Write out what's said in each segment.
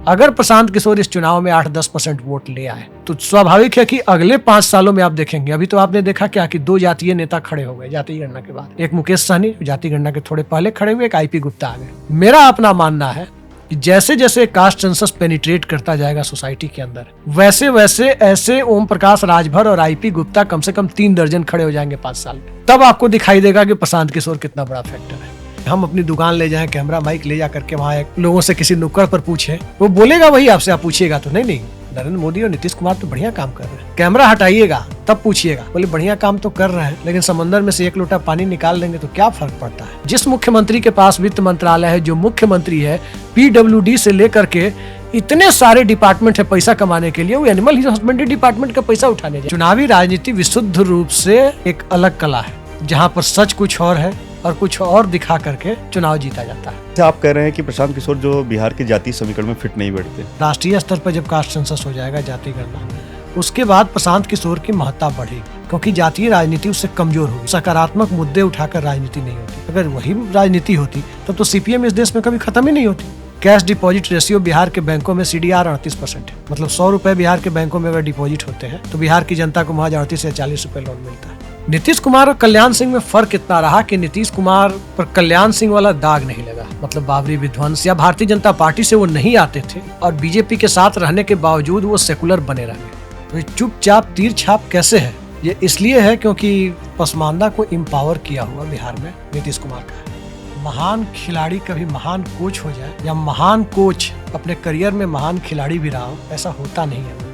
अगर प्रशांत किशोर इस चुनाव में 8-10% वोट ले आए तो स्वाभाविक है कि अगले 5 सालों में आप देखेंगे, अभी तो आपने देखा क्या कि 2 जातीय नेता खड़े हो गए जातीय गणना के बाद। एक मुकेश सहनी जातीय गणना के थोड़े पहले खड़े हुए, एक आईपी गुप्ता आ गए। मेरा अपना मानना है कि जैसे जैसे कास्ट सेंसस पेनिट्रेट करता जाएगा सोसाइटी के अंदर, वैसे वैसे ऐसे ओम प्रकाश राजभर और आईपी गुप्ता कम से कम 3 दर्जन खड़े हो जाएंगे 5 साल में। तब आपको दिखाई देगा कि प्रशांत किशोर कितना बड़ा फैक्टर है। हम अपनी दुकान ले जाएं, कैमरा माइक ले जा करके वहाँ लोगों से किसी नुक्कड़ पर पूछे, वो बोलेगा वही आपसे, आप पूछिएगा तो नहीं नरेंद्र मोदी और नीतीश कुमार तो बढ़िया काम कर रहे हैं। कैमरा हटाइएगा तब पूछिएगा, बोले बढ़िया काम तो कर रहे हैं, लेकिन समंदर में से 1 लोटा पानी निकाल लेंगे तो क्या फर्क पड़ता है। जिस मुख्यमंत्री के पास वित्त मंत्रालय है, जो मुख्यमंत्री है, PWD से लेकर के इतने सारे डिपार्टमेंट है पैसा कमाने के लिए, वो एनिमल हस्बेंड्री डिपार्टमें का पैसा उठाने जाए। चुनावी राजनीति विशुद्ध रूप से एक अलग कला है, जहाँ पर सच कुछ और है और कुछ और दिखा करके चुनाव जीता जाता है। आप कह रहे हैं कि प्रशांत किशोर जो बिहार के जातीय समीकरण में फिट नहीं बैठते। राष्ट्रीय स्तर पर जब कास्ट सेंसस हो जाएगा, जाति गणना, उसके बाद प्रशांत किशोर की महत्ता बढ़ेगी, क्योंकि जातीय राजनीति उससे कमजोर होगी। सकारात्मक मुद्दे उठाकर राजनीति नहीं होती। अगर वही राजनीति होती तब तो CPM इस देश में कभी खत्म ही नहीं होती। कैश डिपॉजिट रेशियो बिहार के बैंकों में CDR 38% है। मतलब 100 रुपए बिहार के बैंकों में अगर डिपॉजिट होते हैं तो बिहार की जनता को महज 38 या 40 रुपए लोन मिलता है। नीतीश कुमार और कल्याण सिंह में फर्क इतना रहा कि नीतीश कुमार पर कल्याण सिंह वाला दाग नहीं लगा। मतलब बाबरी विध्वंस या भारतीय जनता पार्टी से वो नहीं आते थे और बीजेपी के साथ रहने के बावजूद वो सेकुलर बने रहे। तो चुपचाप तीर छाप कैसे है? ये इसलिए है क्योंकि पसमानदा को एम्पावर किया हुआ बिहार में नीतीश कुमार का है। महान खिलाड़ी कभी महान कोच हो जाए या महान कोच अपने करियर में महान खिलाड़ी भी रहा हो, ऐसा होता नहीं है।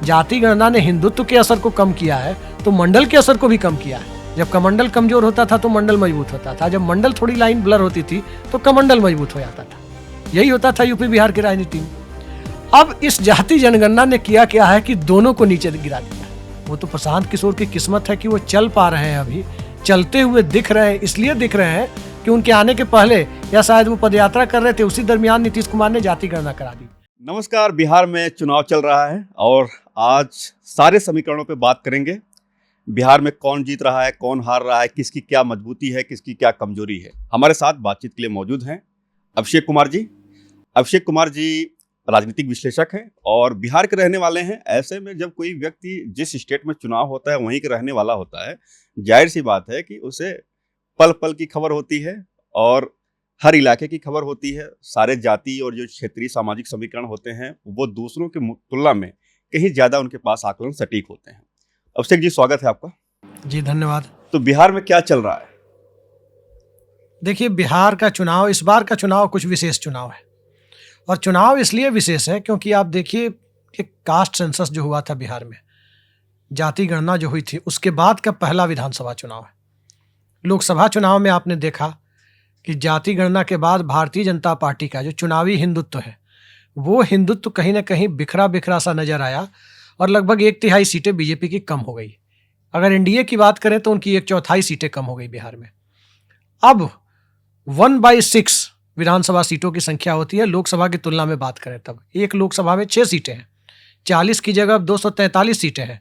जाति गणना ने हिंदुत्व के असर को कम किया है तो मंडल के असर को भी कम किया है। जब कमंडल कमजोर होता था तो मंडल मजबूत होता था, जब मंडल थोड़ी लाइन ब्लर होती थी तो कमंडल मजबूत हो जाता था। यही होता था यूपी बिहार की राजनीति में। अब इस जाति जनगणना ने किया क्या है कि दोनों को नीचे गिरा दिया। वो तो प्रशांत किशोर की किस्मत है कि वो चल पा रहे हैं, अभी चलते हुए दिख रहे हैं। इसलिए दिख रहे हैं कि उनके आने के पहले या शायद वो पदयात्रा कर रहे थे, उसी दरमियान नीतीश कुमार ने जाति गणना करा दी। नमस्कार, बिहार में चुनाव चल रहा है और आज सारे समीकरणों पे बात करेंगे। बिहार में कौन जीत रहा है, कौन हार रहा है, किसकी क्या मजबूती है, किसकी क्या कमजोरी है। हमारे साथ बातचीत के लिए मौजूद हैं अभिषेक कुमार जी। अभिषेक कुमार जी राजनीतिक विश्लेषक हैं और बिहार के रहने वाले हैं। ऐसे में जब कोई व्यक्ति जिस स्टेट में चुनाव होता है वहीं के रहने वाला होता है, जाहिर सी बात है कि उसे पल पल की खबर होती है और हर इलाके की खबर होती है। सारे जाति और जो क्षेत्रीय सामाजिक समीकरण होते हैं वो दूसरों की तुलना में कहीं ज्यादा उनके पास आकलन सटीक होते हैं। अभिषेक जी, स्वागत है आपका। जी धन्यवाद। तो बिहार में क्या चल रहा है? देखिए, बिहार का चुनाव, इस बार का चुनाव कुछ विशेष चुनाव है। और चुनाव इसलिए विशेष है क्योंकि आप देखिए कि कास्ट सेंसस जो हुआ था बिहार में, जाति गणना जो हुई थी, उसके बाद का पहला विधानसभा चुनाव है। लोकसभा चुनाव में आपने देखा कि जाति गणना के बाद भारतीय जनता पार्टी का जो चुनावी हिंदुत्व है, वो हिंदुत्व कहीं ना कहीं बिखरा बिखरा सा नजर आया और लगभग 1/3 सीटें बीजेपी की कम हो गई। अगर एनडीए की बात करें तो उनकी 1/4 सीटें कम हो गई बिहार में। अब 1/6 विधानसभा सीटों की संख्या होती है लोकसभा की तुलना में बात करें तब। एक लोकसभा में 6 सीटें हैं, 40 की जगह अब 243 सीटें हैं।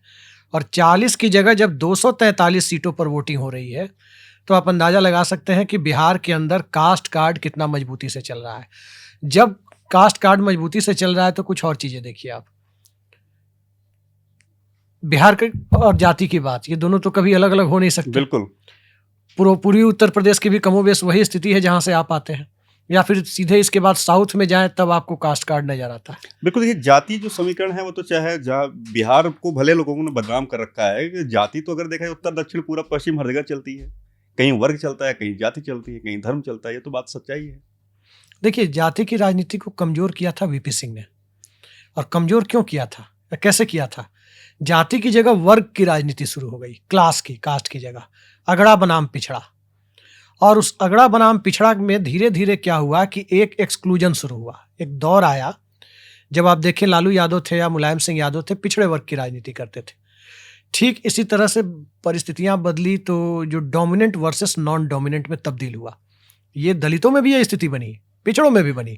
और 40 की जगह जब 243 सीटों पर वोटिंग हो रही है तो आप अंदाजा लगा सकते हैं कि बिहार के अंदर कास्ट कार्ड कितना मजबूती से चल रहा है। जब कास्ट कार्ड मजबूती से चल रहा है तो कुछ और चीजें देखिए आप। बिहार के और जाति की बात, ये दोनों तो कभी अलग अलग हो नहीं सकते। बिल्कुल। पूर्वी उत्तर प्रदेश की भी कमोबेश वही स्थिति है जहां से आप आते हैं, या फिर सीधे इसके बाद साउथ में जाएं तब आपको कास्ट कार्ड नजर आता है। बिल्कुल, ये जाति जो समीकरण है वो तो चाहे जहाँ बिहार को भले लोगों ने बदनाम कर रखा है कि जाति तो अगर देखा जाए उत्तर दक्षिण पूर्व पश्चिम हर जगह चलती है। कहीं वर्ग चलता है, कहीं जाति चलती है, कहीं धर्म चलता है। ये तो बात सच्चाई है। देखिए, जाति की राजनीति को कमजोर किया था वीपी सिंह ने। और कमजोर क्यों किया था या कैसे किया था? जाति की जगह वर्ग की राजनीति शुरू हो गई, क्लास की, कास्ट की जगह अगड़ा बनाम पिछड़ा। और उस अगड़ा बनाम पिछड़ा में धीरे धीरे क्या हुआ कि एक एक्सक्लूजन शुरू हुआ। एक दौर आया जब आप देखें लालू यादव थे या मुलायम सिंह यादव थे, पिछड़े वर्ग की राजनीति करते थे। ठीक इसी तरह से परिस्थितियां बदली तो जो डोमिनेंट वर्सेस नॉन डोमिनेंट में तब्दील हुआ। ये दलितों में भी ये स्थिति बनी, पिछड़ों में भी बनी।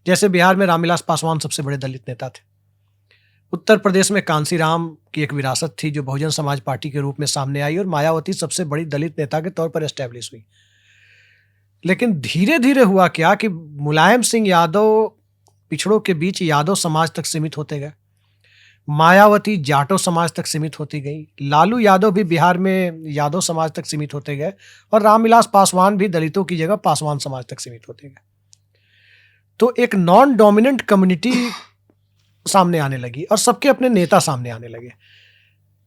जैसे बिहार में रामविलास पासवान सबसे बड़े दलित नेता थे। उत्तर प्रदेश में कांसीराम की एक विरासत थी जो बहुजन समाज पार्टी के रूप में सामने आई और मायावती सबसे बड़ी दलित नेता के तौर पर एस्टेब्लिश हुई। लेकिन धीरे धीरे हुआ क्या कि मुलायम सिंह यादव पिछड़ों के बीच यादव समाज तक सीमित होते गए, मायावती जाटो समाज तक सीमित होती गई, लालू यादव भी बिहार में यादव समाज तक सीमित होते गए और रामविलास पासवान भी दलितों की जगह पासवान समाज तक सीमित होते गए। तो एक नॉन डोमिनेंट कम्युनिटी सामने आने लगी और सबके अपने नेता सामने आने लगे।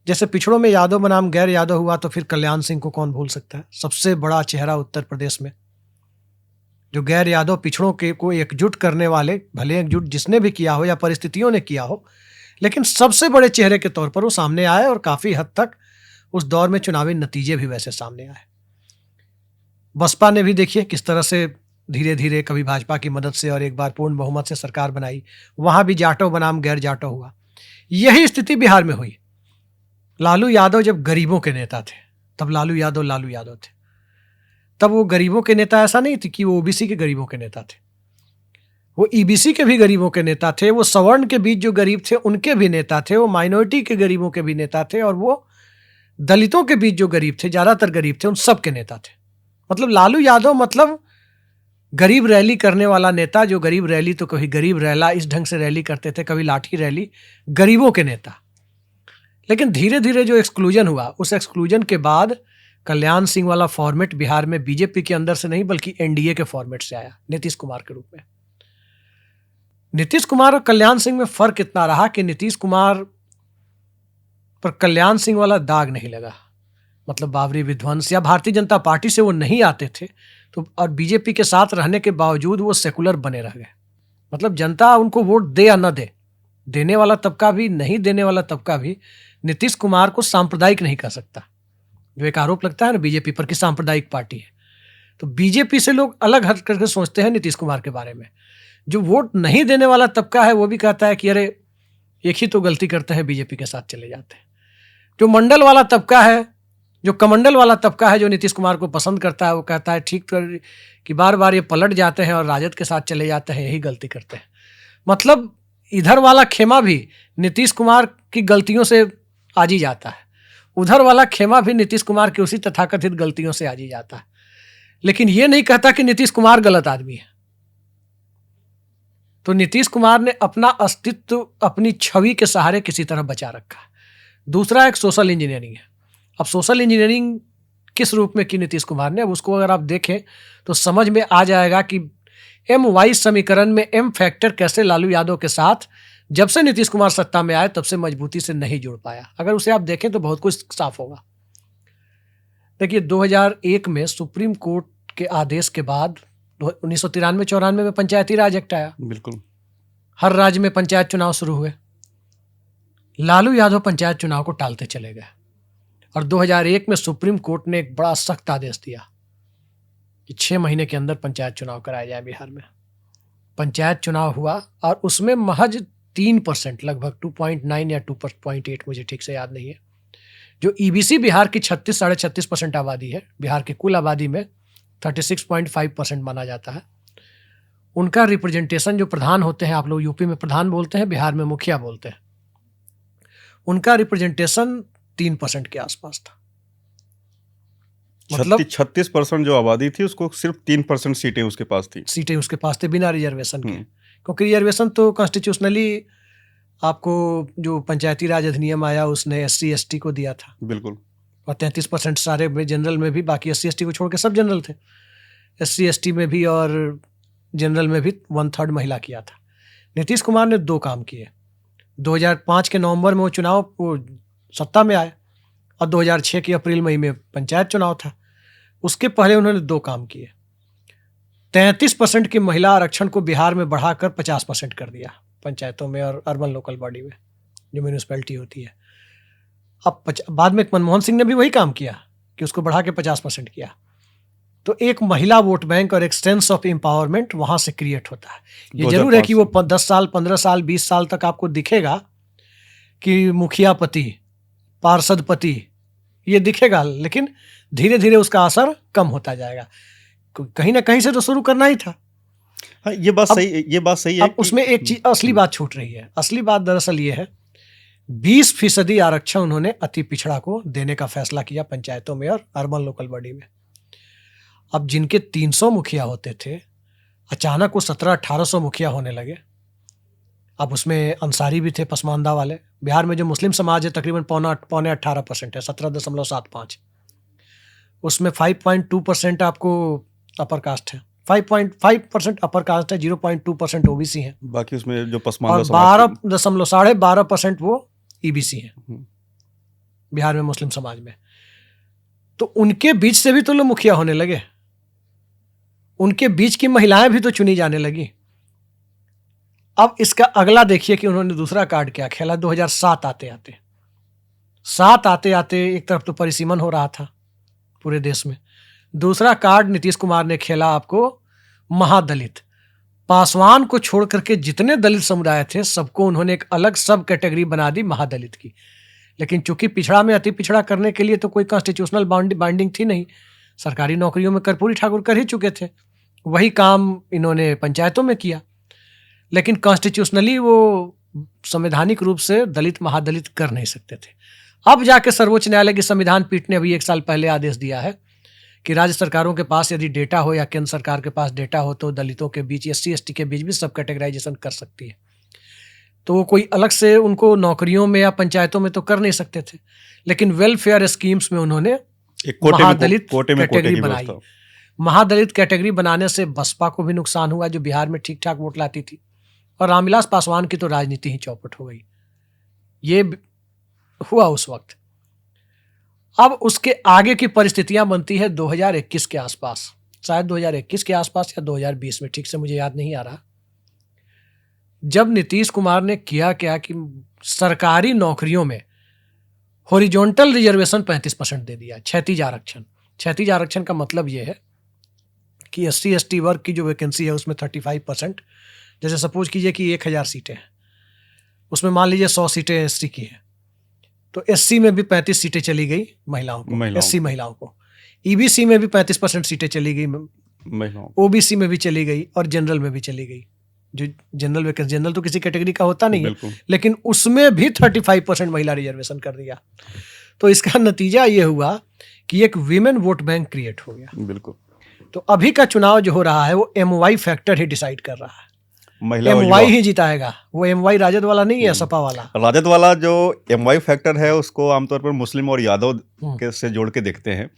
जैसे पिछड़ों में यादव बनाम गैर यादव हुआ तो फिर कल्याण सिंह को कौन भूल सकता है, सबसे बड़ा चेहरा उत्तर प्रदेश में, जो गैर यादव पिछड़ों के को एकजुट करने वाले, भले एकजुट जिसने भी किया हो या परिस्थितियों ने किया हो, लेकिन सबसे बड़े चेहरे के तौर पर वो सामने आए और काफी हद तक उस दौर में चुनावी नतीजे भी वैसे सामने आए। बसपा ने भी देखिए किस तरह से धीरे धीरे कभी भाजपा की मदद से और एक बार पूर्ण बहुमत से सरकार बनाई, वहां भी जाटो बनाम गैर जाटो हुआ। यही स्थिति बिहार में हुई। लालू यादव जब गरीबों के नेता थे तब लालू यादव थे, तब वो गरीबों के नेता ऐसा नहीं थे कि वो ओबीसी के गरीबों के नेता थे, वो ईबीसी के भी गरीबों के नेता थे, वो सवर्ण के बीच जो गरीब थे उनके भी नेता थे, वो माइनॉरिटी के गरीबों के भी नेता थे, और वो दलितों के बीच जो गरीब थे, ज्यादातर गरीब थे, उन सब के नेता थे। मतलब लालू यादव मतलब गरीब रैली करने वाला नेता, जो गरीब रैली तो कभी गरीब रैला इस ढंग से रैली करते थे, कभी लाठी रैली, गरीबों के नेता। लेकिन धीरे धीरे जो एक्सक्लूजन हुआ, उस एक्सक्लूजन के बाद कल्याण सिंह वाला फॉर्मेट बिहार में बीजेपी के अंदर से नहीं बल्कि एनडीए के फॉर्मेट से आया, नीतीश कुमार के रूप में। नीतीश कुमार और कल्याण सिंह में फर्क इतना रहा कि नीतीश कुमार पर कल्याण सिंह वाला दाग नहीं लगा, मतलब बाबरी विध्वंस या भारतीय जनता पार्टी से वो नहीं आते थे तो, और बीजेपी के साथ रहने के बावजूद वो सेकुलर बने रह गए। मतलब जनता उनको वोट दे या न दे, देने वाला तबका भी, नहीं देने वाला तबका भी नीतीश कुमार को सांप्रदायिक नहीं कह सकता। जो एक आरोप लगता है ना बीजेपी पर कि सांप्रदायिक पार्टी है, तो बीजेपी से लोग अलग हट करके सोचते हैं नीतीश कुमार के बारे में। जो वोट नहीं देने वाला तबका है वो भी कहता है कि अरे एक ही तो गलती करते हैं, बीजेपी के साथ चले जाते हैं। जो मंडल वाला तबका है, जो कमंडल वाला तबका है, जो नीतीश कुमार को पसंद करता है, वो कहता है ठीक तो कि बार बार ये पलट जाते हैं और राजद के साथ चले जाते हैं, यही गलती करते हैं। मतलब इधर वाला खेमा भी नीतीश कुमार की गलतियों से आज ही जाता है, उधर वाला खेमा भी नीतीश कुमार की उसी तथाकथित गलतियों से आज ही जाता है। लेकिन ये नहीं कहता कि नीतीश कुमार गलत आदमी है। तो नीतीश कुमार ने अपना अस्तित्व अपनी छवि के सहारे किसी तरह बचा रखा है। दूसरा एक सोशल इंजीनियरिंग है। अब सोशल इंजीनियरिंग किस रूप में की नीतीश कुमार ने, अब उसको अगर आप देखें तो समझ में आ जाएगा कि एम वाई समीकरण में एम फैक्टर कैसे लालू यादव के साथ जब से नीतीश कुमार सत्ता में आए तब से मजबूती से नहीं जुड़ पाया। अगर उसे आप देखें तो बहुत कुछ साफ होगा। देखिए 2001 में सुप्रीम कोर्ट के आदेश के बाद 1993-94 में पंचायती राज एक्ट आया। बिल्कुल, हर राज्य में पंचायत चुनाव शुरू हुए। लालू यादव पंचायत चुनाव को टालते चले गए और 2001 में सुप्रीम कोर्ट ने एक बड़ा सख्त आदेश दिया कि 6 महीने के अंदर पंचायत चुनाव कराया जाए बिहार में। पंचायत चुनाव हुआ और उसमें महज 3%, लगभग 2.9 या 2.8, मुझे ठीक से याद नहीं है, जो ईबीसी बिहार की 36-36.5% आबादी है, बिहार की कुल आबादी में 36.5% माना जाता है, उनका रिप्रेजेंटेशन, जो प्रधान होते हैं, आप लोग यूपी में प्रधान बोलते हैं, बिहार में मुखिया बोलते हैं, उनका रिप्रेजेंटेशन 3% के आसपास था। मतलब 36% जो आबादी थी उसको सिर्फ 3% सीटें उसके पास थी बिना रिजर्वेशन के। क्योंकि रिजर्वेशन तो कॉन्स्टिट्यूशनली आपको जो पंचायती राज अधिनियम आया उसने SC ST को दिया था। बिल्कुल। और 33% सारे में जनरल में भी, बाकी SC ST को छोड़ के सब जनरल थे। SC ST में भी और जनरल में भी 1/3 महिला किया था। नीतीश कुमार ने 2 काम किए। 2005 के नवंबर में वो सत्ता में आए और 2006 की अप्रैल मई में पंचायत चुनाव था। उसके पहले उन्होंने 2 काम किए। 33% की महिला आरक्षण को बिहार में बढ़ाकर 50% कर दिया पंचायतों में और अर्बन लोकल बॉडी में, जो म्यूनिसिपैलिटी होती है। अब बाद में मनमोहन सिंह ने भी वही काम किया कि उसको बढ़ा के 50% किया। तो एक महिला वोट बैंक और एक सेंस ऑफ एम्पावरमेंट वहां से क्रिएट होता है। ये जरूर है कि वो 10 साल, 15 साल, 20 साल तक आपको दिखेगा कि मुखिया पति, पार्षद पति, ये दिखेगा, लेकिन धीरे धीरे उसका असर कम होता जाएगा। कहीं ना कहीं से तो शुरू करना ही था। हाँ, ये बात सही है। अब उसमें एक चीज, असली बात छूट रही है। असली बात दरअसल ये है, 20% आरक्षण उन्होंने अति पिछड़ा को देने का फैसला किया पंचायतों में और अर्बन लोकल बॉडी में। अब जिनके 300 मुखिया होते थे, अचानक वो 1700-1800 मुखिया होने लगे। अब उसमें अंसारी भी थे, पसमानदा वाले। बिहार में जो मुस्लिम समाज है तकरीबन पौने 18% है, 17.75। उसमें 5.2% आपको अपर कास्ट है, 5.5% अपर कास्ट है, 0.2% ओबीसी है, बाकी उसमें जो और पसमानदा समाज 12.12% वो ईबीसी है हम्म, बिहार में मुस्लिम समाज में। तो उनके बीच से भी तो लोग मुखिया होने लगे, उनके बीच की महिलाएं भी तो चुनी जाने लगी। अब इसका अगला देखिए कि उन्होंने दूसरा कार्ड क्या खेला। 2007 आते आते एक तरफ तो परिसीमन हो रहा था पूरे देश में, दूसरा कार्ड नीतीश कुमार ने खेला आपको महादलित। पासवान को छोड़ करके जितने दलित समुदाय थे सबको उन्होंने एक अलग सब कैटेगरी बना दी महादलित की। लेकिन चूंकि पिछड़ा में अति पिछड़ा करने के लिए तो कोई कॉन्स्टिट्यूशनल बाइंडिंग थी नहीं, सरकारी नौकरियों में कर्पूरी ठाकुर कर ही चुके थे, वही काम इन्होंने पंचायतों में किया। लेकिन कॉन्स्टिट्यूशनली वो संवैधानिक रूप से दलित महादलित कर नहीं सकते थे। अब जाके सर्वोच्च न्यायालय की संविधान पीठ ने अभी 1 साल पहले आदेश दिया है कि राज्य सरकारों के पास यदि डेटा हो या केंद्र सरकार के पास डेटा हो तो दलितों के बीच, SC ST के बीच भी सब कैटेगराइजेशन कर सकती है। तो वो कोई अलग से उनको नौकरियों में या पंचायतों में तो कर नहीं सकते थे, लेकिन वेलफेयर स्कीम्स में उन्होंने एक कोटे महादलित कोटे में कैटेगरी की बनाई। व्यवस्था। महादलित कैटेगरी बनाने से बसपा को भी नुकसान हुआ जो बिहार में ठीक ठाक वोट लाती थी, और रामविलास पासवान की तो राजनीति ही चौपट हो गई। ये हुआ उस वक्त। अब उसके आगे की परिस्थितियां बनती है 2021 के आसपास, शायद 2021 के आसपास या 2020 में, ठीक से मुझे याद नहीं आ रहा। जब नीतीश कुमार ने किया क्या कि सरकारी नौकरियों में हॉरिजॉन्टल रिजर्वेशन 35% दे दिया, क्षैतिज आरक्षण। क्षैतिज आरक्षण का मतलब यह है कि SC ST वर्ग की जो वैकेंसी है उसमें 35%, जैसे सपोज कीजिए कि 1000 सीटें हैं, उसमें मान लीजिए 100 सीटें SC की हैं, तो SC में भी 35 सीटें चली गई महिलाओं को, SC महिलाओं को। EBC में भी 35% सीटें चली गई महिलाओं, OBC में भी चली गई, और जनरल में भी चली गई। जो जनरल वैकेंसी, जनरल तो किसी कैटेगरी का होता नहीं है, लेकिन उसमें भी 35% महिला रिजर्वेशन कर दिया। तो इसका नतीजा ये हुआ कि एक वीमेन वोट बैंक क्रिएट हो गया। बिल्कुल। तो अभी का चुनाव जो हो रहा है वो MY फैक्टर ही डिसाइड कर रहा है, महिला MY ही जिताएगा। वो MY राजद वाला नहीं है, सपा वाला। राजद वाला जो MY फैक्टर है उसको आमतौर पर मुस्लिम और यादव के से जोड़ के देखते हैं,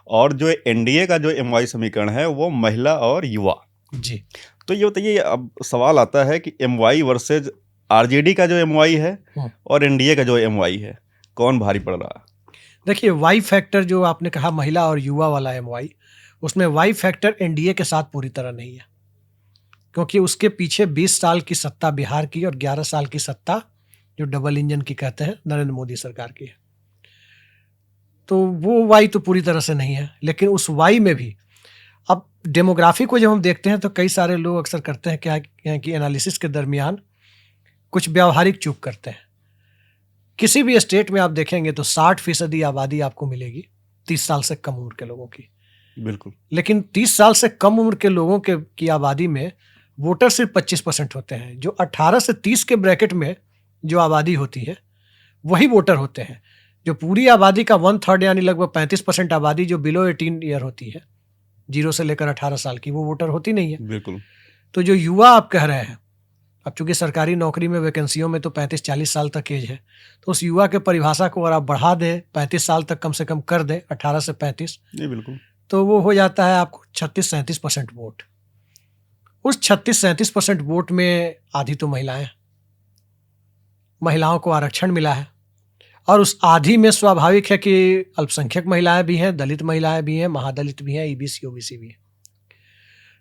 और जो NDA का जो MY समीकरण है वो महिला और युवा जी। तो ये बताइए, अब सवाल आता है कि MY वर्सेज RJD का जो MY है और NDA का जो MY है, कौन भारी पड़ रहा है? देखिए, वाई फैक्टर जो आपने कहा महिला और युवा वाला MY, उसमें वाई फैक्टर NDA के साथ पूरी तरह नहीं है, क्योंकि उसके पीछे 20 साल की सत्ता बिहार की और 11 साल की सत्ता जो डबल इंजन की कहते हैं नरेंद्र मोदी सरकार की है। तो वो वाई तो पूरी तरह से नहीं है। लेकिन उस वाई में भी अब डेमोग्राफी को जब हम देखते हैं तो कई सारे लोग अक्सर करते हैं क्या कि एनालिसिस के दरमियान कुछ व्यावहारिक चूक करते हैं। किसी भी स्टेट में आप देखेंगे तो 60% आबादी आपको मिलेगी 30 साल से कम उम्र के लोगों की। बिल्कुल। लेकिन 30 साल से कम उम्र के लोगों की आबादी में वोटर सिर्फ 25% होते हैं। जो 18 से 30 के ब्रैकेट में जो आबादी होती है वही वोटर होते हैं। जो पूरी आबादी का 1/3 यानी लगभग 35% आबादी जो बिलो 18 ईयर होती है, 0 से लेकर 18 साल की, वो वोटर होती नहीं है। बिल्कुल। तो जो युवा आप कह रहे हैं, अब चूंकि सरकारी नौकरी में वैकेंसियों में तो 35-40 साल तक एज है, तो उस युवा के परिभाषा को अगर आप बढ़ा दें 35 साल तक कम से कम कर दें, 18 से 35, बिल्कुल, तो वो हो जाता है आपको 36-37% वोट। उस 36-37% वोट में आधी तो महिलाओं को आरक्षण मिला है, और उस आधी में स्वाभाविक है कि अल्पसंख्यक महिलाएं भी हैं, दलित महिलाएं भी हैं, महादलित भी हैं, EBC OBC भी हैं।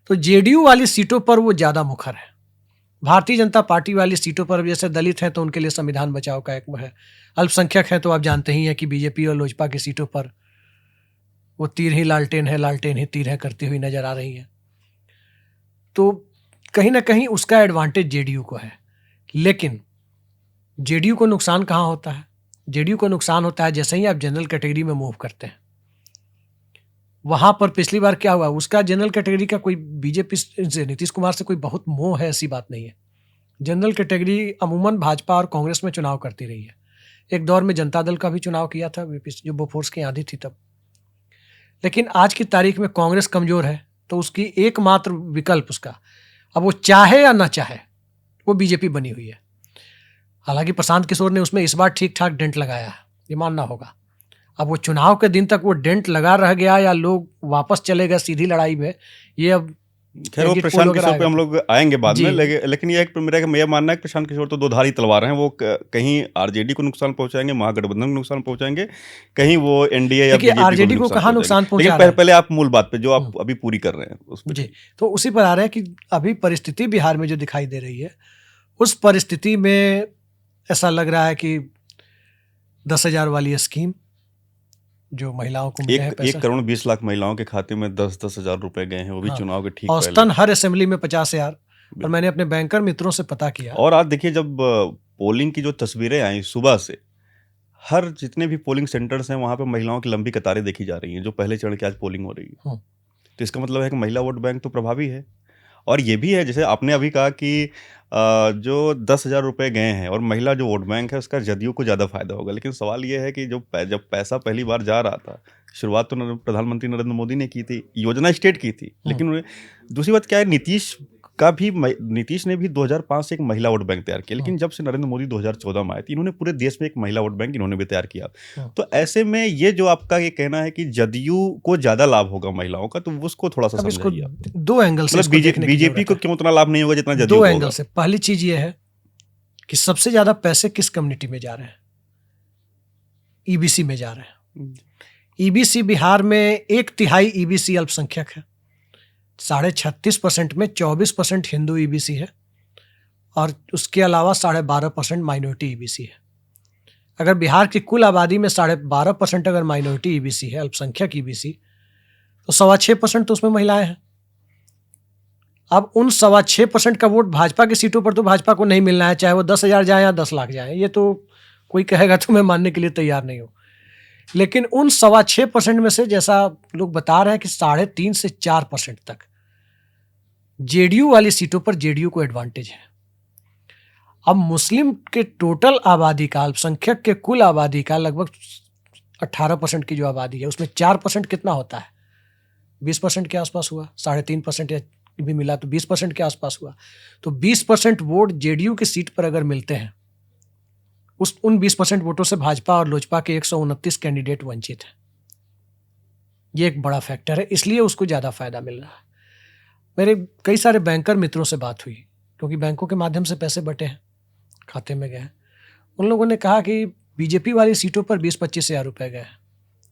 तो JDU वाली सीटों पर वो ज़्यादा मुखर है। भारतीय जनता पार्टी वाली सीटों पर जैसे दलित हैं तो उनके लिए संविधान बचाओ का एक है, अल्पसंख्यक हैं तो आप जानते ही हैं कि BJP और लोजपा की सीटों पर वो तीर ही लालटेन है, लालटेन ही तीर है करती हुई नजर आ रही है। तो कहीं ना कहीं उसका एडवांटेज JDU को है। लेकिन JDU को नुकसान कहाँ होता है? JDU को नुकसान होता है जैसे ही आप जनरल कैटेगरी में मूव करते हैं। वहां पर पिछली बार क्या हुआ, उसका जनरल कैटेगरी का कोई बीजेपी से, नीतीश कुमार से कोई बहुत मोह है ऐसी बात नहीं है। जनरल कैटेगरी अमूमन भाजपा और कांग्रेस में चुनाव करती रही है। एक दौर में जनता दल का भी चुनाव किया था जो बोफोर्स की आंधी थी तब। लेकिन आज की तारीख में कांग्रेस कमजोर है, तो उसकी एकमात्र विकल्प उसका, अब वो चाहे या ना चाहे, वो बीजेपी बनी हुई है। हालांकि प्रशांत किशोर ने उसमें इस बार ठीक ठाक डेंट लगाया है, ये मानना होगा। अब वो चुनाव के दिन तक वो डेंट लगा रह गया या लोग वापस चले गए सीधी लड़ाई में, ये अब खैर वो एग्जिट पोल प्रशांत वगैरह किशोर पे आएगा हम तो। लोग आएंगे बाद में, जी लेकिन ये मेरा ये मानना है कि प्रशांत किशोर तो दो धारी तलवार हैं। वो कहीं आरजेडी को नुकसान पहुंचाएंगे, महागठबंधन को नुकसान पहुंचाएंगे, कहीं वो एनडीए या देखिए, बीजेपी को भी आरजेडी को नुकसान कहाँ पहुंचाएंगे। नुकसान लेकिन पहुंचा रहा है। पहले आप मूल बात पे जो आप हम्म। अभी पूरी कर रहे हैं उस पे। जी, तो उसी पर आ रहे हैं कि अभी परिस्थिति बिहार में जो दिखाई दे रही है, उस परिस्थिति में ऐसा लग रहा है कि 10,000 वाली स्कीम जो महिलाओं को मिले हैं एक पैसा, 1,20,00,000 महिलाओं के खाते में 10-10 हजार रुपए गए हैं, वो भी हाँ, चुनाव के ठीक पहले। औसतन हर असेंबली में 50,000। और मैंने अपने बैंकर मित्रों से पता किया, और आज देखिए जब पोलिंग की जो तस्वीरें आई सुबह से, हर जितने भी पोलिंग सेंटर्स हैं वहां पे महिलाओं की लंबी कतारें देखी जा रही हैं, जो पहले चरण की आज पोलिंग हो रही है। तो इसका मतलब है कि महिला वोट बैंक तो प्रभावी है। और ये भी है, जैसे आपने अभी कहा कि जो 10,000 रुपए गए हैं और महिला जो वोट बैंक है उसका जदयू को ज़्यादा फायदा होगा। लेकिन सवाल ये है कि जब पैसा पहली बार जा रहा था, शुरुआत तो प्रधानमंत्री नरेंद्र मोदी ने की थी, योजना स्टेट की थी, लेकिन दूसरी बात क्या है, नीतीश ने भी 2005 से एक महिला वोट बैंक तैयार किया, लेकिन जब से नरेंद्र मोदी 2014 में आए थे, इन्होंने पूरे देश में एक महिला वोट बैंक इन्होंने भी तैयार किया। तो ऐसे में ये जो आपका ये कहना है कि जदयू को ज्यादा लाभ होगा महिलाओं का, तो उसको थोड़ा सा अब इसको समझाइए आप। दो एंगल से मतलब इसको देखने की बीजेपी जरूरत को है। क्यों उतना लाभ नहीं होगा जितना जदयू दो को एंगल होगा? से। पहली चीज ये है कि सबसे ज्यादा पैसे किस कम्युनिटी में जा रहे हैं? ईबीसी में जा रहे हैं। ईबीसी बिहार में 1/3 ईबीसी अल्पसंख्यक है। 36.5% में 24% हिंदू ईबीसी है और उसके अलावा 12.5% माइनॉरिटी ईबीसी है। अगर बिहार की कुल आबादी में 12.5% अगर माइनॉरिटी ईबीसी है, अल्पसंख्यक ईबीसी, तो 6.25% तो उसमें महिलाएं हैं। अब उन 6.25% का वोट भाजपा की सीटों पर तो भाजपा को नहीं मिलना है, चाहे वो 10,000 जाए या 10 लाख जाए। ये तो कोई कहेगा तो मैं मानने के लिए तैयार नहीं हूं। लेकिन उन 6.25% में से जैसा लोग बता रहे हैं कि 3.5 से 4% तक जेडीयू वाली सीटों पर जेडीयू को एडवांटेज है। अब मुस्लिम के टोटल आबादी का, अल्पसंख्यक के कुल आबादी का लगभग 18% की जो आबादी है, उसमें 4% कितना होता है? 20% के आसपास हुआ। 3.5% या भी मिला तो 20% के आसपास हुआ। तो 20% वोट जेडीयू की सीट पर अगर मिलते हैं, उन 20% वोटों से भाजपा और लोजपा के 129 कैंडिडेट वंचित हैं। ये एक बड़ा फैक्टर है, इसलिए उसको ज़्यादा फायदा मिल रहा है। मेरे कई सारे बैंकर मित्रों से बात हुई, क्योंकि बैंकों के माध्यम से पैसे बटे हैं, खाते में गए हैं। उन लोगों ने कहा कि बीजेपी वाली सीटों पर 20-25 हज़ार रुपये गए हैं,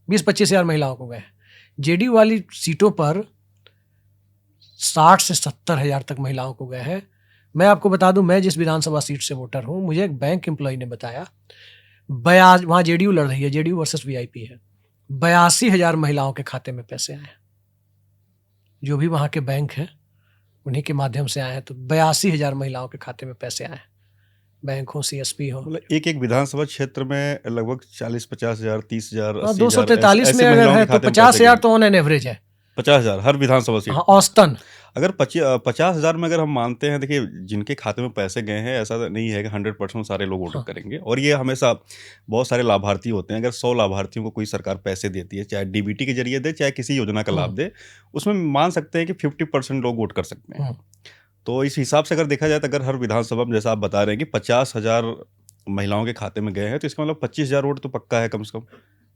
20-25 हज़ार महिलाओं को गए हैं। जेडीयू वाली सीटों पर 60 से 70 हज़ार तक महिलाओं को गए हैं। मैं आपको बता दूं, मैं जिस विधानसभा सीट से वोटर हूं, मुझे एक बैंक एम्प्लॉय ने बताया, वहाँ जेडीयू लड़ रही है, जेडीयू वर्सेस वीआईपी है, 82,000 महिलाओं के खाते में पैसे आए हैं। जो भी वहाँ के बैंक हैं उन्हीं के माध्यम से आए हैं। तो 82,000 महिलाओं के खाते में पैसे आए हैं, बैंक हो, सीएसपी हो। मतलब एक विधानसभा क्षेत्र में लगभग 40-50 हजार, 30,000, 80,000 243 ऐसे में अगर महिलाओं है के तो खाते में 50,000 पैसे तो ऑन एन एवरेज है। 50,000 हर विधानसभा सीट। हाँ, औसतन। अगर 50,000 में अगर हम मानते हैं, देखिए जिनके खाते में पैसे गए हैं, ऐसा नहीं है कि 100% सारे लोग वोट करेंगे। और ये हमेशा बहुत सारे लाभार्थी होते हैं। अगर 100 लाभार्थियों को कोई सरकार पैसे देती है, चाहे डीबीटी के जरिए दे, चाहे किसी योजना का लाभ दे, उसमें मान सकते हैं कि 50% लोग वोट कर सकते हैं। तो इस हिसाब से अगर देखा जाए तो अगर हर विधानसभा में, जैसा आप बता रहे हैं कि 50,000 महिलाओं के खाते में गए हैं, तो इसका मतलब 25,000 वोट तो पक्का है कम से कम।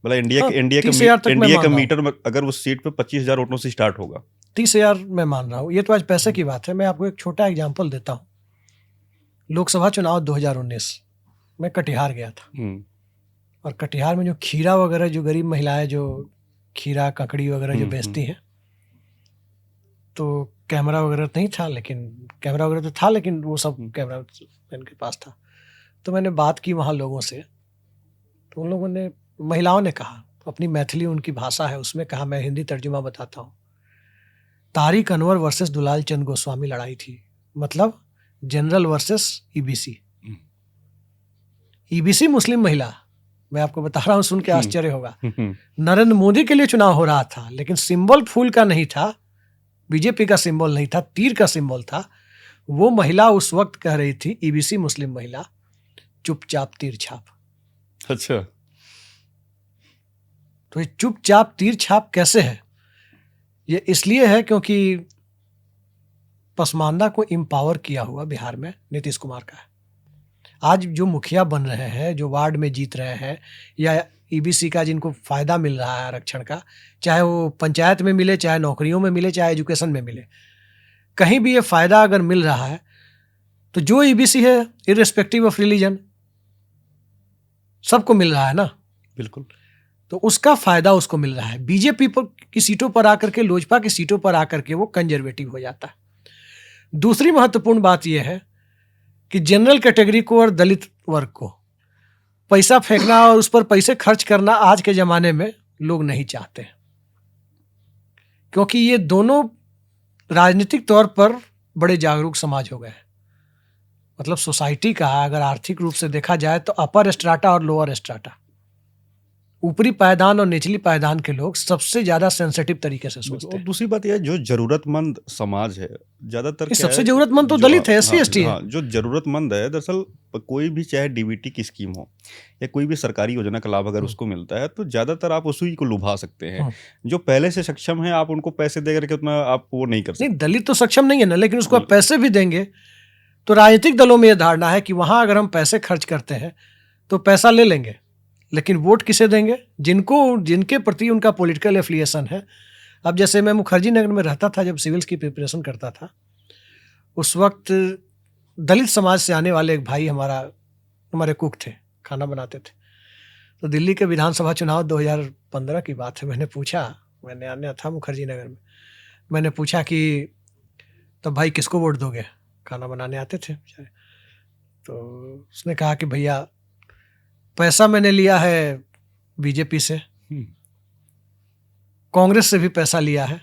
मतलब इंडिया का मीटर में अगर उस सीट पे 25,000 वोटों से स्टार्ट होगा, 30,000 मैं मान रहा हूँ। ये तो आज पैसे की बात है। मैं आपको एक छोटा एग्जाम्पल देता हूँ। लोकसभा चुनाव 2019 में कटिहार गया था, और कटिहार में जो खीरा वगैरह, जो गरीब महिलाएं जो खीरा ककड़ी वगैरह जो बेचती हैं, तो कैमरा वगैरह नहीं था, लेकिन कैमरा वगैरह तो था, लेकिन वो सब कैमरा इनके पास था। तो मैंने बात की वहाँ लोगों से, तो उन लोगों ने, महिलाओं ने कहा, अपनी मैथिली उनकी भाषा है उसमें कहा, मैं हिंदी तर्जुमा बताता हूँ। तारिक अनवर वर्सेस दुलाल चंद गोस्वामी लड़ाई थी, मतलब जनरल वर्सेस ईबीसी। ईबीसी मुस्लिम महिला, मैं आपको बता रहा हूँ, सुन के आश्चर्य होगा। नरेंद्र मोदी के लिए चुनाव हो रहा था, लेकिन सिंबल फूल का नहीं था, बीजेपी का सिंबल नहीं था, तीर का सिंबल था। वो महिला उस वक्त कह रही थी, ईबीसी मुस्लिम महिला, चुपचाप तीर छाप। अच्छा, तो ये चुपचाप तीर छाप कैसे है? ये इसलिए है क्योंकि पसमानदा को एम्पावर किया हुआ बिहार में नीतीश कुमार का है। आज जो मुखिया बन रहे हैं, जो वार्ड में जीत रहे हैं, या ईबीसी का जिनको फायदा मिल रहा है आरक्षण का, चाहे वो पंचायत में मिले, चाहे नौकरियों में मिले, चाहे एजुकेशन में मिले, कहीं भी ये फायदा अगर मिल रहा है तो जो ईबीसी है इररिस्पेक्टिव ऑफ रिलीजन सबको मिल रहा है ना। बिल्कुल। तो उसका फायदा उसको मिल रहा है। बीजेपी की सीटों पर आकर के, लोजपा की सीटों पर आकर के वो कंजर्वेटिव हो जाता है। दूसरी महत्वपूर्ण बात यह है कि जनरल कैटेगरी को और दलित वर्ग को पैसा फेंकना और उस पर पैसे खर्च करना आज के ज़माने में लोग नहीं चाहते, क्योंकि ये दोनों राजनीतिक तौर पर बड़े जागरूक समाज हो गए हैं। मतलब सोसाइटी का अगर आर्थिक रूप से देखा जाए तो अपर स्ट्राटा और लोअर स्ट्राटा, ऊपरी पायदान और निचली पायदान के लोग सबसे ज्यादा सेंसिटिव तरीके से सोचते और हैं। दूसरी बात यह है, जो जरूरतमंद समाज है ज्यादातर क्या सबसे है, जरूरतमंद तो जो- दलित है, एससी हाँ, एसटी है। हाँ, जो जरूरतमंद है दरअसल कोई भी चाहे डीबीटी की स्कीम हो या कोई भी सरकारी योजना का लाभ अगर उसको मिलता है तो ज्यादातर आप उसी को लुभा सकते हैं। जो पहले से सक्षम है आप उनको पैसे दे करके उतना आप वो नहीं कर सकते। नहीं, दलित तो सक्षम नहीं है ना, लेकिन उसको आप पैसे भी देंगे तो राजनीतिक दलों में यह धारणा है कि वहां अगर हम पैसे खर्च करते हैं तो पैसा ले लेंगे, लेकिन वोट किसे देंगे? जिनके प्रति उनका पॉलिटिकल एफिलिएशन है। अब जैसे मैं मुखर्जी नगर में रहता था, जब सिविल्स की प्रिपरेशन करता था, उस वक्त दलित समाज से आने वाले एक भाई हमारे कुक थे, खाना बनाते थे। तो दिल्ली के विधानसभा चुनाव 2015 की बात है। मैंने आने था मुखर्जी नगर में, मैंने पूछा कि तब भाई किसको वोट दोगे? खाना बनाने आते थे बेचारे। तो उसने कहा कि भैया पैसा मैंने लिया है बीजेपी से, कांग्रेस से भी पैसा लिया है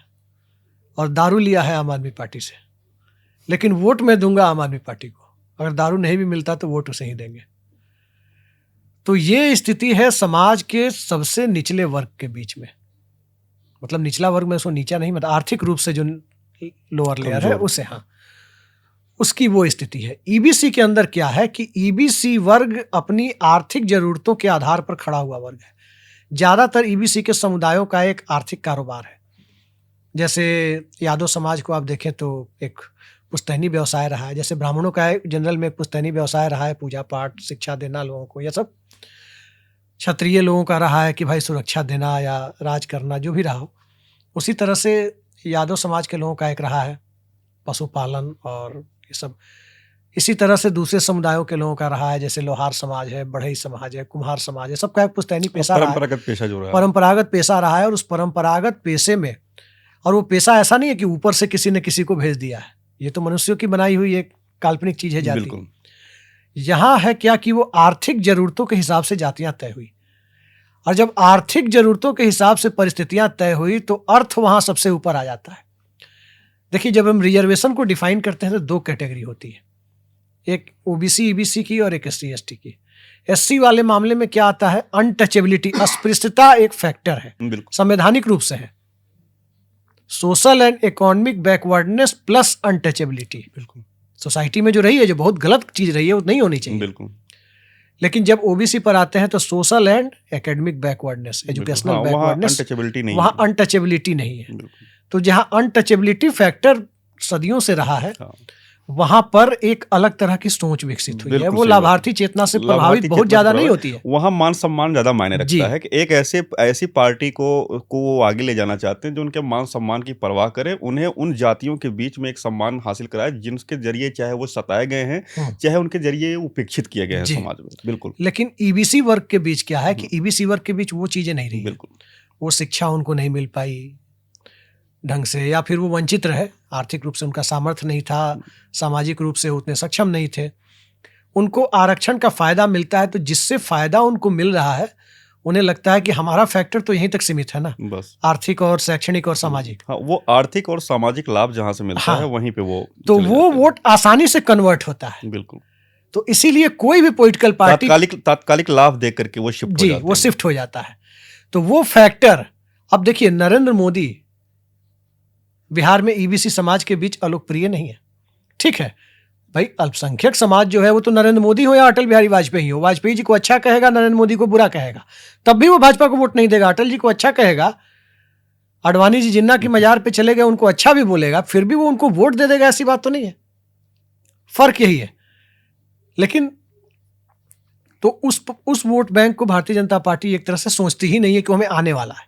और दारू लिया है आम आदमी पार्टी से, लेकिन वोट मैं दूंगा आम आदमी पार्टी को। अगर दारू नहीं भी मिलता तो वोट उसे ही देंगे। तो ये स्थिति है समाज के सबसे निचले वर्ग के बीच में। मतलब निचला वर्ग में उसको नीचा नहीं, मतलब आर्थिक रूप से जो लोअर लेयर है उसे, हाँ, उसकी वो स्थिति है। ईबीसी के अंदर क्या है कि ईबीसी वर्ग अपनी आर्थिक जरूरतों के आधार पर खड़ा हुआ वर्ग है। ज्यादातर ईबीसी के समुदायों का एक आर्थिक कारोबार है। जैसे यादव समाज को आप देखें तो एक पुश्तैनी व्यवसाय रहा है, जैसे ब्राह्मणों का जनरल में एक पुश्तैनी व्यवसाय रहा है, पूजा पाठ शिक्षा देना लोगों को, यह सब। क्षत्रिय लोगों का रहा है कि भाई सुरक्षा देना या राज करना, जो भी रहा हो। उसी तरह से यादव समाज के लोगों का एक रहा है पशुपालन और ये सब। इसी तरह से दूसरे समुदायों के लोगों का रहा है, जैसे लोहार समाज है, बढ़ई समाज है, कुम्हार समाज है, सबका एक पुश्तैनी पेशा रहा है, परंपरागत पेशा जो रहा है, परंपरागत पेशा रहा है। और उस परंपरागत पेशे में, और वो पेशा ऐसा नहीं है कि ऊपर से किसी ने किसी को भेज दिया है, ये तो मनुष्यों की बनाई हुई एक काल्पनिक चीज है जाति। बिल्कुल। यहाँ है क्या कि वो आर्थिक जरूरतों के हिसाब से जातियां तय हुई, और जब आर्थिक जरूरतों के हिसाब से परिस्थितियां तय हुई तो अर्थ वहां सबसे ऊपर आ जाता है। देखिए, जब हम रिजर्वेशन को डिफाइन करते हैं तो दो कैटेगरी होती है, एक ओबीसी ईबीसी की और एक एससी एसटी की। एससी वाले मामले में क्या आता है? अनटचेबिलिटी, अस्पृश्यता एक फैक्टर है, संवैधानिक रूप से है। Social and economic backwardness plus untouchability, बिल्कुल सोसाइटी में जो रही है, जो बहुत गलत चीज रही है, वो नहीं होनी चाहिए। बिल्कुल। लेकिन जब ओबीसी पर आते हैं तो social and academic backwardness, educational backwardness, वहां अनटचेबिलिटी नहीं है। तो जहां अनटचेबिलिटी फैक्टर सदियों से रहा है, वहां पर एक अलग तरह की सोच विकसित हुई है। वो लाभार्थी चेतना से प्रभावित बहुत ज्यादा नहीं होती है। वहां मान सम्मान ज्यादा मायने रखता है कि एक ऐसी पार्टी को वो आगे ले जाना चाहते हैं जो उनके मान सम्मान की परवाह करे, उन्हें उन जातियों के बीच में एक सम्मान हासिल कराए जिनके जरिए चाहे वो सताए गए हैं, चाहे उनके जरिए उपेक्षित किए गए हैं समाज में। बिल्कुल। लेकिन ईबीसी वर्ग के बीच क्या है कि ईबीसी वर्ग के बीच वो चीजें नहीं रही। बिल्कुल। वो शिक्षा उनको नहीं मिल पाई ढंग से, या फिर वो वंचित रहे, आर्थिक रूप से उनका सामर्थ्य नहीं था, सामाजिक रूप से उतने सक्षम नहीं थे। उनको आरक्षण का फायदा मिलता है तो जिससे फायदा उनको मिल रहा है, उन्हें लगता है कि हमारा फैक्टर तो यहीं तक सीमित है ना, बस आर्थिक और शैक्षणिक और सामाजिक। हाँ, वो आर्थिक और सामाजिक लाभ जहां से मिलता है वहीं पे वो तो वो वोट आसानी से कन्वर्ट होता है। बिल्कुल। तो इसीलिए कोई भी पॉलिटिकल पार्टी तात्कालिक लाभ देख करके वो शिफ्ट हो जाता है। तो वो फैक्टर, अब देखिए नरेंद्र मोदी बिहार में ईबीसी समाज के बीच अलोकप्रिय नहीं है, ठीक है भाई। अल्पसंख्यक समाज जो है वो तो नरेंद्र मोदी हो या अटल बिहारी वाजपेयी हो, वाजपेयी जी को अच्छा कहेगा, नरेंद्र मोदी को बुरा कहेगा, तब भी वो भाजपा को वोट नहीं देगा। अटल जी को अच्छा कहेगा, अडवाणी जी जिन्ना की मजार पे चले गए, उनको अच्छा भी बोलेगा, फिर भी वो उनको वोट दे देगा, ऐसी बात तो नहीं है। फर्क यही है। लेकिन तो उस वोट बैंक को भारतीय जनता पार्टी एक तरह से सोचती ही नहीं है कि हमें आने वाला है।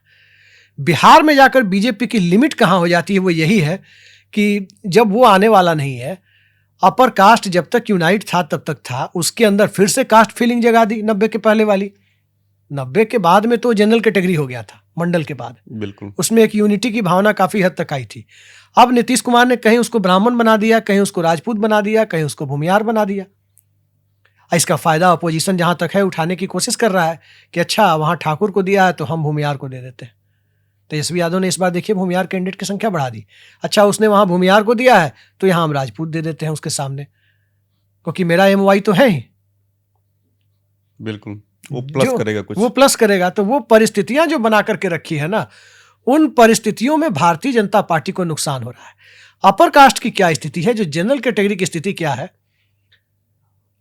बिहार में जाकर बीजेपी की लिमिट कहाँ हो जाती है, वो यही है कि जब वो आने वाला नहीं है, अपर कास्ट जब तक यूनाइट था तब तक था, उसके अंदर फिर से कास्ट फीलिंग जगा दी 90 के पहले वाली। 90 के बाद में तो जनरल कैटेगरी हो गया था, मंडल के बाद बिल्कुल उसमें एक यूनिटी की भावना काफी हद तक आई थी। अब नीतीश कुमार ने कहीं उसको ब्राह्मण बना दिया, कहीं उसको राजपूत बना दिया, कहीं उसको भूमियार बना दिया। इसका फायदा अपोजिशन जहां तक है उठाने की कोशिश कर रहा है कि अच्छा वहां ठाकुर को दिया है तो हम भूमियार को दे देते हैं। तेजस्वी यादव ने इस बार देखिए भूमियार कैंडिडेट की संख्या बढ़ा दी। अच्छा उसने वहां भूमियार को दिया है तो यहां हम राजपूत दे देते हैं उसके सामने, क्योंकि मेरा एमवाई तो है ही। बिल्कुल वो प्लस करेगा कुछ, वो प्लस करेगा। तो वो परिस्थितियां जो बना करके रखी है ना, उन परिस्थितियों में भारतीय जनता पार्टी को नुकसान हो रहा है। अपर कास्ट की क्या स्थिति है, जो जनरल कैटेगरी की स्थिति क्या है,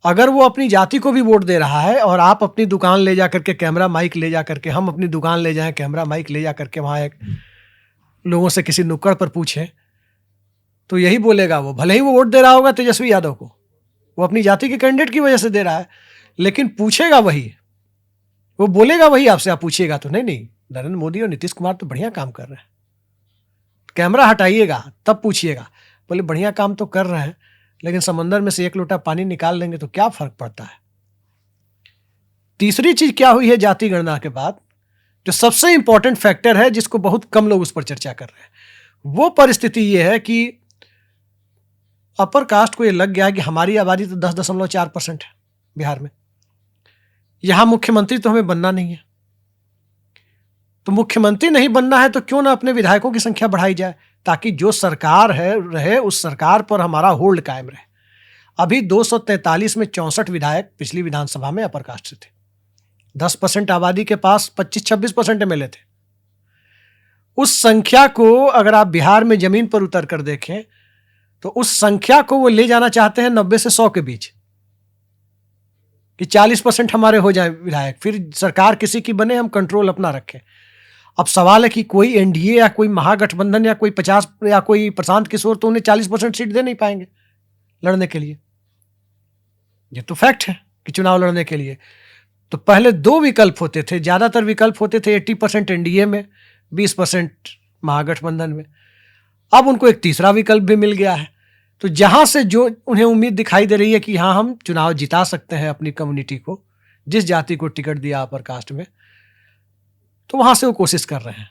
अगर वो अपनी जाति को भी वोट दे रहा है और आप अपनी दुकान ले जा करके कैमरा माइक ले जा करके, हम अपनी दुकान ले जाएं कैमरा माइक ले जा करके वहां एक लोगों से किसी नुक्कड़ पर पूछे, तो यही बोलेगा वो। भले ही वो वोट दे रहा होगा तेजस्वी यादव को, वो अपनी जाति के कैंडिडेट की वजह से दे रहा है, लेकिन पूछेगा वही, वो बोलेगा वही आपसे। आप पूछिएगा तो नहीं नरेंद्र मोदी और नीतीश कुमार तो बढ़िया काम कर रहे हैं, कैमरा हटाइएगा तब पूछिएगा। बोले बढ़िया काम तो कर रहे हैं, लेकिन समंदर में से एक लोटा पानी निकाल लेंगे तो क्या फर्क पड़ता है। तीसरी चीज क्या हुई है जाति गणना के बाद, जो सबसे इंपॉर्टेंट फैक्टर है जिसको बहुत कम लोग उस पर चर्चा कर रहे हैं, वो परिस्थिति ये है कि अपर कास्ट को ये लग गया कि हमारी आबादी तो 10.4% है बिहार में, यहां मुख्यमंत्री तो हमें बनना नहीं है, तो मुख्यमंत्री नहीं बनना है तो क्यों ना अपने विधायकों की संख्या बढ़ाई जाए, ताकि जो सरकार है रहे उस सरकार पर हमारा होल्ड कायम रहे। अभी 243 में 64 विधायक पिछली विधानसभा में अपर कास्ट से थे। 10% आबादी के पास 25-26% एमएलए थे। उस संख्या को अगर आप बिहार में जमीन पर उतर कर देखें तो उस संख्या को वो ले जाना चाहते हैं 90 से 100 के बीच, कि 40% हमारे हो जाए विधायक, फिर सरकार किसी की बने, हम कंट्रोल अपना रखें। अब सवाल है कि कोई एनडीए या कोई महागठबंधन या कोई 50 या कोई प्रशांत किशोर तो उन्हें 40% सीट दे नहीं पाएंगे लड़ने के लिए। ये तो फैक्ट है कि चुनाव लड़ने के लिए तो पहले 2 विकल्प होते थे, ज्यादातर विकल्प होते थे 80% एनडीए में, 20% महागठबंधन में। अब उनको एक तीसरा विकल्प भी मिल गया है, तो जहां से जो उन्हें उम्मीद दिखाई दे रही है कि हाँ हम चुनाव जिता सकते हैं अपनी कम्युनिटी को, जिस जाति को टिकट दिया अपर कास्ट में, तो वहां से वो कोशिश कर रहे हैं।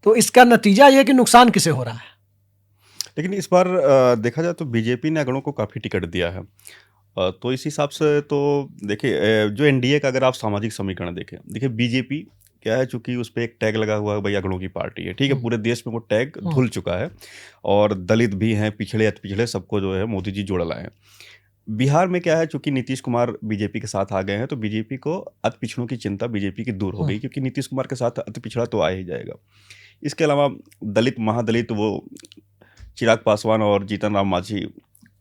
तो इसका नतीजा यह कि नुकसान किसे हो रहा है। लेकिन इस बार देखा जाए तो बीजेपी ने अगड़ों को काफ़ी टिकट दिया है, तो इस हिसाब से तो देखिए जो एनडीए का अगर आप सामाजिक समीकरण देखें, देखिए बीजेपी क्या है, चूंकि उस पर एक टैग लगा हुआ है भाई अगड़ों की पार्टी है, ठीक है, पूरे देश में वो टैग धुल चुका है और दलित भी हैं, पिछड़े अति पिछड़े सबको जो है मोदी जी जोड़ लाए हैं। बिहार में क्या है, चूंकि नीतीश कुमार बीजेपी के साथ आ गए हैं तो बीजेपी को अति पिछड़ों की चिंता बीजेपी की दूर हो गई, क्योंकि नीतीश कुमार के साथ अति पिछड़ा तो आ ही जाएगा। इसके अलावा दलित महादलित वो चिराग पासवान और जीतन राम मांझी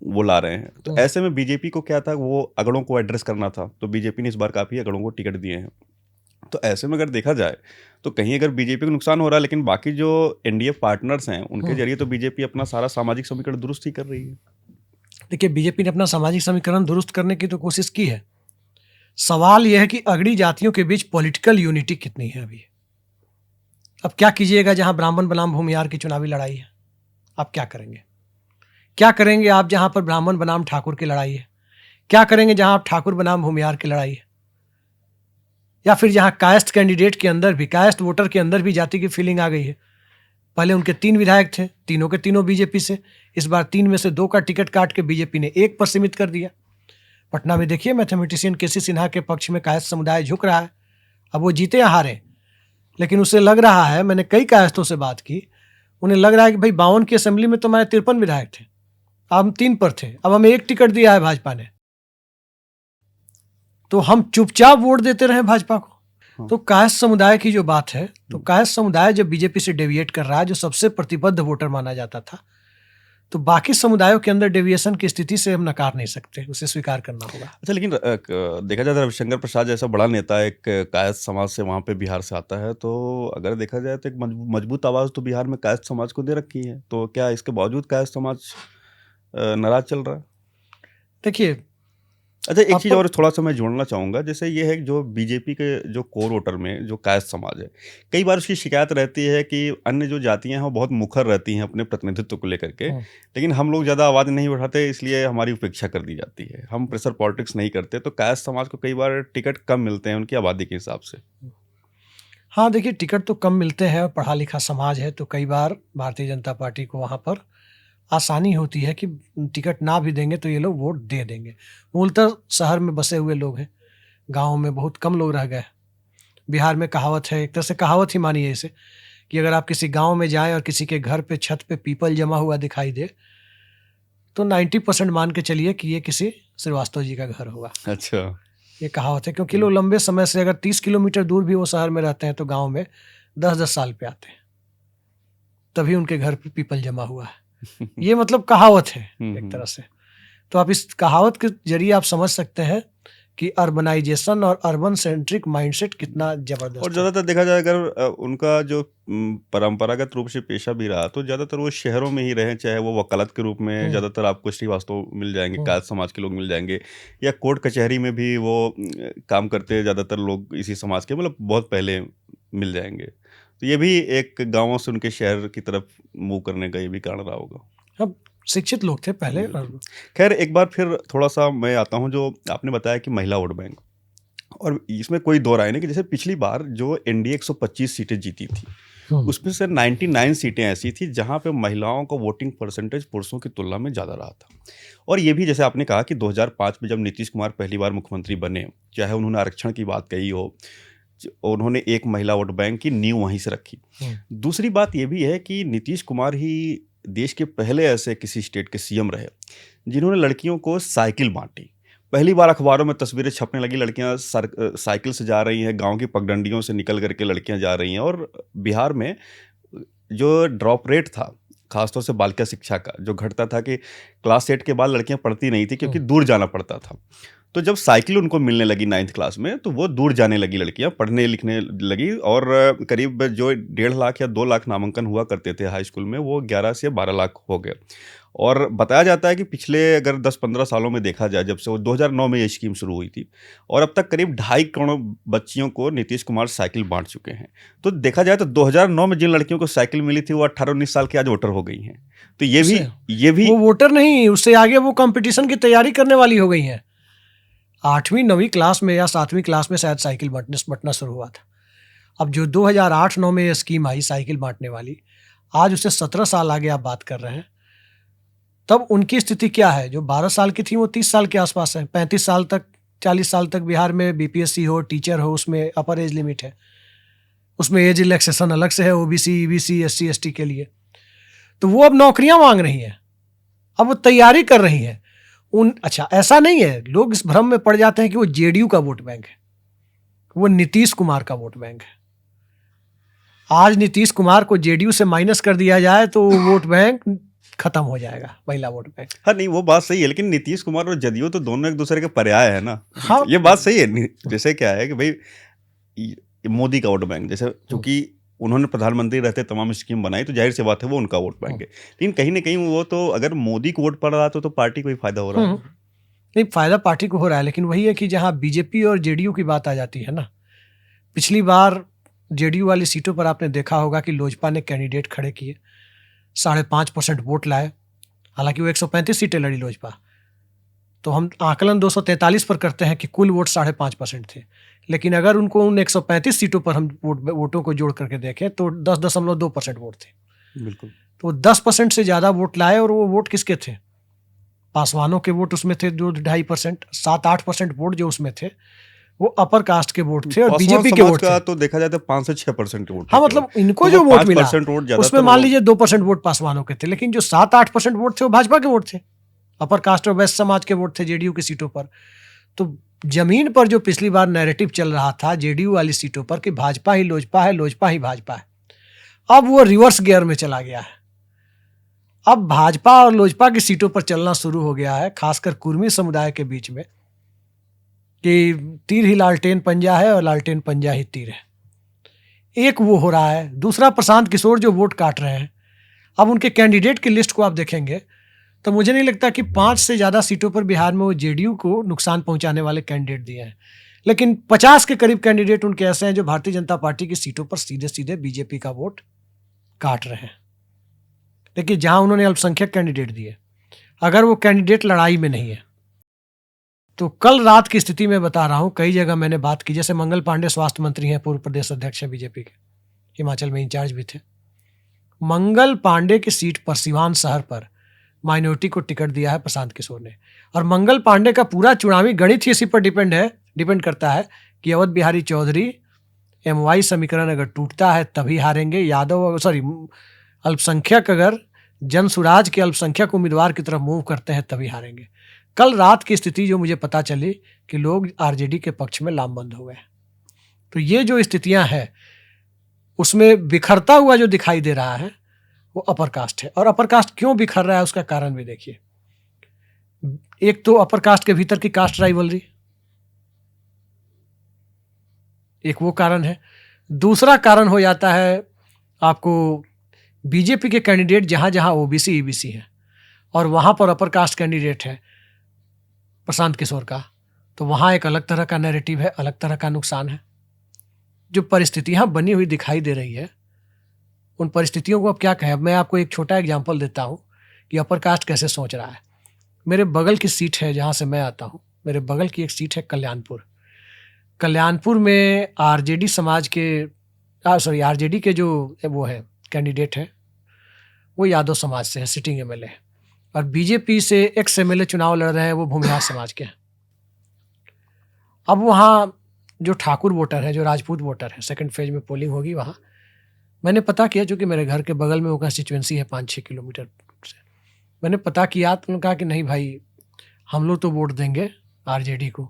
वो ला रहे हैं, तो ऐसे में बीजेपी को क्या था, वो अगड़ों को एड्रेस करना था, तो बीजेपी ने इस बार काफ़ी अगड़ों को टिकट दिए हैं। तो ऐसे में अगर देखा जाए तो कहीं अगर बीजेपी को नुकसान हो रहा है, लेकिन बाकी जो एनडीए पार्टनर्स हैं उनके जरिए तो बीजेपी अपना सारा सामाजिक समीकरण दुरुस्त ही कर रही है। देखिए बीजेपी ने अपना सामाजिक समीकरण दुरुस्त करने की तो कोशिश की है। सवाल यह है कि अगड़ी जातियों के बीच पॉलिटिकल यूनिटी कितनी है अभी। अब क्या कीजिएगा, जहां ब्राह्मण बनाम भूमियार की चुनावी लड़ाई है, आप क्या करेंगे? क्या करेंगे आप जहां पर ब्राह्मण बनाम ठाकुर की लड़ाई है? क्या करेंगे जहां आप ठाकुर बनाम भूमियार की लड़ाई है? या फिर जहां कास्ट कैंडिडेट के अंदर भी, कास्ट वोटर के अंदर भी जाति की फीलिंग आ गई है। पहले उनके 3 विधायक थे, तीनों के तीनों बीजेपी से, इस बार 3 में से 2 का टिकट काट के बीजेपी ने 1 पर सीमित कर दिया। पटना में देखिए मैथमेटिशियन केसी सिन्हा के पक्ष में कायस्थ समुदाय झुक रहा है। अब वो जीते या हारे, लेकिन उसे लग रहा है, मैंने कई कायस्थों से बात की, उन्हें लग रहा है कि भाई 52 की असेंबली में तो हमारे 53 विधायक थे, अब हम 3 पर थे, अब हमें 1 टिकट दिया है भाजपा ने, तो हम चुपचाप वोट देते रहे भाजपा को। तो कायस्थ समुदाय की जो बात है, तो कायस्थ समुदाय जब बीजेपी से डेविएट कर रहा है, जो सबसे प्रतिबद्ध वोटर माना जाता था, तो बाकी समुदायों के अंदर डेविएशन की स्थिति से हम नकार नहीं सकते, उसे स्वीकार करना होगा। अच्छा, लेकिन देखा जाए तो रविशंकर प्रसाद जैसा बड़ा नेता एक कायस्थ समाज से वहाँ पे बिहार से आता है, तो अगर देखा जाए तो एक मजबूत आवाज़ तो बिहार में कायस्थ समाज को दे रखी है, तो क्या इसके बावजूद कायस्थ समाज नाराज चल रहा है? देखिए अच्छा, एक चीज़ आपको और थोड़ा-सा मैं जोड़ना चाहूँगा, जैसे ये है कि जो बीजेपी के जो कोर वोटर में जो कायस्थ समाज है, कई बार उसकी शिकायत रहती है कि अन्य जो जातियाँ हैं वो बहुत मुखर रहती हैं अपने प्रतिनिधित्व को लेकर के, हुँ। लेकिन हम लोग ज़्यादा आवाज़ नहीं उठाते, इसलिए हमारी उपेक्षा कर दी जाती है। हम प्रेशर पॉलिटिक्स नहीं करते, तो कायस्थ समाज को कई बार टिकट कम मिलते हैं उनकी आबादी के हिसाब से। हाँ, देखिए टिकट तो कम मिलते हैं और पढ़ा-लिखा समाज है, तो कई बार भारतीय जनता पार्टी को वहाँ पर आसानी होती है कि टिकट ना भी देंगे तो ये लोग वोट दे देंगे। मूलतः शहर में बसे हुए लोग हैं, गाँव में बहुत कम लोग रह गए। बिहार में कहावत है, एक तरह से कहावत ही मानिए इसे, कि अगर आप किसी गाँव में जाएँ और किसी के घर पे छत पे पीपल जमा हुआ दिखाई दे, तो 90% मान के चलिए कि ये किसी श्रीवास्तव जी का घर होगा। अच्छा। ये कहावत है, क्योंकि लोग लंबे समय से अगर 30 किलोमीटर दूर भी वो शहर में रहते हैं तो गाँव में 10-10 साल पे आते हैं। तभी उनके घर पे पीपल जमा हुआ है। ये मतलब कहावत है एक तरह से। तो आप इस कहावत के ज़रिए आप समझ सकते हैं कि अर्बनाइजेशन और अर्बन सेंट्रिक माइंडसेट कितना और ज़बरदस्त है। ज़्यादातर देखा जाए, अगर उनका जो परंपरागत रूप से पेशा भी रहा, तो ज़्यादातर वो शहरों में ही रहे, चाहे वो वकालत के रूप में हुँ, ज़्यादातर आपको श्रीवास्तव मिल जाएंगे, हुँ। कायस्थ समाज के लोग मिल जाएंगे, या कोर्ट कचहरी में भी वो काम करते ज़्यादातर लोग इसी समाज के, मतलब बहुत पहले मिल जाएंगे। तो ये भी एक गाँवों से उनके शहर की तरफ मूव करने का ये भी कारण रहा होगा। अब शिक्षित लोग थे पहले बिल्कुल। और खैर, एक बार फिर थोड़ा-सा मैं आता हूँ, जो आपने बताया कि महिला वोट बैंक, और इसमें कोई दो राय नहीं कि जैसे पिछली बार जो एनडीए 125 सीटें जीती थी, हुँ, उसमें से 99 सीटें ऐसी थी जहाँ पे महिलाओं का वोटिंग परसेंटेज पुरुषों की तुलना में ज़्यादा रहा था। और ये भी जैसे आपने कहा कि 2005 में जब नीतीश कुमार पहली बार मुख्यमंत्री बने, चाहे उन्होंने आरक्षण की बात कही हो, उन्होंने एक महिला वोट बैंक की नींव वहीं से रखी। हुँ, दूसरी बात ये भी है कि नीतीश कुमार ही देश के पहले ऐसे किसी स्टेट के सीएम रहे जिन्होंने लड़कियों को साइकिल बांटी। पहली बार अखबारों में तस्वीरें छपने लगी, लड़कियां साइकिल से जा रही हैं, गांव की पगडंडियों से निकल करके लड़कियां जा रही हैं। और बिहार में जो ड्रॉप रेट था, खासतौर से बालिका शिक्षा का, जो घटता था कि क्लास 8 के बाद लड़कियां पढ़ती नहीं थी क्योंकि हुँ। दूर जाना पड़ता था। तो जब साइकिल उनको मिलने लगी 9th क्लास में, तो वो दूर जाने लगी, लड़कियां पढ़ने लिखने लगी। और करीब जो 1.5 लाख या 2 लाख नामांकन हुआ करते थे हाई स्कूल में, वो 11 से 12 लाख हो गए। और बताया जाता है कि पिछले अगर 10-15 सालों में देखा जाए, जब से वो 2009 में ये स्कीम शुरू हुई थी, और अब तक करीब 2.5 करोड़ बच्चियों को नीतीश कुमार साइकिल बांट चुके हैं। तो देखा जाए तो 2009 में जिन लड़कियों को साइकिल मिली थी, वो 18-19 साल की आज वोटर हो गई हैं। तो उससे ये भी वो वोटर नहीं, उससे आगे वो कॉम्पिटिशन की तैयारी करने वाली हो गई हैं। 8वीं 9वीं क्लास में या 7वीं क्लास में शायद साइकिल बँटना शुरू हुआ था। अब जो 2008-9 में ये स्कीम आई साइकिल बाँटने वाली, आज उससे 17 साल आगे आप बात कर रहे हैं। तब उनकी स्थिति क्या है? जो 12 साल की थी वो 30 साल के आसपास है। 35 साल तक, 40 साल तक बिहार में बीपीएससी हो, टीचर हो, उसमें अपर एज लिमिट है। उसमें एज रिलैक्सेशन अलग से है ओबीसी, ईबीसी, एससी, एसटी के लिए। तो वो अब नौकरियां मांग रही हैं। अब वो तैयारी कर रही हैं। अच्छा, ऐसा नहीं है, लोग इस भ्रम में पड़ जाते हैं कि वो जेडीयू का वोट बैंक है। वो नीतीश कुमार का वोट बैंक है। आज नीतीश कुमार को जेडीयू से माइनस कर दिया जाए तो वो वोट बैंक खत्म हो जाएगा, महिला वोट बैंक। हाँ, नहीं वो बात सही है, लेकिन नीतीश कुमार और जदयू तो दोनों एक दूसरे के पर्याय है ना। हाँ। ये बात सही है। जैसे क्या है कि भाई, मोदी का वोट बैंक, जैसे चूंकि उन्होंने प्रधानमंत्री रहते तमाम स्कीम बनाई, तो जाहिर सी बात है वो उनका वोट बैंक है। लेकिन कहीं ना कहीं वो तो, अगर मोदी को वोट पड़ रहा तो पार्टी को ही फायदा हो रहा है। नहीं, फायदा पार्टी को हो रहा है, लेकिन वही है कि जहां बीजेपी और जेडीयू की बात आ जाती है ना, पिछली बार जेडीयू वाली सीटों पर आपने देखा होगा कि लोजपा ने कैंडिडेट खड़े किए, 5.5% वोट लाए। हालांकि वो 135 सीटें लड़ी लोजपा, तो हम आकलन 243 पर करते हैं कि कुल वोट 5.5% थे। लेकिन अगर उनको उन 135 सीटों पर हम वोटों को जोड़ करके देखें तो 10.2% वोट थे। बिल्कुल। तो 10% से ज़्यादा वोट लाए, और वो वोट किसके थे? पासवानों के वोट उसमें थे जो 2.5%, 7-8% वोट जो उसमें थे वो अपर कास्ट के वोट थे और बीजेपी के वोट थे। तो देखा जाए तो 5 से 6% वोट। हाँ, मतलब इनको तो जो वोट मिला 5% वोट उसमें मान लीजिए 2% वोट पासवानों के थे, लेकिन जो 7-8% वोट थे वो भाजपा के वोट थे, अपर कास्ट और वैश्य समाज के वोट थे जेडीयू की सीटों पर। तो जमीन पर जो पिछली बार नैरेटिव चल रहा था जेडीयू वाली सीटों पर कि भाजपा ही लोजपा है, लोजपा ही भाजपा है, अब वो रिवर्स गियर में चला गया है। अब भाजपा और लोजपा की सीटों पर चलना शुरू हो गया है, खासकर कुर्मी समुदाय के बीच में, कि तीर ही लालटेन पंजा है और लालटेन पंजा ही तीर है। एक वो हो रहा है। दूसरा, प्रशांत किशोर जो वोट काट रहे हैं, अब उनके कैंडिडेट की लिस्ट को आप देखेंगे तो मुझे नहीं लगता कि 5 से ज़्यादा सीटों पर बिहार में वो जेडीयू को नुकसान पहुंचाने वाले कैंडिडेट दिए हैं। लेकिन 50 के करीब कैंडिडेट उनके ऐसे हैं जो भारतीय जनता पार्टी की सीटों पर सीधे सीधे बीजेपी का वोट काट रहे हैं। देखिए, जहां उन्होंने अल्पसंख्यक कैंडिडेट दिए, अगर वो कैंडिडेट लड़ाई में नहीं है तो कल रात की स्थिति में बता रहा हूं, कई जगह मैंने बात की, जैसे मंगल पांडे स्वास्थ्य मंत्री हैं, पूर्व प्रदेश अध्यक्ष हैं बीजेपी के, हिमाचल में इंचार्ज भी थे। मंगल पांडे की सीट पर, सिवान शहर पर, माइनॉरिटी को टिकट दिया है प्रशांत किशोर ने। और मंगल पांडे का पूरा चुनावी गणित ही इसी पर डिपेंड करता है कि अवध बिहारी चौधरी MY समीकरण अगर टूटता है तभी हारेंगे, अल्पसंख्यक अगर जन सुराज के अल्पसंख्यक उम्मीदवार की तरफ मूव करते हैं तभी हारेंगे। कल रात की स्थिति जो मुझे पता चली कि लोग आरजेडी के पक्ष में लामबंद हो गए। तो ये जो स्थितियां हैं उसमें बिखरता हुआ जो दिखाई दे रहा है वो अपर कास्ट है। और अपर कास्ट क्यों बिखर रहा है उसका कारण भी देखिए। एक तो अपर कास्ट के भीतर की कास्ट राइवलरी, एक वो कारण है। दूसरा कारण हो जाता है आपको बीजेपी के कैंडिडेट जहां जहां ओबीसी ईबीसी है और वहां पर अपर कास्ट कैंडिडेट है प्रशांत किशोर का, तो वहां एक अलग तरह का नैरेटिव है, अलग तरह का नुकसान है। जो परिस्थितियां बनी हुई दिखाई दे रही है उन परिस्थितियों को अब क्या कहें। अब मैं आपको एक छोटा एग्जाम्पल देता हूं कि अपर कास्ट कैसे सोच रहा है। मेरे बगल की सीट है जहां से मैं आता हूं, मेरे बगल की एक सीट है कल्याणपुर। कल्याणपुर में आरजेडी समाज के आरजेडी के जो वो है कैंडिडेट है वो यादव समाज से है, सिटिंग MLA, और बीजेपी से एक्स MLA चुनाव लड़ रहे हैं, वो भूमिहार समाज के हैं। अब वहाँ जो ठाकुर वोटर है, जो राजपूत वोटर है, सेकंड फेज में पोलिंग होगी वहाँ। मैंने पता किया, चूँकि मेरे घर के बगल में वो कंस्टिट्यूएंसी है 5-6 किलोमीटर से, मैंने पता किया तो उन्होंने कहा कि नहीं भाई, हम लोग तो वोट देंगे आरजेडी को।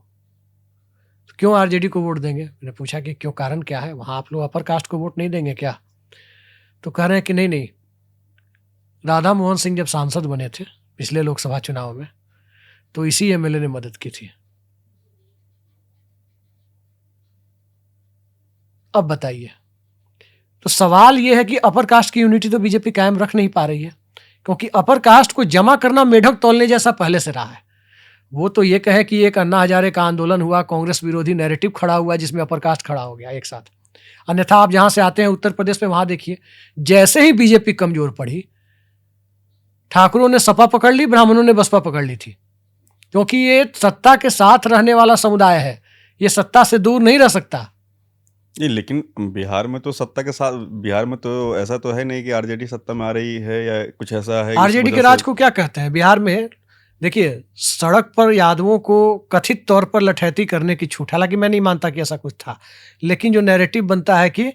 तो क्यों आरजेडी को वोट देंगे? मैंने पूछा कि क्यों, कारण क्या है, वहाँ आप लोग अपर कास्ट को वोट नहीं देंगे क्या? तो कह रहे हैं कि नहीं, राधा मोहन सिंह जब सांसद बने थे पिछले लोकसभा चुनाव में तो इसी MLA ने मदद की थी। अब बताइए, तो सवाल यह है कि अपर कास्ट की यूनिटी तो बीजेपी कायम रख नहीं पा रही है, क्योंकि अपर कास्ट को जमा करना मेढक तोलने जैसा पहले से रहा है। वो तो ये कहे कि एक अन्ना हजारे का आंदोलन हुआ, कांग्रेस विरोधी नैरेटिव खड़ा हुआ जिसमें अपर कास्ट खड़ा हो गया एक साथ। अन्यथा आप जहां से आते हैं उत्तर प्रदेश में, वहां देखिए, जैसे ही बीजेपी कमजोर पड़ी, ठाकुरों ने सपा पकड़ ली, ब्राह्मणों ने बसपा पकड़ ली थी, क्योंकि ये सत्ता के साथ रहने वाला समुदाय है, ये सत्ता से दूर नहीं रह सकता। ये लेकिन बिहार में तो सत्ता के साथ, बिहार में तो ऐसा तो है नहीं कि आरजेडी सत्ता में आ रही है या कुछ ऐसा है। आरजेडी के राज को क्या कहते हैं बिहार में? देखिए, सड़क पर यादवों को कथित तौर पर लठैती करने की छूट, हालांकि मैं नहीं मानता कि ऐसा कुछ था, लेकिन जो नैरेटिव बनता है कि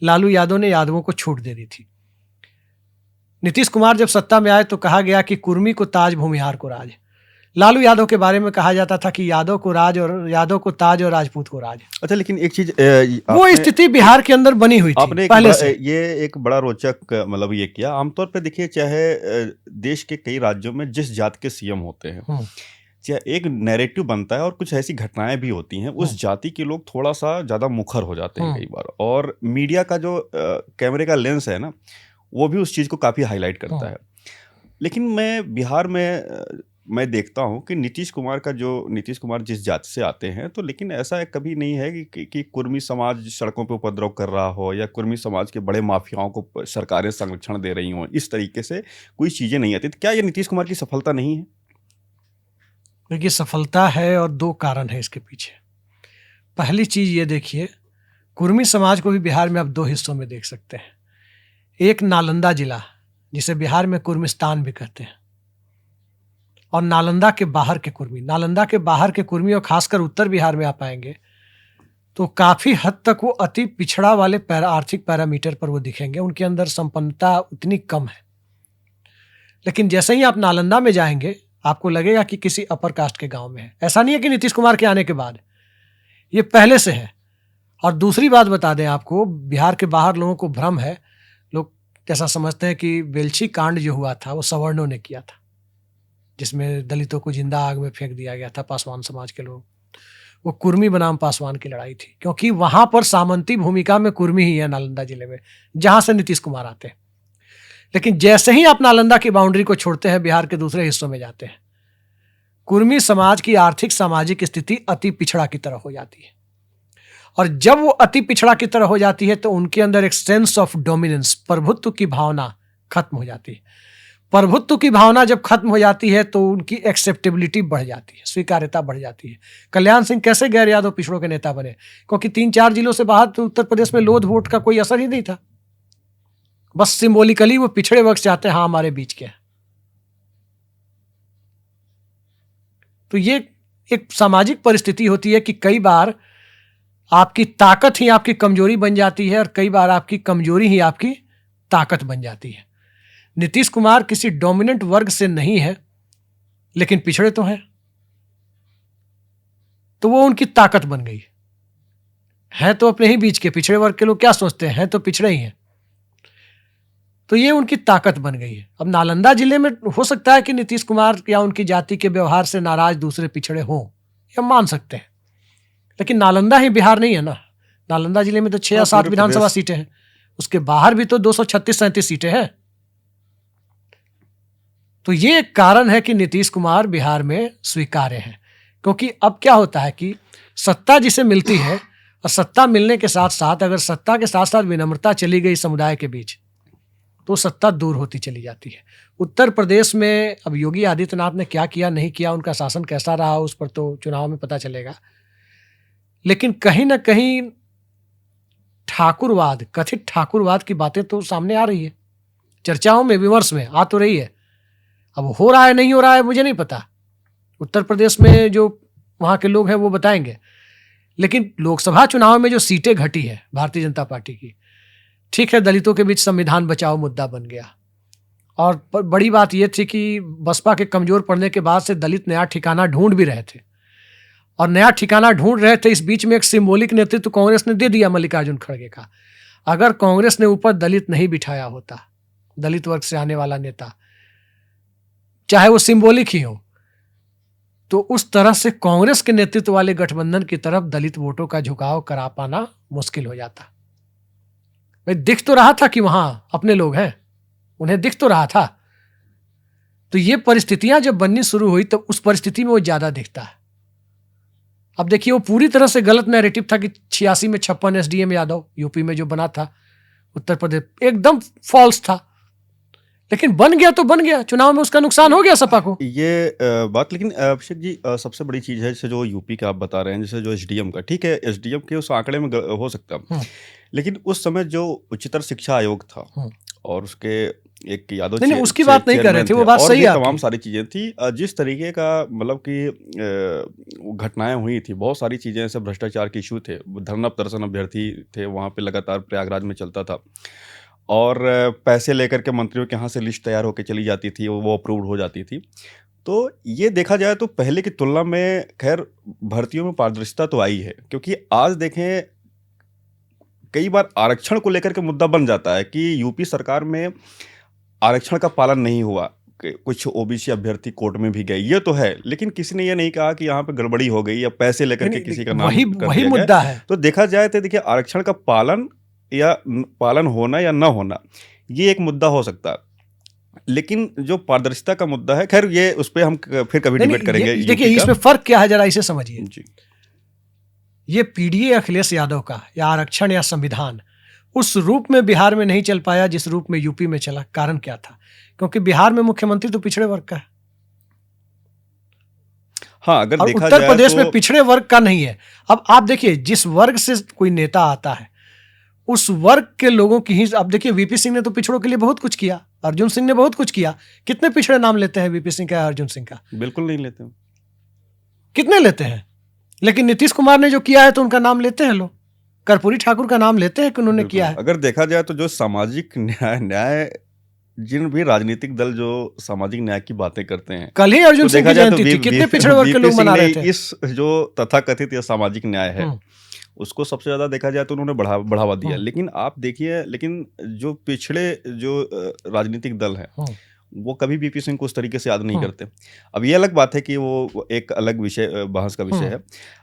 लालू यादव ने यादवों को छूट दे दी थी। नीतीश कुमार जब सत्ता में आए तो कहा गया कि कुर्मी को ताज, भूमिहार को राज। लालू यादव के बारे में कहा जाता था कि यादव को ताज और राजपूत को राज। अच्छा, लेकिन एक चीज वो स्थिति बिहार के अंदर बनी हुई थी आपने पहले से। ये एक बड़ा रोचक मतलब ये किया। आमतौर पे देखिए, चाहे देश के कई राज्यों में जिस जात के सीएम होते हैं, चाहे एक नैरेटिव बनता है और कुछ ऐसी घटनाएं भी होती हैं, उस जाति के लोग थोड़ा सा ज्यादा मुखर हो जाते हैं कई बार, और मीडिया का जो कैमरे का लेंस है ना, वो भी उस चीज को काफी हाईलाइट करता है। लेकिन मैं बिहार में मैं देखता हूं कि नीतीश कुमार जिस जाति से आते हैं, तो लेकिन ऐसा कभी नहीं है कि कुर्मी समाज सड़कों पे उपद्रव कर रहा हो या कुर्मी समाज के बड़े माफियाओं को सरकारें संरक्षण दे रही हों, इस तरीके से कोई चीजें नहीं आती। तो क्या ये नीतीश कुमार की सफलता नहीं है? देखिए, सफलता है और दो कारण है इसके पीछे। पहली चीज ये देखिए, कुर्मी समाज को भी बिहार में अब दो हिस्सों में देख सकते हैं। एक नालंदा जिला, जिसे बिहार में कुर्मिस्तान भी कहते हैं, और नालंदा के बाहर के कुर्मी। नालंदा के बाहर के कुर्मी, और खासकर उत्तर बिहार में आप पाएंगे तो काफी हद तक वो अति पिछड़ा वाले आर्थिक पैरामीटर पर वो दिखेंगे, उनके अंदर संपन्नता उतनी कम है। लेकिन जैसे ही आप नालंदा में जाएंगे आपको लगेगा कि किसी अपर कास्ट के गांव में है। ऐसा नहीं है कि नीतीश कुमार के आने के बाद, ये पहले से है। और दूसरी बात बता दें आपको, बिहार के बाहर लोगों को भ्रम है, लोग ऐसा समझते हैं कि बेलछी कांड जो हुआ था वो सवर्णों ने किया था, जिसमें दलितों को जिंदा आग में फेंक दिया गया था, पासवान समाज के लोग। वो कुर्मी बनाम पासवान की लड़ाई थी, क्योंकि वहां पर सामंती भूमिका में कुर्मी ही है नालंदा जिले में, जहां से नीतीश कुमार आते हैं। लेकिन जैसे ही आप नालंदा की बाउंड्री को छोड़ते हैं, बिहार के दूसरे हिस्सों में जाते हैं, कुर्मी समाज की आर्थिक सामाजिक स्थिति अति पिछड़ा की तरह हो जाती है। और जब वो अति पिछड़ा की तरह हो जाती है तो उनके अंदर एक सेंस ऑफ डोमिनेंस, प्रभुत्व की भावना खत्म हो जाती है। प्रभुत्व की भावना जब खत्म हो जाती है तो उनकी एक्सेप्टेबिलिटी बढ़ जाती है, स्वीकार्यता बढ़ जाती है। कल्याण सिंह कैसे गैर यादव पिछड़ों के नेता बने? क्योंकि 3-4 जिलों से बाहर तो उत्तर प्रदेश में लोध वोट का कोई असर ही नहीं था। बस सिंबॉलिकली वो पिछड़े वर्ग चाहते हैं, हाँ हमारे बीच के हैं। तो ये एक सामाजिक परिस्थिति होती है कि कई बार आपकी ताकत ही आपकी कमजोरी बन जाती है और कई बार आपकी कमजोरी ही आपकी ताकत बन जाती है। नीतीश कुमार किसी डोमिनेंट वर्ग से नहीं है, लेकिन पिछड़े तो हैं, तो वो उनकी ताकत बन गई है। तो अपने ही बीच के पिछड़े वर्ग के लोग क्या सोचते हैं, तो पिछड़े ही हैं, तो ये उनकी ताकत बन गई है। अब नालंदा जिले में हो सकता है कि नीतीश कुमार या उनकी जाति के व्यवहार से नाराज दूसरे पिछड़े हों, या मान सकते हैं, लेकिन नालंदा ही बिहार नहीं है ना। नालंदा जिले में तो 6 या 7 विधानसभा सीटें हैं, उसके बाहर भी तो 236-37 सीटें हैं। तो ये एक कारण है कि नीतीश कुमार बिहार में स्वीकार्य हैं। क्योंकि अब क्या होता है कि सत्ता जिसे मिलती है, और सत्ता मिलने के साथ साथ अगर सत्ता के साथ साथ विनम्रता चली गई समुदाय के बीच, तो सत्ता दूर होती चली जाती है। उत्तर प्रदेश में अब योगी आदित्यनाथ ने क्या किया नहीं किया, उनका शासन कैसा रहा, उस पर तो चुनाव में पता चलेगा। लेकिन कहीं ना कहीं ठाकुरवाद, कथित ठाकुरवाद की बातें तो सामने आ रही है, चर्चाओं में, विमर्श में आ तो रही है। अब हो रहा है नहीं हो रहा है मुझे नहीं पता, उत्तर प्रदेश में जो वहाँ के लोग हैं वो बताएंगे। लेकिन लोकसभा चुनाव में जो सीटें घटी है भारतीय जनता पार्टी की, ठीक है, दलितों के बीच संविधान बचाओ मुद्दा बन गया, और बड़ी बात यह थी कि बसपा के कमजोर पड़ने के बाद से दलित नया ठिकाना ढूंढ भी रहे थे, और नया ठिकाना ढूंढ रहे थे। इस बीच में एक सिंबॉलिक नेतृत्व कांग्रेस ने दे दिया मल्लिकार्जुन खड़गे का। अगर कांग्रेस ने ऊपर दलित नहीं बिठाया होता, दलित वर्ग से आने वाला नेता, चाहे वो सिंबॉलिक ही हो, तो उस तरह से कांग्रेस के नेतृत्व वाले गठबंधन की तरफ दलित वोटों का झुकाव करा पाना मुश्किल हो जाता। भाई दिख तो रहा था कि वहां अपने लोग हैं, उन्हें दिख तो रहा था। तो ये परिस्थितियां जब बननी शुरू हुई तब उस परिस्थिति में वो ज्यादा दिखता है। अब देखिए, वो पूरी तरह से गलत नैरेटिव था कि 86 में 56 एसडीएम यादव यूपी में जो बना था, उत्तर प्रदेश एकदम फॉल्स था। लेकिन बन गया तो बन गया, चुनाव में उसका नुकसान हो गया सपा को। ये बात, लेकिन अभिषेक जी, सबसे बड़ी चीज़ है जैसे जो यूपी का आप बता रहे हैं, जैसे जो एसडीएम का, ठीक है, एसडीएम के उस आंकड़े में हो सकता है, लेकिन उस समय जो उच्चतर शिक्षा आयोग था और उसके एक यादव नहीं, उसकी बात नहीं कर रहे थे, वो बात सही है, तमाम सारी चीज़ें थी, जिस तरीके का मतलब कि घटनाएं हुई थी, बहुत सारी चीज़ें, ऐसे भ्रष्टाचार के इशू थे, धरना प्रदर्शन अभ्यर्थी थे वहाँ पे लगातार प्रयागराज में चलता था, और पैसे लेकर के मंत्रियों के यहाँ से लिस्ट तैयार होकर चली जाती थी, वो अप्रूव्ड हो जाती थी। तो ये देखा जाए तो पहले की तुलना में खैर भर्तियों में पारदर्शिता तो आई है, क्योंकि आज देखें कई बार आरक्षण को लेकर के मुद्दा बन जाता है कि यूपी सरकार में आरक्षण का पालन नहीं हुआ, कुछ ओबीसी अभ्यर्थी कोर्ट में भी गए, ये तो है, लेकिन किसी ने ये नहीं कहा कि यहाँ पे गड़बड़ी हो गई या पैसे लेकर के किसी का नाम वही मुद्दा है। तो देखा जाए तो देखिए, आरक्षण का पालन होना या ना होना, ये एक मुद्दा हो सकता है, लेकिन जो पारदर्शिता का मुद्दा है, खैर ये उस पर हम फिर कभी डिबेट करेंगे। देखिए, इसमें फर्क क्या है जरा इसे समझिए जी। ये पीडीए अखिलेश यादव का या आरक्षण या संविधान उस रूप में बिहार में नहीं चल पाया जिस रूप में यूपी में चला। कारण क्या था? क्योंकि बिहार में मुख्यमंत्री तो पिछड़े वर्ग का है। हाँ, अगर देखा उत्तर जाए प्रदेश तो में पिछड़े वर्ग का नहीं है। अब आप देखिए, जिस वर्ग से कोई नेता आता है उस वर्ग के लोगों की ही, अब देखिए वीपी सिंह ने तो पिछड़ों के लिए बहुत कुछ किया, अर्जुन सिंह ने बहुत कुछ किया। कितने पिछड़े नाम लेते हैं वीपी सिंह का, अर्जुन सिंह का? बिल्कुल नहीं लेते हैं। कितने लेते हैं? लेकिन नीतीश कुमार ने जो किया है तो उनका नाम लेते हैं लोग, कर्पूरी ठाकुर का नाम लेते हैं कि उन्होंने किया है। अगर देखा जाए तो जो सामाजिक न्याय जिन भी राजनीतिक दल जो सामाजिक न्याय की बातें करते हैं, कल ही अर्जुन सिंह की जयंती थी, कितने पिछड़े वर्ग के लोग मना रहे थे। इस जो तथाकथित या सामाजिक न्याय है उसको सबसे ज्यादा देखा जाए तो उन्होंने बढ़ावा दिया। लेकिन आप देखिए, लेकिन जो पिछड़े जो राजनीतिक दल हैं वो कभी बीपी सिंह को उस तरीके से याद नहीं करते। अब ये अलग बात है कि वो एक अलग विषय, बहस का विषय है।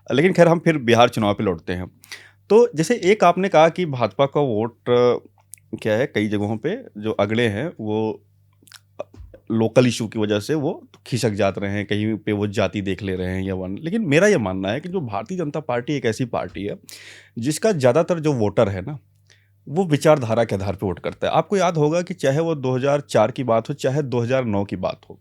लेकिन खैर हम फिर बिहार चुनाव पे लौटते हैं। तो जैसे एक आपने कहा कि भाजपा का वोट क्या है, कई जगहों पे जो अगड़े हैं वो लोकल इशू की वजह से वो खिसक जाते रहे हैं, कहीं पे वो जाति देख ले रहे हैं या वन। लेकिन मेरा ये मानना है कि जो भारतीय जनता पार्टी एक ऐसी पार्टी है जिसका ज़्यादातर जो वोटर है ना, वो विचारधारा के आधार पर वोट करता है। आपको याद होगा कि चाहे वो 2004 की बात हो, चाहे 2009 की बात हो,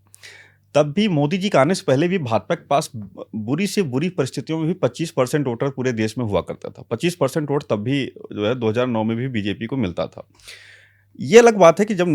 तब भी मोदी जी के आने से पहले भी भाजपा के पास बुरी से बुरी परिस्थितियों में भी 25% वोटर पूरे देश में हुआ करता था। 25% वोट तब भी जो है 2009 में भी बीजेपी को मिलता था। ये अलग बात है कि जब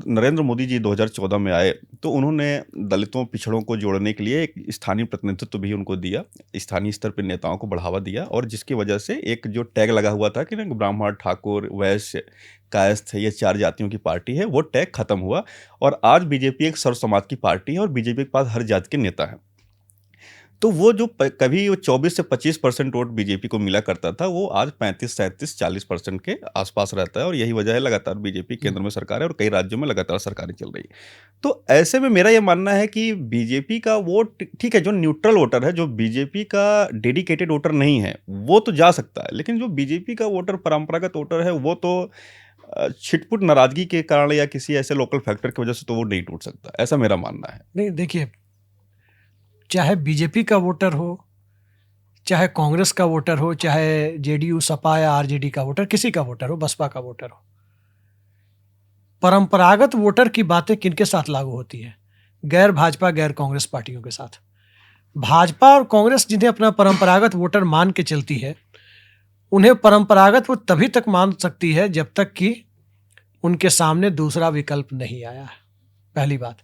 नरेंद्र मोदी जी 2014 में आए तो उन्होंने दलितों पिछड़ों को जोड़ने के लिए एक स्थानीय प्रतिनिधित्व भी उनको दिया, स्थानीय स्तर पर नेताओं को बढ़ावा दिया, और जिसकी वजह से एक जो टैग लगा हुआ था कि ना ब्राह्मण, ठाकुर, वैश्य, कायस्थ, ये 4 जातियों की पार्टी है, वो टैग खत्म हुआ और आज बीजेपी एक सर्व समाज की पार्टी है और बीजेपी के पास हर जाति के नेता हैं। तो वो जो कभी वो 24 से 25% वोट बीजेपी को मिला करता था, वो आज 35, 37, 40% के आसपास रहता है, और यही वजह है लगातार बीजेपी केंद्र में सरकार है और कई राज्यों में लगातार सरकारें चल रही है। तो ऐसे में मेरा ये मानना है कि बीजेपी का वोट, ठीक है, जो न्यूट्रल वोटर है, जो बीजेपी का डेडिकेटेड वोटर नहीं है, वो तो जा सकता है, लेकिन जो बीजेपी का वोटर, परंपरागत वोटर है, वो तो छिटपुट नाराजगी के कारण या किसी ऐसे लोकल फैक्टर की वजह से तो वो नहीं टूट सकता, ऐसा मेरा मानना है। नहीं, देखिए, चाहे बीजेपी का वोटर हो, चाहे कांग्रेस का वोटर हो, चाहे जेडीयू, सपा या आरजेडी का वोटर, किसी का वोटर हो, बसपा का वोटर हो, परंपरागत वोटर की बातें किनके साथ लागू होती है? गैर भाजपा, गैर कांग्रेस पार्टियों के साथ। भाजपा और कांग्रेस जिन्हें अपना परंपरागत वोटर मान के चलती है, उन्हें परंपरागत वो तभी तक मान सकती है जब तक कि उनके सामने दूसरा विकल्प नहीं आया है। पहली बात,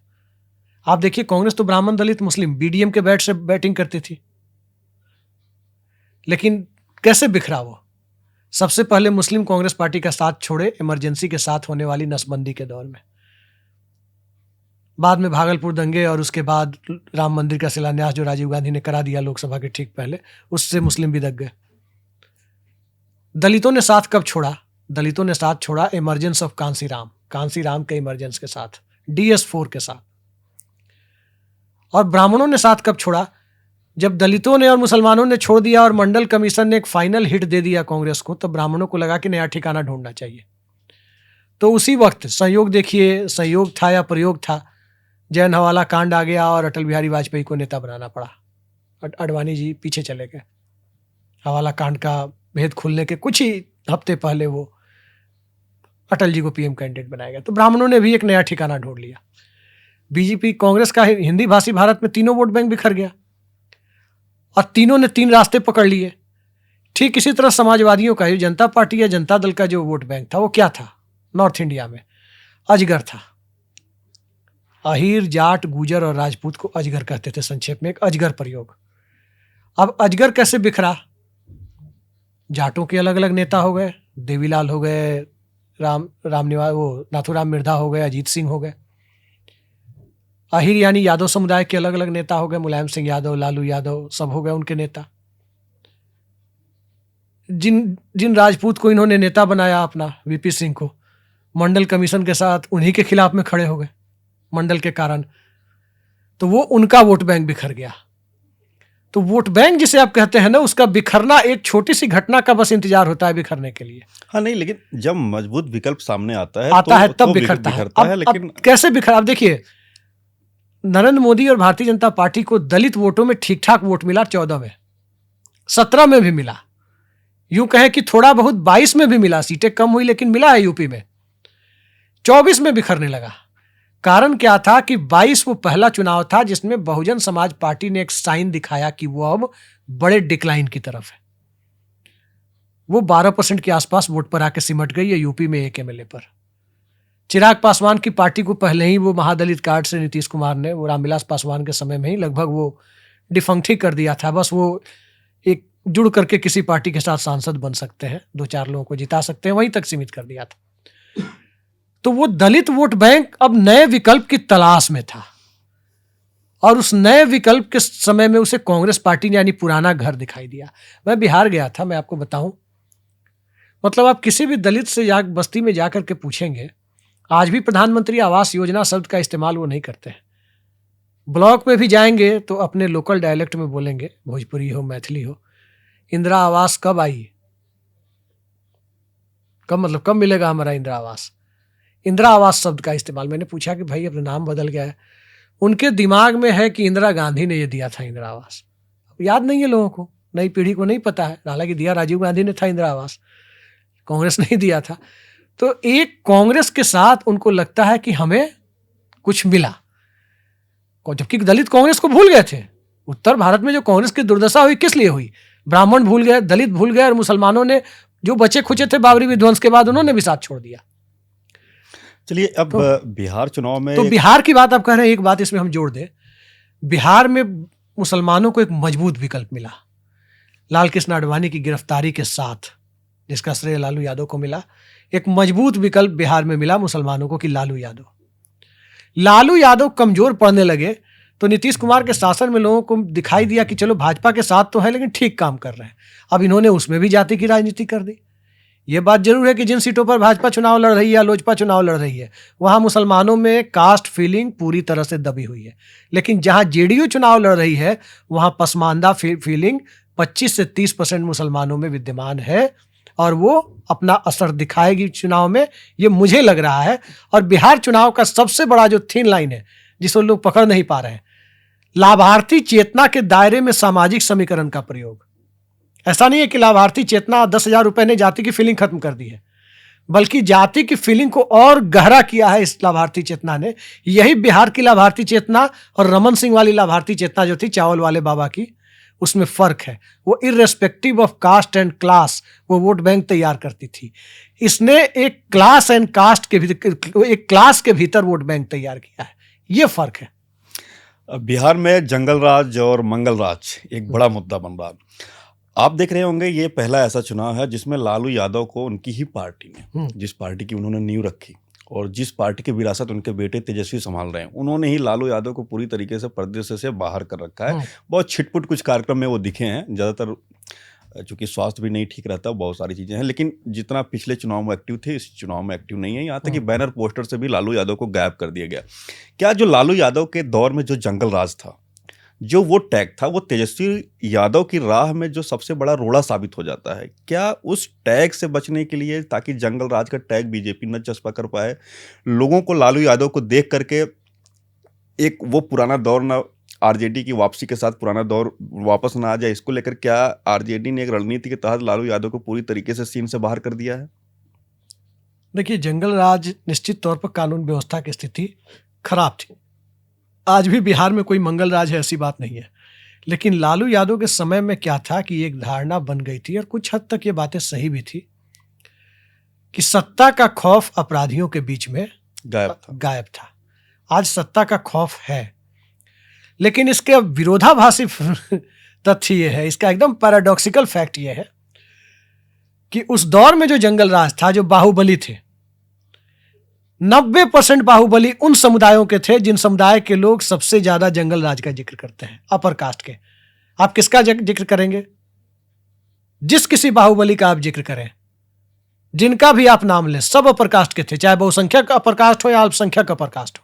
आप देखिए, कांग्रेस तो ब्राह्मण, दलित, मुस्लिम, बीडीएम के बैट से बैटिंग करती थी, लेकिन कैसे बिखरा वो? सबसे पहले मुस्लिम कांग्रेस पार्टी का साथ छोड़े इमरजेंसी के साथ होने वाली नसबंदी के दौर में, बाद में भागलपुर दंगे, और उसके बाद राम मंदिर का शिलान्यास जो राजीव गांधी ने करा दिया लोकसभा के ठीक पहले, उससे मुस्लिम भी दग गए। दलितों ने साथ कब छोड़ा? दलितों ने साथ छोड़ा इमरजेंस ऑफ कांसीराम के इमरजेंस के साथ, DS4 के साथ। और ब्राह्मणों ने साथ कब छोड़ा? जब दलितों ने और मुसलमानों ने छोड़ दिया और मंडल कमीशन ने एक फाइनल हिट दे दिया कांग्रेस को, तब ब्राह्मणों को लगा कि नया ठिकाना ढूंढना चाहिए। तो उसी वक्त संयोग, देखिए, संयोग था या प्रयोग था, जैन हवाला कांड आ गया और अटल बिहारी वाजपेयी को नेता बनाना पड़ा। अडवाणी जी पीछे चले गए। हवाला कांड का भेद खुलने के कुछ ही हफ्ते पहले वो अटल जी को पीएम कैंडिडेट बनाया गया। तो ब्राह्मणों ने भी एक नया ठिकाना ढूंढ लिया। बीजेपी, कांग्रेस का हिंदी भाषी भारत में तीनों वोट बैंक बिखर गया और तीनों ने 3 रास्ते पकड़ लिए। ठीक इसी तरह समाजवादियों का, जनता पार्टी या जनता दल का जो वोट बैंक था, वो क्या था? नॉर्थ इंडिया में अजगर था। अहीर, जाट, गुजर और राजपूत को अजगर कहते थे, संक्षेप में एक अजगर प्रयोग। अब अजगर कैसे बिखरा? जाटों के अलग अलग नेता हो गए, देवीलाल हो गए, नाथूराम मिर्धा हो गए, अजीत सिंह हो गए। अहीर यानी यादव समुदाय के अलग अलग नेता हो गए, मुलायम सिंह यादव, लालू यादव, सब हो गए उनके नेता। जिन राजपूत को इन्होंने नेता बनाया अपना, VP सिंह को, मंडल कमीशन के साथ उन्हीं के खिलाफ में खड़े हो गए मंडल के कारण, तो वो उनका वोट बैंक बिखर गया। तो वोट बैंक जिसे आप कहते हैं ना, उसका बिखरना एक छोटी सी घटना का बस इंतजार होता है बिखरने के लिए। हाँ, नहीं, लेकिन जब मजबूत विकल्प सामने आता है तब बिखरता है। लेकिन कैसे बिखरा? अब देखिए, नरेंद्र मोदी और भारतीय जनता पार्टी को दलित वोटों में ठीक ठाक वोट मिला 14 में, 17 में भी मिला, यूं कहें कि थोड़ा बहुत 22 में भी मिला, सीटें कम हुई लेकिन मिला है यूपी में। 24 में बिखरने लगा। कारण क्या था कि 22 वो पहला चुनाव था जिसमें बहुजन समाज पार्टी ने एक साइन दिखाया कि वो अब बड़े डिक्लाइन की तरफ है। वो 12% के आसपास वोट पर आके सिमट गई है यूपी में एक MLA पर। चिराग पासवान की पार्टी को पहले ही वो महादलित कार्ड से नीतीश कुमार ने, वो रामविलास पासवान के समय में ही लगभग वो डिफंक्ट ही कर दिया था। बस वो एक जुड़ करके किसी पार्टी के साथ सांसद बन सकते हैं, 2-4 लोगों को जिता सकते हैं, वहीं तक सीमित कर दिया था। तो वो दलित वोट बैंक अब नए विकल्प की तलाश में था, और उस नए विकल्प के समय में उसे कांग्रेस पार्टी ने यानी पुराना घर दिखाई दिया। मैं बिहार गया था, मैं आपको बताऊं, मतलब आप किसी भी दलित से बस्ती में जाकर के पूछेंगे, आज भी प्रधानमंत्री आवास योजना शब्द का इस्तेमाल वो नहीं करते हैं। ब्लॉक में भी जाएंगे तो अपने लोकल डायलेक्ट में बोलेंगे, भोजपुरी हो, मैथिली हो, इंदिरा आवास कब आई? कब मतलब कब मिलेगा हमारा इंदिरा आवास? इंदिरा आवास शब्द का इस्तेमाल, मैंने पूछा कि भाई अपना नाम बदल गया है, उनके दिमाग में है कि इंदिरा गांधी ने ये दिया था इंदिरा आवास। याद नहीं है लोगों को, नई पीढ़ी को नहीं पता है, हालांकि दिया राजीव गांधी ने था इंदिरा आवास, कांग्रेस नहीं दिया था। तो एक कांग्रेस के साथ उनको लगता है कि हमें कुछ मिला, जबकि दलित कांग्रेस को भूल गए थे। उत्तर भारत में जो कांग्रेस की दुर्दशा हुई किस लिए हुई? ब्राह्मण भूल गए, दलित भूल गए, और मुसलमानों ने जो बचे खुचे थे बाबरी विध्वंस के बाद, उन्होंने भी साथ छोड़ दिया। चलिए अब बिहार चुनाव में तो बिहार की बात आप कह रहे हैं, एक बात इसमें हम जोड़ दें, बिहार में मुसलमानों को एक मजबूत विकल्प मिला लाल कृष्ण आडवाणी की गिरफ्तारी के साथ, जिसका श्रेय लालू यादव को मिला। एक मजबूत विकल्प बिहार में मिला मुसलमानों को कि लालू यादव कमजोर पड़ने लगे, तो नीतीश कुमार के शासन में लोगों को दिखाई दिया कि चलो भाजपा के साथ तो है लेकिन ठीक काम कर रहे हैं। अब इन्होंने उसमें भी जाति की राजनीति कर दी। ये बात जरूर है कि जिन सीटों पर भाजपा चुनाव लड़ रही है या लोजपा चुनाव लड़ रही है, वहां मुसलमानों में कास्ट फीलिंग पूरी तरह से दबी हुई है, लेकिन जहां जेडीयू चुनाव लड़ रही है वहां पसमानदा फीलिंग 25 से 30% मुसलमानों में विद्यमान है, और वो अपना असर दिखाएगी चुनाव में, ये मुझे लग रहा है। और बिहार चुनाव का सबसे बड़ा जो थीन लाइन है जिसको लोग पकड़ नहीं पा रहे हैं, लाभार्थी चेतना के दायरे में सामाजिक समीकरण का प्रयोग। ऐसा नहीं है कि लाभार्थी चेतना 10,000 रुपए ने जाति की फीलिंग खत्म कर दी है, बल्कि जाति की फीलिंग को और गहरा किया है इस लाभार्थी चेतना ने। यही बिहार की लाभार्थी चेतना और रमन सिंह वाली लाभार्थी चेतना जो थी चावल वाले बाबा की, उसमें फर्क है। वो irrespective of caste and class वो वोट बैंक तैयार करती थी, इसने एक क्लास एंड कास्ट के भीतर, एक क्लास के भीतर वोट बैंक तैयार किया है। ये फर्क है। बिहार में जंगल राज और मंगल राज एक बड़ा मुद्दा बन रहा है। आप देख रहे होंगे ये पहला ऐसा चुनाव है जिसमें लालू यादव को उनकी ही पार्टी ने, जिस पार्टी की उन्होंने नींव रखी और जिस पार्टी की विरासत उनके बेटे तेजस्वी संभाल रहे हैं, उन्होंने ही लालू यादव को पूरी तरीके से पर्दे से बाहर कर रखा है। बहुत छिटपुट कुछ कार्यक्रम में वो दिखे हैं, ज़्यादातर चूंकि स्वास्थ्य भी नहीं ठीक रहता, बहुत सारी चीज़ें हैं, लेकिन जितना पिछले चुनाव में एक्टिव थे इस चुनाव में एक्टिव नहीं है। यहाँ तक कि बैनर पोस्टर से भी लालू यादव को गायब कर दिया गया। क्या जो लालू यादव के दौर में जो जंगल राज था, जो वो टैग था, वो तेजस्वी यादव की राह में जो सबसे बड़ा रोड़ा साबित हो जाता है? क्या उस टैग से बचने के लिए, ताकि जंगल राज का टैग बीजेपी न चस्पा कर पाए, लोगों को लालू यादव को देख करके एक वो पुराना दौर ना, आरजेडी की वापसी के साथ पुराना दौर वापस ना आ जाए, इसको लेकर क्या आरजेडी ने एक रणनीति के तहत लालू यादव को पूरी तरीके से सीन से बाहर कर दिया है? देखिए, जंगल राज निश्चित तौर पर कानून व्यवस्था की स्थिति खराब थी। आज भी बिहार में कोई मंगल राज है ऐसी बात नहीं है, लेकिन लालू यादव के समय में क्या था कि एक धारणा बन गई थी, और कुछ हद तक ये बातें सही भी थी, कि सत्ता का खौफ अपराधियों के बीच में गायब था। आज सत्ता का खौफ है, लेकिन इसके विरोधाभासी तथ्य ये है, इसका एकदम पैराडॉक्सिकल फैक्ट ये है कि उस दौर में जो जंगल राज था, जो बाहुबली थे, 90% बाहुबली उन समुदायों के थे जिन समुदाय के लोग सबसे ज्यादा जंगल राज का जिक्र करते हैं, अपर कास्ट के। आप किसका जिक्र करेंगे? जिस किसी बाहुबली का आप जिक्र करें, जिनका भी आप नाम लें, सब अपर कास्ट के थे, चाहे बहुसंख्यक अपर कास्ट हो या अल्पसंख्यक अपर कास्ट हो।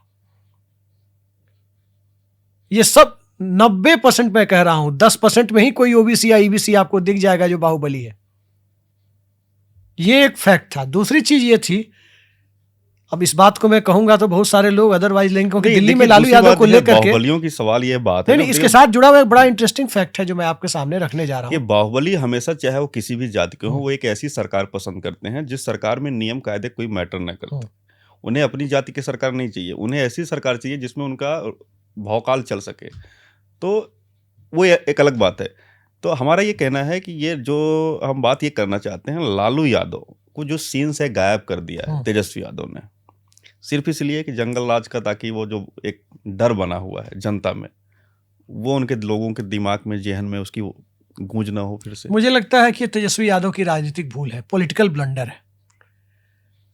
ये सब 90% मैं कह रहा हूं, 10% में ही कोई ओबीसी या ईबीसी आपको दिख जाएगा जो बाहुबली है। ये एक फैक्ट था। दूसरी चीज ये थी, अब इस बात को मैं कहूंगा तो बहुत सारे लोग अदरवाइज लेंगे, क्योंकि दिल्ली में लालू यादव को लेकर के बाहुबलियों की सवाल ये बात है, नहीं, इसके साथ जुड़ा हुआ एक बड़ा इंटरेस्टिंग फैक्ट है जो मैं आपके सामने रखने जा रहा हूं। ये बाहुबली हमेशा, चाहे वो किसी भी जाति के हो, वो एक ऐसी सरकार पसंद करते हैं जिस सरकार में नियम कायदे कोई मैटर न करते। उन्हें अपनी जाति की सरकार नहीं चाहिए, उन्हें ऐसी सरकार चाहिए जिसमें उनका भौकाल चल सके। तो वो एक अलग बात है। तो हमारा ये कहना है कि ये जो हम बात ये करना चाहते हैं, लालू यादव को जो सीन से गायब कर दिया है तेजस्वी यादव ने, सिर्फ इसलिए कि जंगल राज का, ताकि वो जो एक डर बना हुआ है जनता में, वो उनके लोगों के दिमाग में, जेहन में उसकी गूंज ना हो फिर से। मुझे लगता है कि तेजस्वी यादव की राजनीतिक भूल है, पॉलिटिकल ब्लंडर है।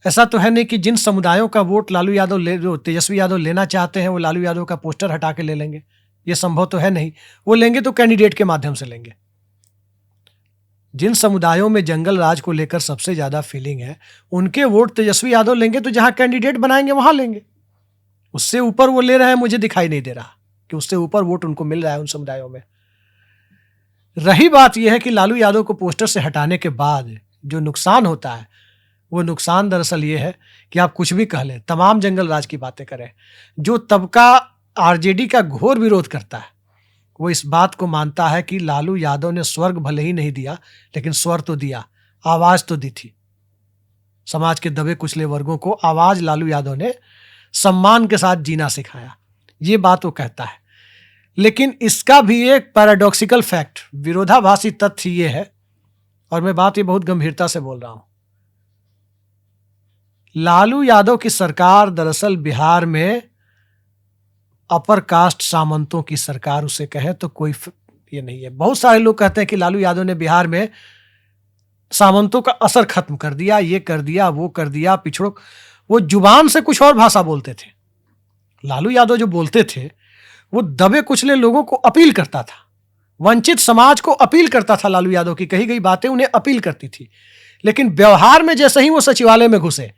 ऐसा तो है नहीं कि जिन समुदायों का वोट लालू यादव जो तेजस्वी यादव लेना चाहते हैं, वो लालू यादव का पोस्टर हटा के ले लेंगे। ये संभव तो है नहीं। वो लेंगे तो कैंडिडेट के माध्यम से लेंगे। जिन समुदायों में जंगल राज को लेकर सबसे ज्यादा फीलिंग है, उनके वोट तेजस्वी यादव लेंगे, तो जहां कैंडिडेट बनाएंगे वहां लेंगे। उससे ऊपर वो ले रहे हैं, मुझे दिखाई नहीं दे रहा कि उससे ऊपर वोट उनको मिल रहा है उन समुदायों में। रही बात यह है कि लालू यादव को पोस्टर से हटाने के बाद जो नुकसान होता है, वो नुकसान दरअसल ये है कि आप कुछ भी कह लें, तमाम जंगल राज की बातें करें, जो तबका आरजेडी का घोर विरोध करता है वो इस बात को मानता है कि लालू यादव ने स्वर्ग भले ही नहीं दिया लेकिन स्वर तो दिया, आवाज तो दी थी। समाज के दबे कुचले वर्गों को आवाज लालू यादव ने सम्मान के साथ जीना सिखाया, ये बात वो कहता है। लेकिन इसका भी एक पैराडॉक्सिकल फैक्ट, विरोधाभासी तथ्य ये है, और मैं बात ये बहुत गंभीरता से बोल रहा हूं, लालू यादव की सरकार दरअसल बिहार में अपर कास्ट सामंतों की सरकार उसे कहे तो कोई ये नहीं है। बहुत सारे लोग कहते हैं कि लालू यादव ने बिहार में सामंतों का असर खत्म कर दिया, ये कर दिया, वो कर दिया, पिछड़ों, वो जुबान से कुछ और भाषा बोलते थे। लालू यादव जो बोलते थे वो दबे कुचले लोगों को अपील करता था, वंचित समाज को अपील करता था। लालू यादव की कही गई बातें उन्हें अपील करती थी, लेकिन व्यवहार में जैसे ही वो सचिवालय में घुसे,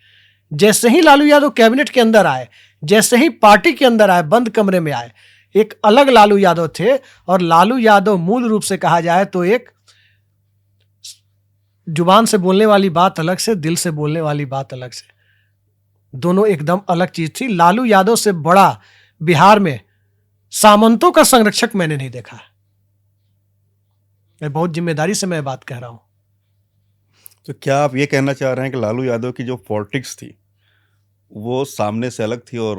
जैसे ही लालू यादव कैबिनेट के अंदर आए, जैसे ही पार्टी के अंदर आए, बंद कमरे में आए, एक अलग लालू यादव थे। और लालू यादव मूल रूप से कहा जाए तो एक जुबान से बोलने वाली बात अलग से, दिल से बोलने वाली बात अलग से, दोनों एकदम अलग चीज थी। लालू यादव से बड़ा बिहार में सामंतों का संरक्षक मैंने नहीं देखा है। मैं बहुत जिम्मेदारी से मैं बात कह रहा हूं। तो क्या आप ये कहना चाह रहे हैं कि लालू यादव की जो पॉलिटिक्स थी वो सामने से अलग थी और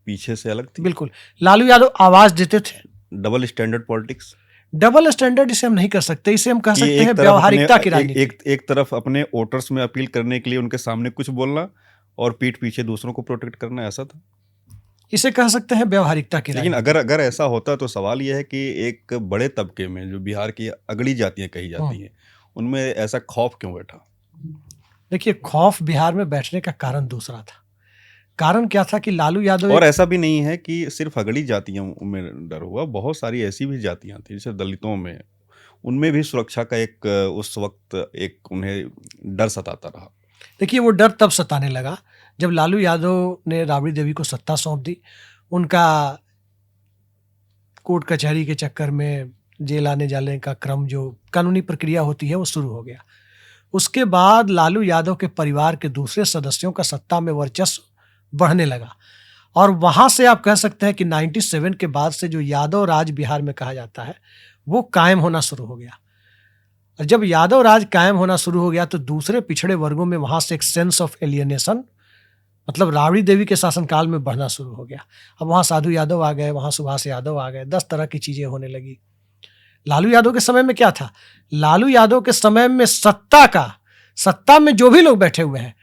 पीछे से अलग थी? बिल्कुल, लालू यादव आवाज देते थे। Double standard politics, double standard इसे हम नहीं कर सकते, इसे हम कह कि सकते एक हैं तरफ व्यवहारिकता की अपने राजनीति। एक तरफ अपने वोटर्स में अपील करने के लिए उनके सामने कुछ बोलना और पीठ पीछे दूसरों को प्रोटेक्ट करना, ऐसा था? इसे कह सकते हैं व्यवहारिकता की लेकिन राजनीति। अगर ऐसा होता तो सवाल यह है कि एक बड़े तबके में जो बिहार की अगड़ी जातियां कही जाती हैं उनमें ऐसा खौफ क्यों बैठा? देखिए, खौफ बिहार में बैठने का कारण दूसरा था। कारण क्या था कि लालू यादव और ऐसा भी नहीं है कि सिर्फ अगड़ी जातियों में डर हुआ, बहुत सारी ऐसी भी जातियां थी जैसे दलितों में, उनमें भी सुरक्षा का एक उस वक्त एक उन्हें डर सताता रहा। देखिए, वो डर तब सताने लगा जब लालू यादव ने राबड़ी देवी को सत्ता सौंप दी। उनका कोर्ट कचहरी के चक्कर में जेल आने जाने का क्रम, जो कानूनी प्रक्रिया होती है, वो शुरू हो गया। उसके बाद लालू यादव के परिवार के दूसरे सदस्यों का सत्ता में वर्चस्व बढ़ने लगा, और वहां से आप कह सकते हैं कि 97 के बाद से जो यादव राज बिहार में कहा जाता है वो कायम होना शुरू हो गया। और जब यादव राज कायम होना शुरू हो गया तो दूसरे पिछड़े वर्गों में वहां से एक सेंस ऑफ एलियनेशन, मतलब राबड़ी देवी के शासनकाल में बढ़ना शुरू हो गया। अब वहां साधु यादव आ गए, वहां सुभाष यादव आ गए, 10 तरह की चीजें होने लगी। लालू यादव के समय में क्या था? लालू यादव के समय में सत्ता में जो भी लोग बैठे हुए हैं,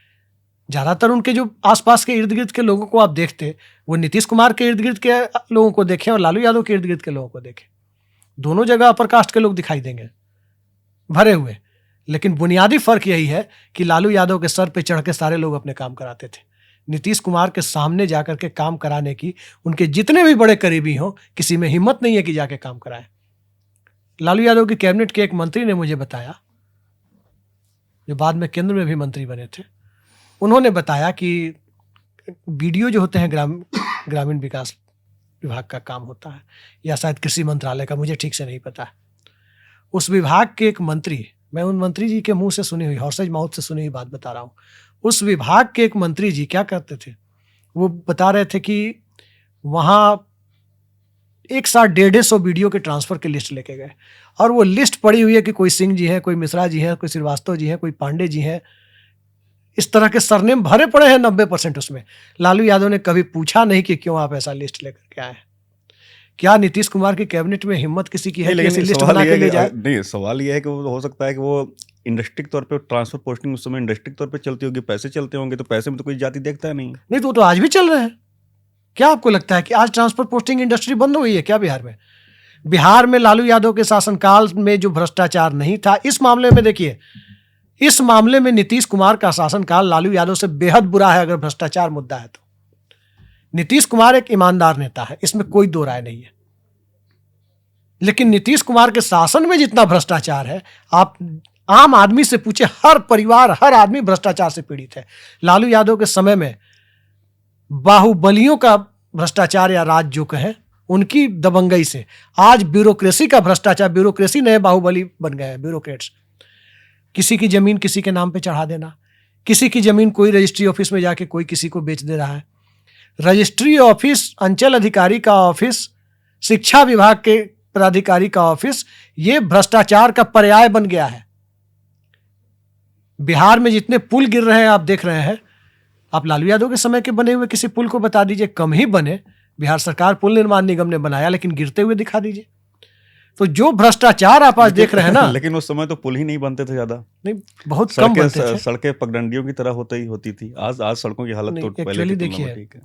ज्यादातर उनके जो आसपास के इर्द गिर्द के लोगों को आप देखते, वो नीतीश कुमार के इर्द गिर्द के लोगों को देखें और लालू यादव के इर्द गिर्द के लोगों को देखें, दोनों जगह अपर कास्ट के लोग दिखाई देंगे भरे हुए। लेकिन बुनियादी फर्क यही है कि लालू यादव के सर पे चढ़ के सारे लोग अपने काम कराते थे। नीतीश कुमार के सामने जाकर के काम कराने की उनके जितने भी बड़े करीबी हों, किसी में हिम्मत नहीं है कि जाके काम कराए। लालू यादव की कैबिनेट के एक मंत्री ने मुझे बताया, जो बाद में केंद्र में भी मंत्री बने थे, उन्होंने बताया कि बीडीओ जो होते हैं, ग्रामीण विकास विभाग का काम होता है, या शायद कृषि मंत्रालय का, मुझे ठीक से नहीं पता है। उस विभाग के एक मंत्री, मैं उन मंत्री जी के मुंह से सुनी हुई, हॉर्सेज माउथ से सुनी हुई बात बता रहा हूँ। उस विभाग के एक मंत्री जी क्या करते थे, वो बता रहे थे कि वहाँ एक साथ 150 बीडीओ के ट्रांसफर की लिस्ट लेके गए, और वो लिस्ट पड़ी हुई है कि कोई सिंह जी हैं, कोई मिश्रा जी हैं, कोई श्रीवास्तव जी हैं, कोई पांडे जी हैं, इस तरह के सरनेम भरे पड़े हैं 90% उसमें। लालू यादव ने कभी पूछा नहीं कि क्यों आप ऐसा लिस्ट लेकर के आए। क्या नीतीश कुमार की कैबिनेट में हिम्मत किसी की है कि ऐसी लिस्ट बना के ले जाए? नहीं, सवाल यह है कि वो हो सकता है कि वो इंडस्ट्री तौर पे ट्रांसफर पोस्टिंग उस समय इंडस्ट्री तौर पे चलती होगी, पैसे चलते होंगे, तो पैसे में तो कोई जाति देखता नहीं। नहीं, तो वो तो आज भी चल रहे हैं। क्या आपको लगता है कि आज ट्रांसफर पोस्टिंग इंडस्ट्री बंद हो गई है क्या बिहार में? बिहार में लालू यादव के शासनकाल में जो भ्रष्टाचार नहीं था, इस मामले में देखिए, इस मामले में नीतीश कुमार का शासनकाल लालू यादव से बेहद बुरा है। अगर भ्रष्टाचार मुद्दा है तो नीतीश कुमार एक ईमानदार नेता है, इसमें कोई दो राय नहीं है। लेकिन नीतीश कुमार के शासन में जितना भ्रष्टाचार है, आप आम आदमी से पूछे, हर परिवार, हर आदमी भ्रष्टाचार से पीड़ित है। लालू यादव के समय में बाहुबलियों का भ्रष्टाचार या राज जो कहें, उनकी दबंगई से आज ब्यूरोक्रेसी का भ्रष्टाचार, ब्यूरोक्रेसी नए बाहुबली बन गए हैं, ब्यूरोक्रेट्स। किसी की जमीन किसी के नाम पे चढ़ा देना, किसी की जमीन कोई रजिस्ट्री ऑफिस में जाके कोई किसी को बेच दे रहा है। रजिस्ट्री ऑफिस, अंचल अधिकारी का ऑफिस, शिक्षा विभाग के पदाधिकारी का ऑफिस, ये भ्रष्टाचार का पर्याय बन गया है। बिहार में जितने पुल गिर रहे हैं आप देख रहे हैं, आप लालू यादव के समय के बने हुए किसी पुल को बता दीजिए, कम ही बने। बिहार सरकार पुल निर्माण निगम ने बनाया, लेकिन गिरते हुए दिखा दीजिए। तो जो भ्रष्टाचार आप आज देख रहे हैं ना, लेकिन उस समय तो पुल ही नहीं बनते थे ज्यादा, नहीं बहुत कम बनते थे। सड़कें पगडंडियों की तरह होती थी। आज सड़कों की हालत तो पहले की तुलना में ठीक है।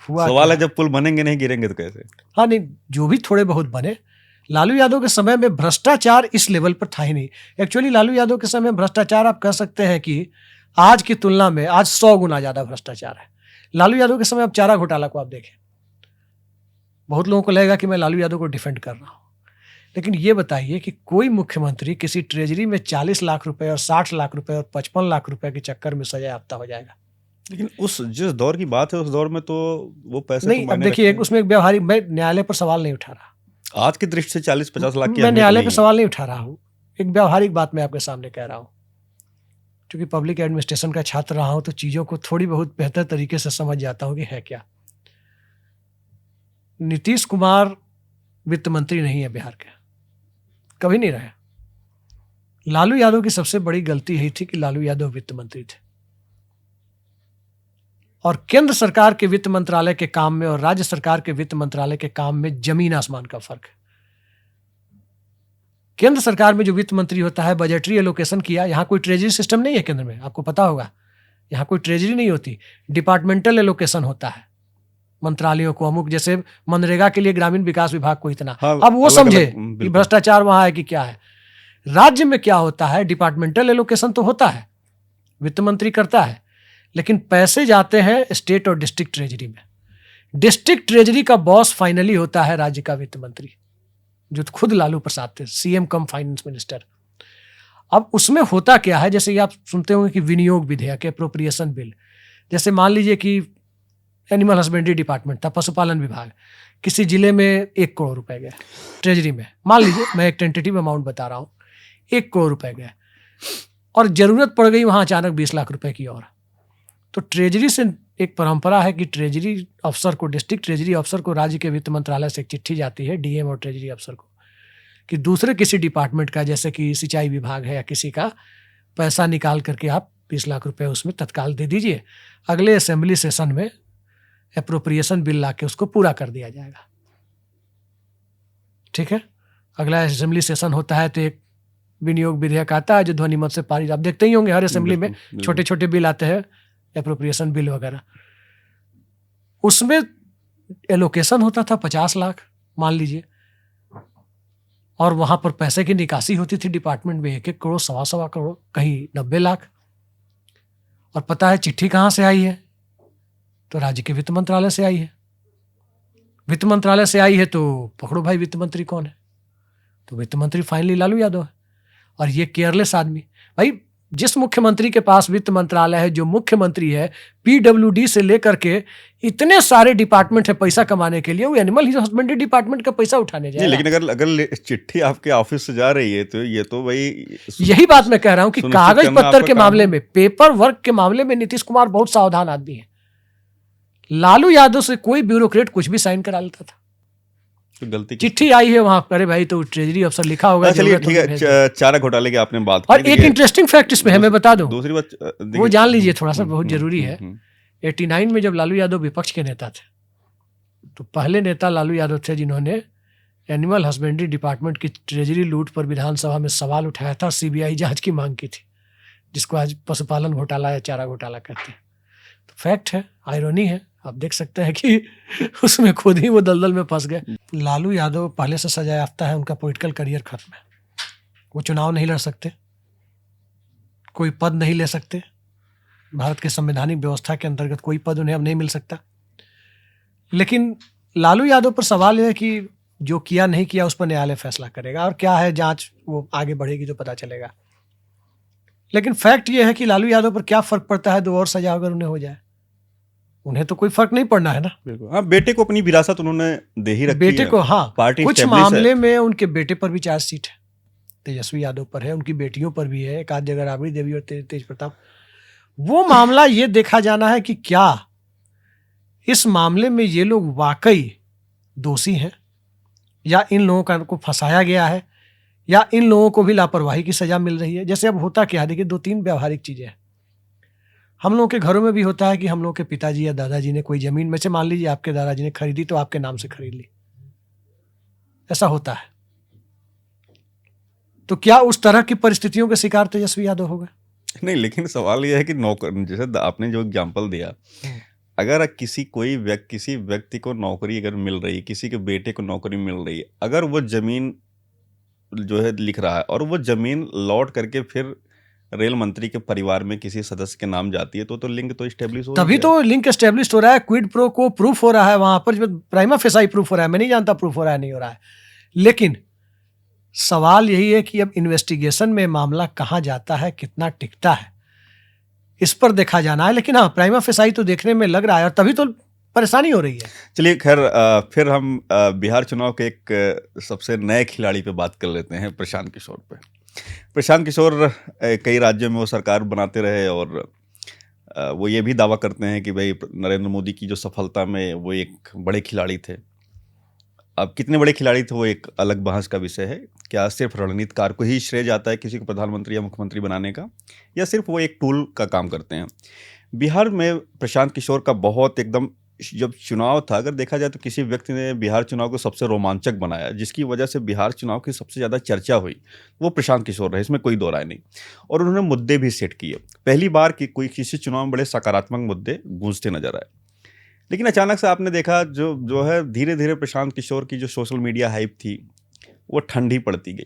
सवाल है जब पुल बनेंगे नहीं गिरेंगे तो कैसे? हाँ नहीं, जो भी थोड़े बहुत बने, लालू यादव के समय में भ्रष्टाचार इस लेवल पर था ही नहीं। एक्चुअली लालू यादव के समय में भ्रष्टाचार आप कह सकते हैं कि आज की तुलना में आज 100 गुना ज्यादा भ्रष्टाचार है। लालू यादव के समय अब चारा घोटाला को आप देखें, बहुत लोगों को लगेगा कि मैं लालू यादव को डिफेंड कर रहा हूं, लेकिन ये बताइए कि कोई मुख्यमंत्री किसी ट्रेजरी में 40 लाख रुपए और 60 लाख रुपए और 55 लाख रुपए के चक्कर में सजायाफ्ता हो जाएगा? लेकिन उस जिस दौर की बात है उस दौर में तो वो पैसे नहीं। अब देखिए, उसमें एक व्यवहारिक, मैं न्यायालय पर सवाल नहीं उठा रहा, आज की दृष्टि से 40-50 लाख की मैं न्यायालय पर सवाल नहीं उठा रहा हूँ, एक व्यवहारिक बात मैं आपके सामने कह रहा हूँ। क्योंकि पब्लिक एडमिनिस्ट्रेशन का छात्र रहा हूं तो चीजों को थोड़ी बहुत बेहतर तरीके से समझ जाता हूं कि है क्या। नीतीश कुमार वित्त मंत्री नहीं है बिहार के, कभी नहीं रहे। लालू यादव की सबसे बड़ी गलती यही थी कि लालू यादव वित्त मंत्री थे, और केंद्र सरकार के वित्त मंत्रालय के काम में और राज्य सरकार के वित्त मंत्रालय के काम में जमीन आसमान का फर्क है। केंद्र सरकार में जो वित्त मंत्री होता है, बजटरी एलोकेशन किया, यहां कोई ट्रेजरी सिस्टम नहीं है केंद्र में, आपको पता होगा, यहां कोई ट्रेजरी नहीं होती, डिपार्टमेंटल एलोकेशन होता है मंत्रालयों को। अमुक जैसे मनरेगा के लिए ग्रामीण विकास विभाग को इतना, अब वो समझे कि भ्रष्टाचार वहां है कि क्या है। राज्य में क्या होता है, डिपार्टमेंटल एलोकेशन तो होता है, वित्त मंत्री करता है, लेकिन पैसे जाते हैं स्टेट और डिस्ट्रिक्ट ट्रेजरी में। डिस्ट्रिक्ट ट्रेजरी का बॉस फाइनली होता है राज्य का वित्त मंत्री, जो खुद लालू प्रसाद थे, सीएम कम फाइनेंस मिनिस्टर। अब उसमें होता क्या है, जैसे आप सुनते होंगे कि विनियोग विधेयक, एप्रोप्रिएशन बिल, जैसे मान लीजिए कि एनिमल हस्बेंड्री डिपार्टमेंट था, पशुपालन विभाग, किसी जिले में 1 करोड़ रुपए गए ट्रेजरी में, मान लीजिए, मैं एक टेंटेटिव अमाउंट बता रहा हूँ, 1 करोड़ रुपए गए, और जरूरत पड़ गई वहां अचानक 20 लाख रुपए की। और तो ट्रेजरी से एक परंपरा है कि ट्रेजरी अफसर को, डिस्ट्रिक्ट ट्रेजरी अफसर को राज्य के वित्त मंत्रालय से एक चिट्ठी जाती है, डीएम और ट्रेजरी अफसर को, कि दूसरे किसी डिपार्टमेंट का, जैसे कि सिंचाई विभाग है या किसी का, पैसा निकाल करके आप 20 लाख रुपए उसमें तत्काल दे दीजिए, अगले असेंबली सेशन में एप्रोप्रिएशन बिल लाके उसको पूरा कर दिया जाएगा। ठीक है, अगला असेंबली सेशन होता है तो एक विनियोग विधेयक आता है जो ध्वनिमत से पारित, आप देखते ही होंगे हर असेंबली में छोटे छोटे बिल आते हैं, एप्रोप्रिएशन बिल वगैरह। उसमें एलोकेशन होता था 50 लाख मान लीजिए, और वहां पर पैसे की निकासी होती थी डिपार्टमेंट में 1-1 करोड़, 1.25 करोड़, कहीं 90 लाख। और पता है चिट्ठी कहां से आई है? तो राज्य के वित्त मंत्रालय से आई है। वित्त मंत्रालय से आई है तो पकड़ो भाई वित्त मंत्री कौन है? तो वित्त मंत्री फाइनली लालू यादव है। और ये केयरलेस आदमी, भाई जिस मुख्यमंत्री के पास वित्त मंत्रालय है, जो मुख्यमंत्री है, पीडब्ल्यूडी से लेकर के इतने सारे डिपार्टमेंट है पैसा कमाने के लिए, वो एनिमल हस्बेंड्री डिपार्टमेंट का पैसा उठाने जाए। लेकिन अगर चिट्ठी आपके ऑफिस से जा रही है तो ये तो भाई, यही बात मैं कह रहा हूं कि कागज पत्तर के मामले में, पेपर वर्क के मामले में नीतीश कुमार बहुत सावधान आदमी है। लालू यादव से कोई ब्यूरोक्रेट कुछ भी साइन करा लेता था। तो गलती चिट्ठी आई है वहां, अरे भाई तो ट्रेजरी अफसर लिखा होगा। चलिए ठीक है, चारा घोटाले की आपने बात और एक इंटरेस्टिंग फैक्ट इसमें है, मैं बता दूं, दूसरी बात वो जान लीजिए, थोड़ा सा बहुत जरूरी है। 89 में जब लालू यादव विपक्ष के नेता थे, तो पहले नेता लालू यादव थे जिन्होंने एनिमल हस्बेंड्री डिपार्टमेंट की ट्रेजरी लूट पर विधानसभा में सवाल उठाया था, सीबीआई जांच की मांग की थी, जिसको आज पशुपालन घोटाला या चारा घोटाला कहते हैं। तो फैक्ट है, आयरनी है, आप देख सकते हैं कि उसमें खुद ही वो दलदल में फंस गए। लालू यादव पहले से सजायाफ्ता है, उनका पॉलिटिकल करियर खत्म है, वो चुनाव नहीं लड़ सकते, कोई पद नहीं ले सकते, भारत के संवैधानिक व्यवस्था के अंतर्गत कोई पद उन्हें अब नहीं मिल सकता। लेकिन लालू यादव पर सवाल यह है कि जो किया नहीं किया उस पर न्यायालय फैसला करेगा, और क्या है जांच, वो आगे बढ़ेगी तो पता चलेगा। लेकिन फैक्ट ये है कि लालू यादव पर क्या फर्क पड़ता है 2 और सजा अगर उन्हें हो जाए? उन्हें तो कोई फर्क नहीं पड़ना है ना। हाँ, बेटे को अपनी विरासत उन्होंने दे ही रखी बेटे है। को, हाँ, पार्टी कुछ मामले में उनके बेटे पर भी चार्जशीट है, तेजस्वी यादव पर है, उनकी बेटियों पर भी है, एक आध जगह राबड़ी देवी और तेज प्रताप, वो मामला ये देखा जाना है कि क्या इस मामले में ये लोग वाकई दोषी हैं, या इन लोगों को फंसाया गया है, या इन लोगों को भी लापरवाही की सजा मिल रही है। जैसे अब होता क्या है, देखिए 2-3 व्यावहारिक चीजें हैं। हम लोगों के घरों में भी होता है कि हम लोगों के पिताजी या दादाजी ने कोई जमीन में से, मान लीजिए आपके दादाजी ने खरीदी तो आपके नाम से खरीद ली, ऐसा होता है। तो क्या उस तरह की परिस्थितियों के शिकार तेजस्वी यादव हो गए? नहीं, लेकिन सवाल यह है कि नौकर, जैसे आपने जो एग्जांपल दिया, अगर किसी व्यक्ति को नौकरी अगर मिल रही है, किसी के बेटे को नौकरी मिल रही है, अगर वो जमीन जो है लिख रहा है और वो जमीन लौट करके फिर रेल मंत्री के परिवार में किसी सदस्य के नाम जाती है, तो लिंक तो स्टेब्लिश हो तभी तो लिंक एस्टेब्लिश हो रहा है, क्विड प्रो को प्रूफ हो रहा है वहां पर, जो प्राइमा फेसाई प्रूफ हो रहा है। मैं नहीं जानता प्रूफ हो रहा है नहीं हो रहा है, लेकिन सवाल यही है कि अब इन्वेस्टिगेशन में मामला कहां जाता है, कितना टिकता है, इस पर देखा जाना है। लेकिन हाँ, प्राइमा फेसाई तो देखने में लग रहा है, और तभी तो परेशानी हो रही है। चलिए खैर, फिर हम बिहार चुनाव के एक सबसे नए खिलाड़ी पे बात कर लेते हैं, प्रशांत किशोर पे। प्रशांत किशोर कई राज्यों में वो सरकार बनाते रहे, और वो ये भी दावा करते हैं कि भाई नरेंद्र मोदी की जो सफलता में वो एक बड़े खिलाड़ी थे। अब कितने बड़े खिलाड़ी थे वो एक अलग बहस का विषय है। क्या सिर्फ रणनीतिकार को ही श्रेय जाता है किसी को प्रधानमंत्री या मुख्यमंत्री बनाने का, या सिर्फ वो एक टूल का काम करते हैं? बिहार में प्रशांत किशोर का बहुत एकदम, जब चुनाव था, अगर देखा जाए तो किसी व्यक्ति ने बिहार चुनाव को सबसे रोमांचक बनाया, जिसकी वजह से बिहार चुनाव की सबसे ज़्यादा चर्चा हुई, वो प्रशांत किशोर रहे, इसमें कोई दो राय नहीं। और उन्होंने मुद्दे भी सेट किए। पहली बार कि कोई किसी चुनाव में बड़े सकारात्मक मुद्दे गूंजते नजर आए। लेकिन अचानक से आपने देखा जो है धीरे धीरे प्रशांत किशोर की जो सोशल मीडिया हाइप थी वो ठंडी पड़ती गई।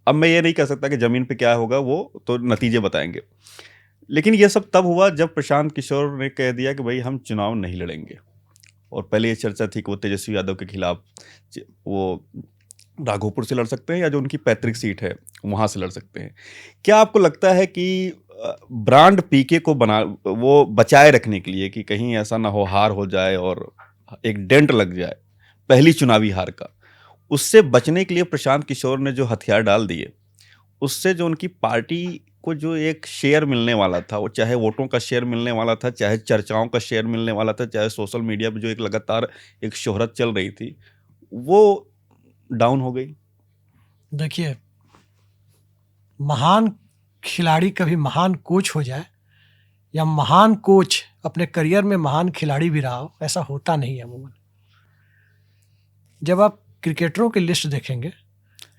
अब मैं ये नहीं कह सकता कि ज़मीन पे क्या होगा, वो तो नतीजे बताएंगे, लेकिन ये सब तब हुआ जब प्रशांत किशोर ने कह दिया कि भाई हम चुनाव नहीं लड़ेंगे। और पहले ये चर्चा थी कि वो तेजस्वी यादव के खिलाफ वो राघोपुर से लड़ सकते हैं, या जो उनकी पैतृक सीट है वहाँ से लड़ सकते हैं। क्या आपको लगता है कि ब्रांड पीके को वो बचाए रखने के लिए, कि कहीं ऐसा ना हो हार हो जाए और एक डेंट लग जाए पहली चुनावी हार का, उससे बचने के लिए प्रशांत किशोर ने जो हथियार डाल दिए, उससे जो उनकी पार्टी को जो एक शेयर मिलने वाला था, वो चाहे वोटों का शेयर मिलने वाला था, चाहे चर्चाओं का शेयर मिलने वाला था, चाहे सोशल मीडिया पे जो एक लगातार एक शोहरत चल रही थी, वो डाउन हो गई? देखिए, महान खिलाड़ी कभी महान कोच हो जाए, या महान कोच अपने करियर में महान खिलाड़ी भी रहा हो, ऐसा होता नहीं है अमूमन। जब आप क्रिकेटरों की लिस्ट देखेंगे,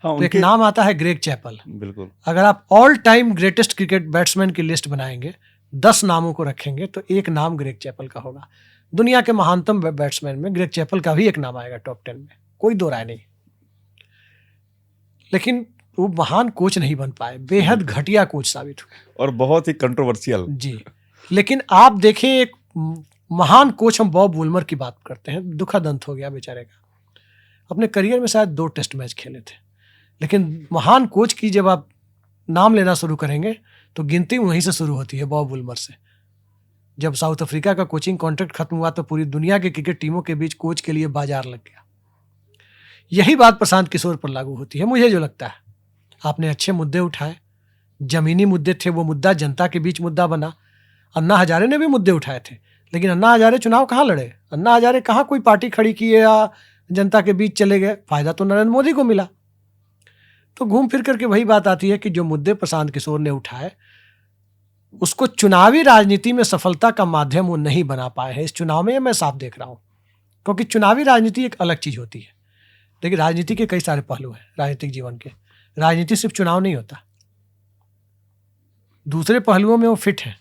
हाँ, तो एक नाम आता है ग्रेग चैपल। बिल्कुल। अगर आप all time greatest cricket batsman की लिस्ट बनाएंगे, 10 नामों को रखेंगे, तो एक नाम ग्रेग चैपल का होगा। दुनिया के महानतम बैट्समैन में ग्रेग चैपल का भी एक नाम आएगा टॉप 10 में, कोई दो राय नहीं। लेकिन वो महान कोच नहीं बन पाए, बेहद घटिया कोच साबित हुए, और बहुत ही कंट्रोवर्शियल। जी। लेकिन आप देखें, एक महान कोच, हम बॉब वुलमर की बात करते हैं, दुखद अंत हो गया बेचारे का। अपने करियर में शायद 2 टेस्ट मैच खेले थे, लेकिन महान कोच की जब आप नाम लेना शुरू करेंगे तो गिनती वहीं से शुरू होती है, बॉब वुलमर से। जब साउथ अफ्रीका का कोचिंग कॉन्ट्रैक्ट खत्म हुआ तो पूरी दुनिया के क्रिकेट टीमों के बीच कोच के लिए बाजार लग गया। यही बात प्रशांत किशोर पर लागू होती है, मुझे जो लगता है। आपने अच्छे मुद्दे उठाए, जमीनी मुद्दे थे, वो मुद्दा जनता के बीच मुद्दा बना। अन्ना हजारे ने भी मुद्दे उठाए थे, लेकिन अन्ना हजारे चुनाव कहाँ लड़े? अन्ना हजारे कहाँ कोई पार्टी खड़ी की या जनता के बीच चले गए? फायदा तो नरेंद्र मोदी को मिला। तो घूम फिर करके वही बात आती है कि जो मुद्दे प्रशांत किशोर ने उठाए, उसको चुनावी राजनीति में सफलता का माध्यम वो नहीं बना पाए हैं। इस चुनाव में मैं साफ देख रहा हूं, क्योंकि चुनावी राजनीति एक अलग चीज होती है। देखिए, राजनीति के कई सारे पहलू हैं राजनीतिक जीवन के। राजनीति सिर्फ चुनाव नहीं होता, दूसरे पहलुओं में वो फिट है।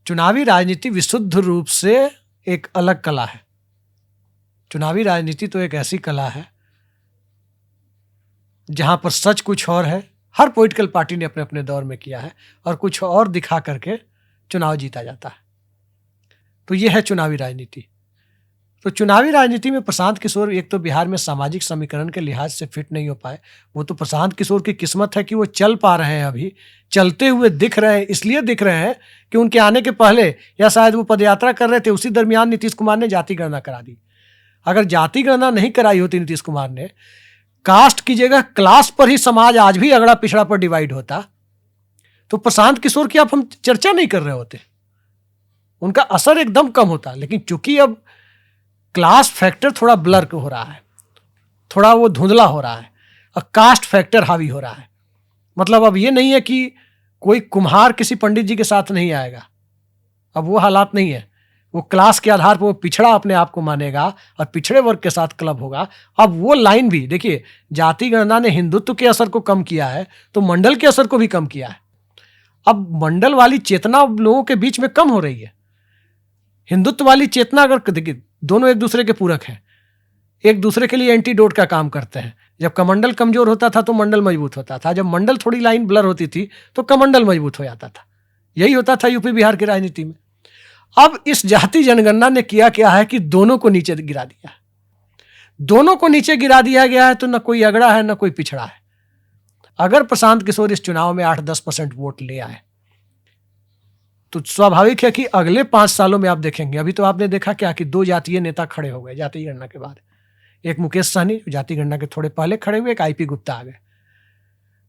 चुनावी राजनीति विशुद्ध रूप से एक अलग कला है। चुनावी राजनीति तो एक ऐसी कला है जहां पर सच कुछ और है, हर पॉलिटिकल पार्टी ने अपने अपने दौर में किया है, और कुछ और दिखा करके चुनाव जीता जाता है। तो यह है चुनावी राजनीति। तो चुनावी राजनीति में प्रशांत किशोर एक तो बिहार में सामाजिक समीकरण के लिहाज से फिट नहीं हो पाए। वो तो प्रशांत किशोर की किस्मत है कि वो चल पा रहे हैं, अभी चलते हुए दिख रहे हैं। इसलिए दिख रहे हैं कि उनके आने के पहले, या शायद वो पदयात्रा कर रहे थे, उसी दरमियान नीतीश कुमार ने जाति गणना करा दी। अगर जाति गणना नहीं कराई होती नीतीश कुमार ने, कास्ट की जगह क्लास पर ही समाज आज भी अगड़ा पिछड़ा पर डिवाइड होता, तो प्रशांत किशोर की आप हम चर्चा नहीं कर रहे होते। उनका असर एकदम कम होता। लेकिन चूंकि अब क्लास फैक्टर थोड़ा ब्लर हो रहा है, थोड़ा वो धुंधला हो रहा है, और कास्ट फैक्टर हावी हो रहा है। मतलब अब ये नहीं है कि कोई कुम्हार किसी पंडित जी के साथ नहीं आएगा, अब वो हालात नहीं है। वो क्लास के आधार पर वो पिछड़ा अपने आप को मानेगा और पिछड़े वर्ग के साथ क्लब होगा। अब वो लाइन भी देखिए, जाति गणना ने हिंदुत्व के असर को कम किया है तो मंडल के असर को भी कम किया है। अब मंडल वाली चेतना लोगों के बीच में कम हो रही है। हिंदुत्व वाली चेतना, अगर देखिए दोनों एक दूसरे के पूरक हैं, एक दूसरे के लिए एंटीडोट का काम करते हैं। जब कमंडल कमजोर होता था तो मंडल मजबूत होता था, जब मंडल थोड़ी लाइन ब्लर होती थी तो कमंडल मजबूत हो जाता था। यही होता था यूपी बिहार की राजनीति में। अब इस जाति जनगणना ने किया क्या है कि दोनों को नीचे गिरा दिया। दोनों को नीचे गिरा दिया गया है तो न कोई अगड़ा है न कोई पिछड़ा है। अगर प्रशांत किशोर इस चुनाव में 8-10% वोट ले आए तो स्वाभाविक है कि अगले 5 सालों में आप देखेंगे, अभी तो आपने देखा क्या कि 2 जातीय नेता खड़े हो गए जाति गणना के बाद। एक मुकेश सहनी जाति गणना के थोड़े पहले खड़े हुए, एक आईपी गुप्ता आ गए।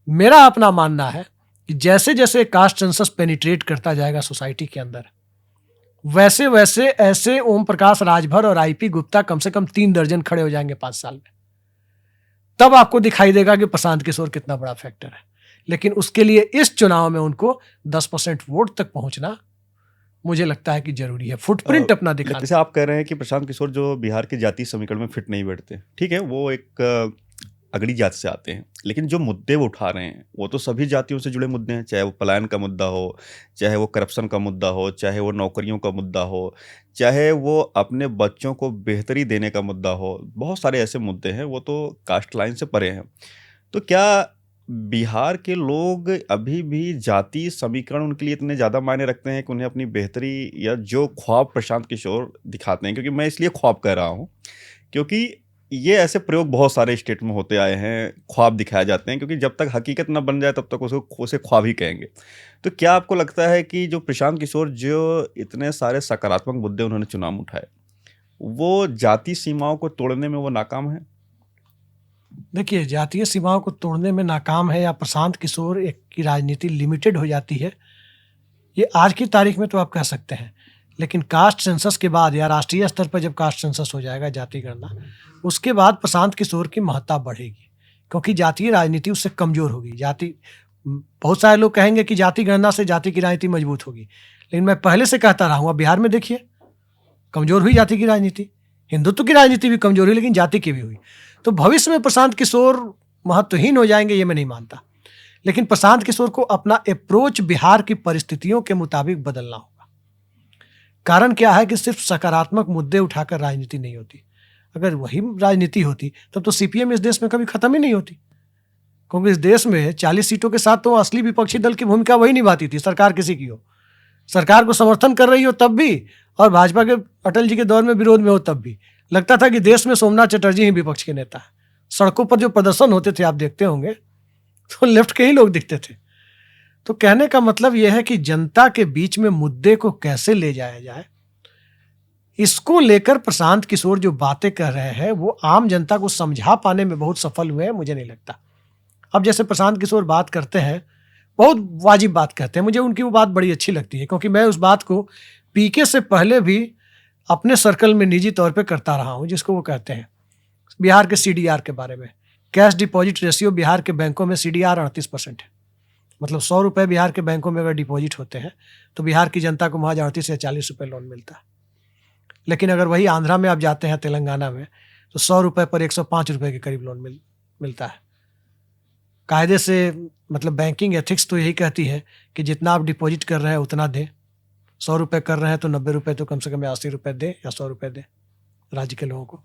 मेरा अपना मानना है कि जैसे जैसे कास्ट सेंसस पेनिट्रेट करता जाएगा सोसाइटी के अंदर, वैसे वैसे ऐसे ओम प्रकाश राजभर और आईपी गुप्ता कम से कम 3 दर्जन खड़े हो जाएंगे 5 साल में। तब आपको दिखाई देगा कि प्रशांत किशोर कितना बड़ा फैक्टर है। लेकिन उसके लिए इस चुनाव में उनको 10% वोट तक पहुंचना मुझे लगता है कि जरूरी है। फुटप्रिंट अपना दिखा। जैसे आप कह रहे हैं कि प्रशांत किशोर जो बिहार के जातीय समीकरण में फिट नहीं बैठते, ठीक है, वो एक अगड़ी जाति से आते हैं, लेकिन जो मुद्दे वो उठा रहे हैं वो तो सभी जातियों से जुड़े मुद्दे हैं। चाहे वो पलायन का मुद्दा हो, चाहे वो करप्शन का मुद्दा हो, चाहे वो नौकरियों का मुद्दा हो, चाहे वो अपने बच्चों को बेहतरी देने का मुद्दा हो, बहुत सारे ऐसे मुद्दे हैं, वो तो कास्ट लाइन से परे हैं। तो क्या बिहार के लोग अभी भी जाति समीकरण उनके लिए इतने ज़्यादा मायने रखते हैं कि उन्हें अपनी बेहतरी या जो ख्वाब प्रशांत किशोर दिखाते हैं, क्योंकि मैं इसलिए ख्वाब कह रहा हूँ क्योंकि ये ऐसे प्रयोग बहुत सारे स्टेट में होते आए हैं, ख्वाब दिखाए जाते हैं, क्योंकि जब तक हकीकत ना बन जाए तब तक उसको उसे ख्वाब ही कहेंगे। तो क्या आपको लगता है कि जो प्रशांत किशोर जो इतने सारे सकारात्मक मुद्दे उन्होंने चुनाव में उठाए, वो जाति सीमाओं को तोड़ने में वो नाकाम है? देखिए, जातीय सीमाओं को तोड़ने में नाकाम है या प्रशांत किशोर एक की राजनीति लिमिटेड हो जाती है, ये आज की तारीख में तो आप कह सकते हैं। लेकिन कास्ट सेंसस के बाद या राष्ट्रीय स्तर पर जब कास्ट सेंसस हो जाएगा, जाति गणना, उसके बाद प्रशांत किशोर की महत्ता बढ़ेगी, क्योंकि जातीय राजनीति उससे कमजोर होगी। जाति, बहुत सारे लोग कहेंगे कि जाति गणना से जाति की राजनीति मजबूत होगी, लेकिन मैं पहले से कहता रहा हूँ, बिहार में देखिए कमजोर हुई जाति की राजनीति, हिंदुत्व की राजनीति भी कमजोर हुई, लेकिन जाति की भी हुई। तो भविष्य में प्रशांत किशोर महत्वहीन हो जाएंगे ये मैं नहीं मानता, लेकिन प्रशांत किशोर को अपना अप्रोच बिहार की परिस्थितियों के मुताबिक बदलना होगा। कारण क्या है कि सिर्फ सकारात्मक मुद्दे उठाकर राजनीति नहीं होती। अगर वही राजनीति होती तब तो सीपीएम इस देश में कभी खत्म ही नहीं होती, क्योंकि इस देश में 40 सीटों के साथ तो असली विपक्षी दल की भूमिका वही निभाती थी। सरकार किसी की हो, सरकार को समर्थन कर रही हो तब भी, और भाजपा के अटल जी के दौर में विरोध में हो तब भी, लगता था कि देश में सोमनाथ चटर्जी ही विपक्ष के नेता है। सड़कों पर जो प्रदर्शन होते थे आप देखते होंगे तो लेफ्ट के ही लोग दिखते थे। तो कहने का मतलब यह है कि जनता के बीच में मुद्दे को कैसे ले जाया जाए, इसको लेकर प्रशांत किशोर जो बातें कर रहे हैं वो आम जनता को समझा पाने में बहुत सफल हुए हैं, मुझे नहीं लगता। अब जैसे प्रशांत किशोर बात करते हैं, बहुत वाजिब बात कहते हैं, मुझे उनकी वो बात बड़ी अच्छी लगती है, क्योंकि मैं उस बात को पीके से पहले भी अपने सर्कल में निजी तौर पे करता रहा हूं, जिसको वो कहते हैं बिहार के सीडीआर के बारे में। कैश डिपॉजिट रेशियो बिहार के बैंकों में सीडीआर 38% है। मतलब 100 रुपये बिहार के बैंकों में अगर डिपॉजिट होते हैं तो बिहार की जनता को वहाँ 38 या 40 रुपये लोन मिलता है। लेकिन अगर वही आंध्रा में आप जाते हैं, तेलंगाना में, तो 100 रुपये पर 105 रुपये के करीब लोन मिलता है। कायदे से, मतलब बैंकिंग एथिक्स तो यही कहती है कि जितना आप डिपॉजिट कर रहे हैं उतना दें। 100 रुपये कर रहे हैं तो 90 रुपये तो कम से कम 80 रुपये दें या 100 रुपये दें राज्य के लोगों को।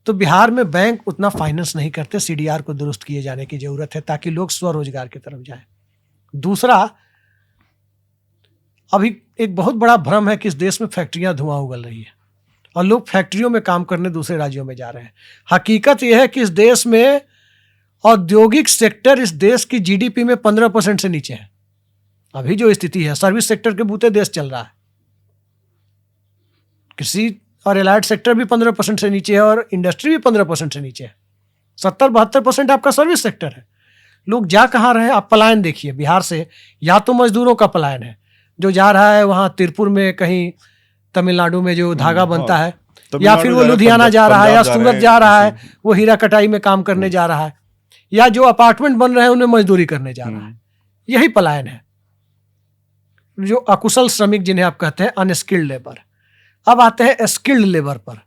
तो बिहार में बैंक उतना फाइनेंस नहीं करते, सीडीआर को दुरुस्त किए जाने की जरूरत है ताकि लोग स्वरोजगार की तरफ जाएं। दूसरा, अभी एक बहुत बड़ा भ्रम है कि इस देश में फैक्ट्रियां धुआं उगल रही है और लोग फैक्ट्रियों में काम करने दूसरे राज्यों में जा रहे हैं। हकीकत यह है कि इस देश में औद्योगिक सेक्टर इस देश की जीडीपी में 15% से नीचे है। अभी जो स्थिति है, सर्विस सेक्टर के बूते देश चल रहा है, कृषि और एलाइड सेक्टर भी 15% से नीचे है और इंडस्ट्री भी 15% से नीचे है। 70-72% आपका सर्विस सेक्टर है। लोग जा कहाँ रहे? आप पलायन देखिए बिहार से, या तो मजदूरों का पलायन है, जो जा रहा है वहाँ तिरुपुर में कहीं तमिलनाडु में जो धागा बनता है, या फिर वो तमिलनाडु लुधियाना जा रहा है या पंजाब सूरत जा रहा है, किसी- वो हीरा कटाई में काम करने जा रहा है, या जो अपार्टमेंट बन रहे हैं उनमें मजदूरी करने जा रहा है। यही पलायन है, जो अकुशल श्रमिक जिन्हें आप कहते हैं, अनस्किल्ड लेबर। अब आते हैं स्किल्ड लेबर पर।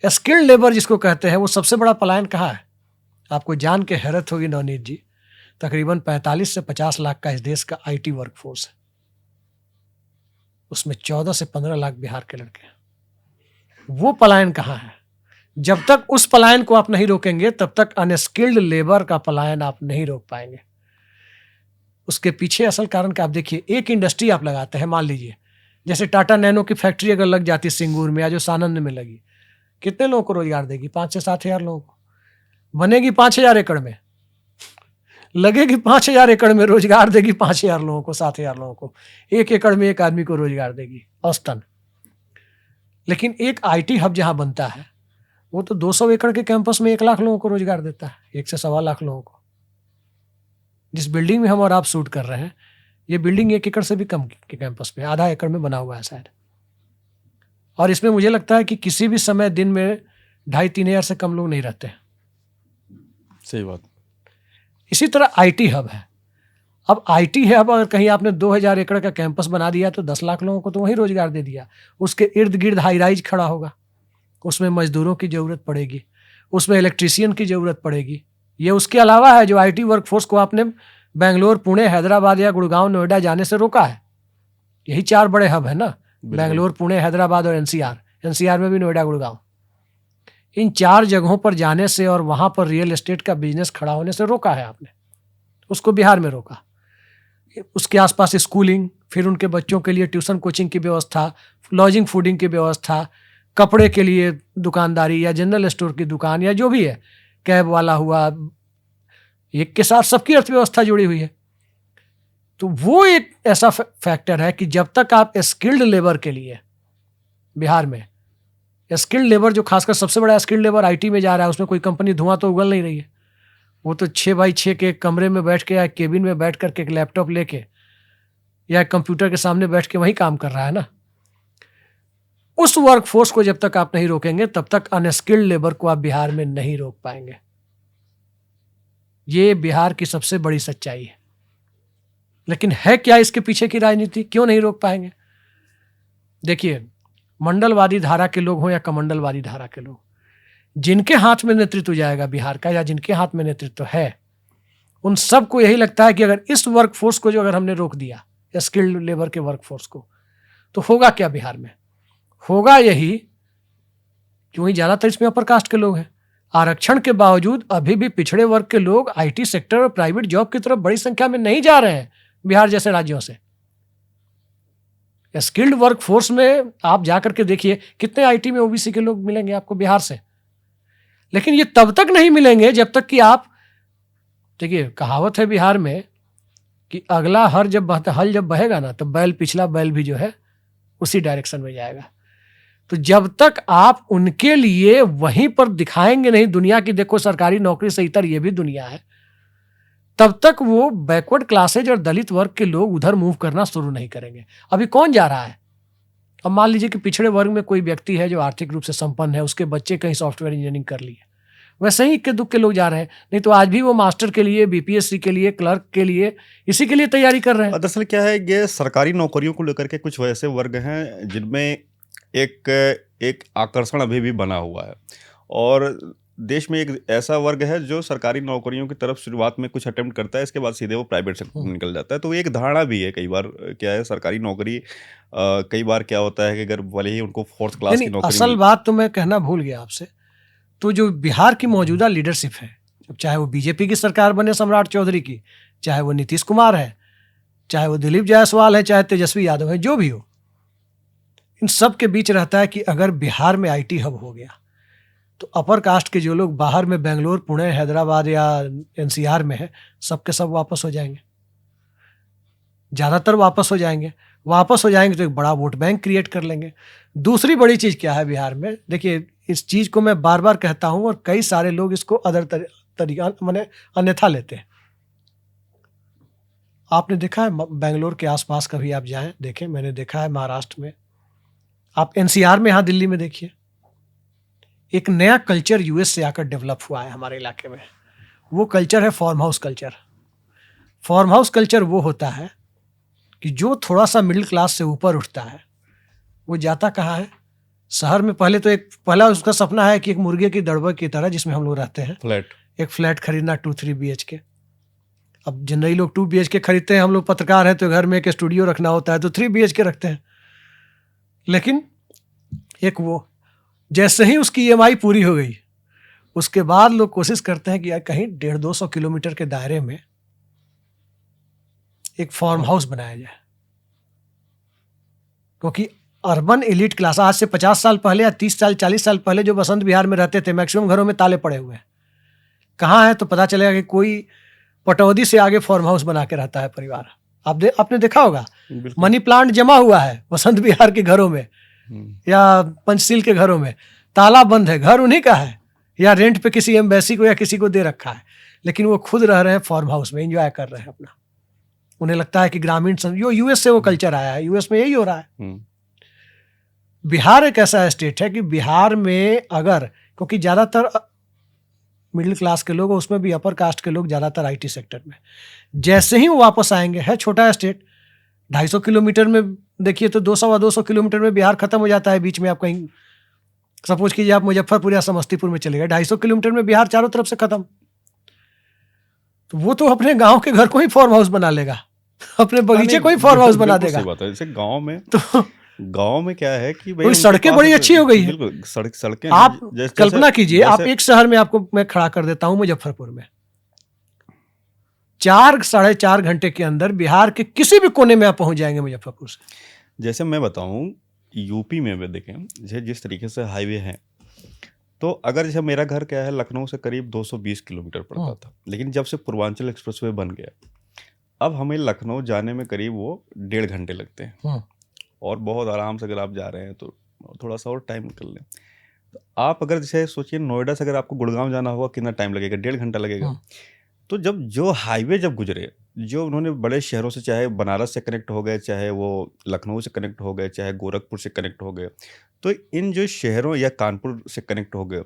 स्किल्ड लेबर जिसको कहते हैं, वो सबसे बड़ा पलायन कहाँ है? आपको जान के हैरत होगी नवनीत जी, तकरीबन 45 से 50 लाख का इस देश का आईटी वर्कफोर्स है, उसमें 14 से 15 लाख बिहार के लड़के हैं। वो पलायन कहाँ है? जब तक उस पलायन को आप नहीं रोकेंगे तब तक अनस्किल्ड लेबर का पलायन आप नहीं रोक पाएंगे। उसके पीछे असल कारण क्या, आप देखिए, एक इंडस्ट्री आप लगाते हैं, मान लीजिए जैसे टाटा नैनो की फैक्ट्री अगर लग जाती सिंगूर में या जो सानंद में लगी, कितने लोगों को रोजगार देगी? 5 से 7 हजार लोगों को। बनेगी 5,000 एकड़ में, लगेगी 5,000 एकड़ में, रोजगार देगी 5,000 लोगों को, 7,000 लोगों को, 1 एकड़ में 1 आदमी को रोजगार देगी औसतन। लेकिन एक आईटी हब जहां बनता है, वो तो 200 एकड़ के कैंपस में 1 लाख लोगों को रोजगार देता है, 1 से 1.25 लाख लोगों को। जिस बिल्डिंग में हम और आप शूट कर रहे हैं, ये बिल्डिंग 1 एकड़ से भी कम के कैंपस पे, आधा एकड़ में बना हुआ है शायद। और इसमें मुझे लगता है कि किसी भी समय दिन में 2,500-3 हजार से कम लोग नहीं रहते हैं। सही बात। इसी तरह आईटी हब है। अब आईटी हब अगर कहीं आपने 2,000 एकड़ का कैंपस बना दिया तो 10 लाख लोगों को तो वहीं रोजगार दे दिया। उसके इर्द गिर्द हाई राइज खड़ा होगा, उसमें मजदूरों की जरूरत पड़ेगी, उसमें इलेक्ट्रीशियन की जरूरत पड़ेगी। ये उसके अलावा है जो आईटी वर्कफोर्स को आपने बेंगलोर, पुणे, हैदराबाद या गुड़गांव, नोएडा जाने से रोका है। यही 4 बड़े हब है ना, बेंगलोर, पुणे, हैदराबाद और एनसीआर में भी नोएडा, गुड़गांव। इन 4 जगहों पर जाने से और वहां पर रियल एस्टेट का बिजनेस खड़ा होने से रोका है आपने, उसको बिहार में रोका। उसके आसपास स्कूलिंग, फिर उनके बच्चों के लिए ट्यूशन कोचिंग की व्यवस्था, लॉजिंग फूडिंग की व्यवस्था, कपड़े के लिए दुकानदारी या जनरल स्टोर की दुकान या जो भी है, कैब वाला हुआ, एक के साथ सबकी अर्थव्यवस्था जुड़ी हुई है। तो वो एक ऐसा फैक्टर है कि जब तक आप स्किल्ड लेबर के लिए बिहार में, स्किल्ड लेबर जो खासकर सबसे बड़ा स्किल्ड लेबर आईटी में जा रहा है, उसमें कोई कंपनी धुआं तो उगल नहीं रही है। वो तो 6x6 के कमरे में बैठ के या केबिन में बैठ करके एक लैपटॉप लेके या कंप्यूटर के सामने बैठ के वही काम कर रहा है ना। उस वर्कफोर्स को जब तक आप नहीं रोकेंगे तब तक अनस्किल्ड लेबर को आप बिहार में नहीं रोक पाएंगे। ये बिहार की सबसे बड़ी सच्चाई है। लेकिन है क्या इसके पीछे की राजनीति? क्यों नहीं रोक पाएंगे? देखिए, मंडलवादी धारा के लोग हों या कमंडलवादी धारा के लोग, जिनके हाथ में नेतृत्व जाएगा बिहार का या जिनके हाथ में नेतृत्व है, उन सबको यही लगता है कि अगर इस वर्कफोर्स को जो अगर हमने रोक दिया, स्किल्ड लेबर के वर्कफोर्स को, तो होगा क्या बिहार में? होगा यही, क्योंकि ज्यादातर इसमें अपर कास्ट के लोग हैं। आरक्षण के बावजूद अभी भी पिछड़े वर्ग के लोग आईटी सेक्टर और प्राइवेट जॉब की तरफ बड़ी संख्या में नहीं जा रहे हैं बिहार जैसे राज्यों से। स्किल्ड वर्कफोर्स में आप जाकर के देखिए कितने आईटी में ओबीसी के लोग मिलेंगे आपको बिहार से। लेकिन ये तब तक नहीं मिलेंगे जब तक कि आप, देखिए कहावत है बिहार में कि अगला हल जब बहेगा ना तो बैल, पिछला बैल भी जो है उसी डायरेक्शन में जाएगा। तो जब तक आप उनके लिए वहीं पर दिखाएंगे नहीं दुनिया की, देखो सरकारी नौकरी से इतर ये भी दुनिया है, तब तक वो बैकवर्ड क्लासेज और दलित वर्ग के लोग उधर मूव करना शुरू नहीं करेंगे। अभी कौन जा रहा है? अब मान लीजिए कि पिछड़े वर्ग में कोई व्यक्ति है जो आर्थिक रूप से संपन्न है, उसके बच्चे कहीं सॉफ्टवेयर इंजीनियरिंग कर लिए, वैसे ही इक्के दुक्के लोग जा रहे हैं। नहीं तो आज भी वो मास्टर के लिए, बीपीएससी के लिए, क्लर्क के लिए, इसी के लिए तैयारी कर रहे हैं। दरअसल क्या है, ये सरकारी नौकरियों को लेकर के कुछ वैसे वर्ग हैं जिनमें एक आकर्षण अभी भी बना हुआ है, और देश में एक ऐसा वर्ग है जो सरकारी नौकरियों की तरफ शुरुआत में कुछ अटेम्प्ट करता है, इसके बाद सीधे वो प्राइवेट सेक्टर में निकल जाता है। तो एक धारणा भी है कई बार, क्या है, सरकारी नौकरी कई बार क्या होता है कि अगर भले ही उनको 4th क्लास की नौकरी, असल बात तो मैं कहना भूल गया आपसे, तो जो बिहार की मौजूदा लीडरशिप है, चाहे वो बीजेपी की सरकार बने सम्राट चौधरी की, चाहे वो नीतीश कुमार है, चाहे वो दिलीप जायसवाल है, चाहे तेजस्वी यादव है, जो भी हो, इन सब के बीच रहता है कि अगर बिहार में आईटी हब हो गया तो अपर कास्ट के जो लोग बाहर में बेंगलोर, पुणे, हैदराबाद या एनसीआर में है, सबके सब वापस हो जाएंगे, ज़्यादातर वापस हो जाएंगे। वापस हो जाएंगे तो एक बड़ा वोट बैंक क्रिएट कर लेंगे। दूसरी बड़ी चीज़ क्या है बिहार में, देखिए इस चीज़ को मैं बार बार कहता हूँ और कई सारे लोग इसको अदर तरीका मैंने अन्यथा लेते हैं। आपने देखा है बेंगलोर के आसपास कभी आप जाएं देखें, मैंने देखा है महाराष्ट्र में, आप एनसीआर में, यहाँ दिल्ली में देखिए, एक नया कल्चर यूएस से आकर डेवलप हुआ है हमारे इलाके में। वो कल्चर है farm house culture. Farm house culture वो होता है कि जो थोड़ा सा मिडिल क्लास से ऊपर उठता है वो जाता कहाँ है, शहर में। पहला उसका सपना है कि एक मुर्गे की दड़बे की तरह, जिसमें हम लोग रहते हैं, एक फ्लैट खरीदना 2-3 BHK। अब जनरली लोग 2 BHK खरीदते हैं, हम लोग पत्रकार हैं तो घर में एक स्टूडियो रखना होता है तो 3 BHK रखते हैं। लेकिन एक वो, जैसे ही उसकी EMI पूरी हो गई उसके बाद लोग कोशिश करते हैं कि यार कहीं 150-200 किलोमीटर के दायरे में एक फार्म हाउस बनाया जाए, क्योंकि अर्बन एलिट क्लास आज से 50 साल पहले या 30 साल 40 साल पहले जो बसंत विहार में रहते थे, मैक्सिमम घरों में ताले पड़े हुए हैं। कहाँ है तो पता चलेगा कि कोई पटौदी से आगे फार्म हाउस बना के रहता है परिवार। आपने देखा होगा मनी प्लांट जमा हुआ है बसंत विहार के घरों में या पंचशील के घरों में, ताला बंद है, घर उन्हीं का है या रेंट पे किसी एम्बेसी को या किसी को दे रखा है, लेकिन वो खुद रह रहे हैं फार्म हाउस में, एंजॉय कर रहे हैं अपना। उन्हें लगता है कि ग्रामीण जो यूएस से वो कल्चर आया है, यूएस में यही हो रहा है। बिहार एक ऐसा स्टेट है कि बिहार में अगर, क्योंकि ज़्यादातर मिडिल क्लास के लोग, उसमें भी अपर कास्ट के लोग ज़्यादातर IT सेक्टर में, जैसे ही वो वापस आएंगे, है छोटा स्टेट, 250 किलोमीटर में देखिए तो 200 किलोमीटर में बिहार खत्म हो जाता है। बीच में आप कहीं सपोज कीजिए आप मुजफ्फरपुर या समस्तीपुर में चले गए, 250 किलोमीटर में बिहार चारों तरफ से खत्म। तो वो तो अपने गांव के घर को ही फार्म हाउस बना लेगा, अपने बगीचे को ही फार्म हाउस बना देगा। जैसे गांव में, तो गांव में क्या है कि भाई सड़कें बड़ी अच्छी हो गई है। बिल्कुल, सड़कें आप कल्पना कीजिए, आप एक शहर में, आपको मैं खड़ा कर देता हूं मुजफ्फरपुर में, 4-4.5 घंटे के अंदर बिहार के किसी भी कोने में आप पहुंच जाएंगे मुजफ्फरपुर से। जैसे मैं बताऊं, यूपी में भी देखें जिस तरीके से हाईवे है, तो अगर जैसे मेरा घर क्या है, लखनऊ से करीब 220 किलोमीटर पड़ता था, लेकिन जब से पूर्वांचल एक्सप्रेसवे बन गया, अब हमें लखनऊ जाने में करीब वो 1.5 घंटे लगते हैं। और बहुत आराम से अगर आप जा रहे हैं तो थोड़ा सा और टाइम निकल लें। तो आप अगर जैसे सोचिए, नोएडा से अगर आपको गुड़गांव जाना होगा कितना टाइम लगेगा, 1.5 घंटा लगेगा। तो जो हाईवे जब गुजरे, जो उन्होंने बड़े शहरों से, चाहे बनारस से कनेक्ट हो गए, चाहे वो लखनऊ से कनेक्ट हो गए, चाहे गोरखपुर से कनेक्ट हो गए, तो इन जो शहरों या कानपुर से कनेक्ट हो गए,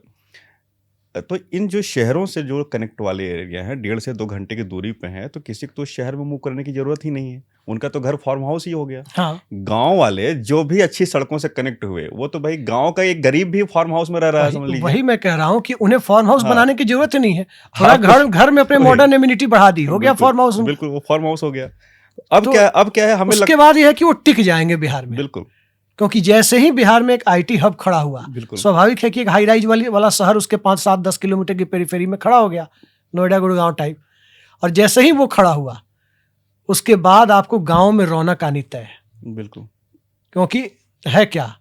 तो इन जो शहरों से जो कनेक्ट वाले एरिया हैं, 1.5 से 2 घंटे की दूरी पे हैं, तो किसी को तो शहर में मूव करने की जरूरत ही नहीं है, उनका तो घर फार्म हाउस ही हो गया। हाँ। गांव वाले जो भी अच्छी सड़कों से कनेक्ट हुए, वो तो भाई गांव का एक गरीब भी फार्म हाउस में रह रहा है, समझ लीजिए। वही मैं कह रहा हूँ कि उन्हें फार्म हाउस बनाने की जरूरत ही नहीं है, थोड़ा घर में अपने मॉडर्न एमिनिटी बढ़ा दी, हो गया फार्म हाउस। बिल्कुल, वो फार्म हाउस हो गया। अब क्या है हमें उसके बाद यह है कि वो टिक जाएंगे बिहार में। बिल्कुल, क्योंकि जैसे ही बिहार में एक IT हब खड़ा हुआ, स्वाभाविक है कि एक हाई राइज वाला शहर उसके 5-7-10 किलोमीटर की पेरीफेरी में खड़ा हो गया, नोएडा गुड़गांव टाइप। और जैसे ही वो खड़ा हुआ उसके बाद आपको गांव में रौनक आनी तय है। बिल्कुल, क्योंकि है क्या,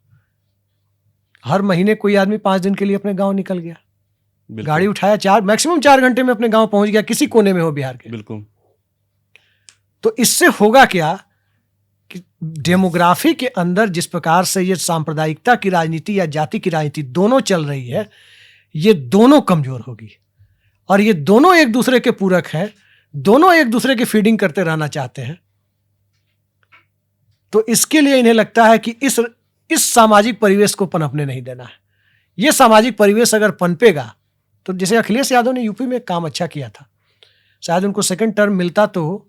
हर महीने कोई आदमी 5 दिन के लिए अपने गांव निकल गया, गाड़ी उठाया, मैक्सिमम 4 घंटे में अपने गांव पहुंच गया, किसी कोने में हो बिहार के। बिल्कुल। तो इससे होगा क्या कि डेमोग्राफी के अंदर जिस प्रकार से ये सांप्रदायिकता की राजनीति या जाति की राजनीति दोनों चल रही है, ये दोनों कमजोर होगी। और ये दोनों एक दूसरे के पूरक हैं, दोनों एक दूसरे की फीडिंग करते रहना चाहते हैं। तो इसके लिए इन्हें लगता है कि इस सामाजिक परिवेश को पनपने नहीं देना है। ये सामाजिक परिवेश अगर पनपेगा तो, जैसे अखिलेश यादव ने यूपी में काम अच्छा किया था, शायद उनको सेकंड टर्म मिलता तो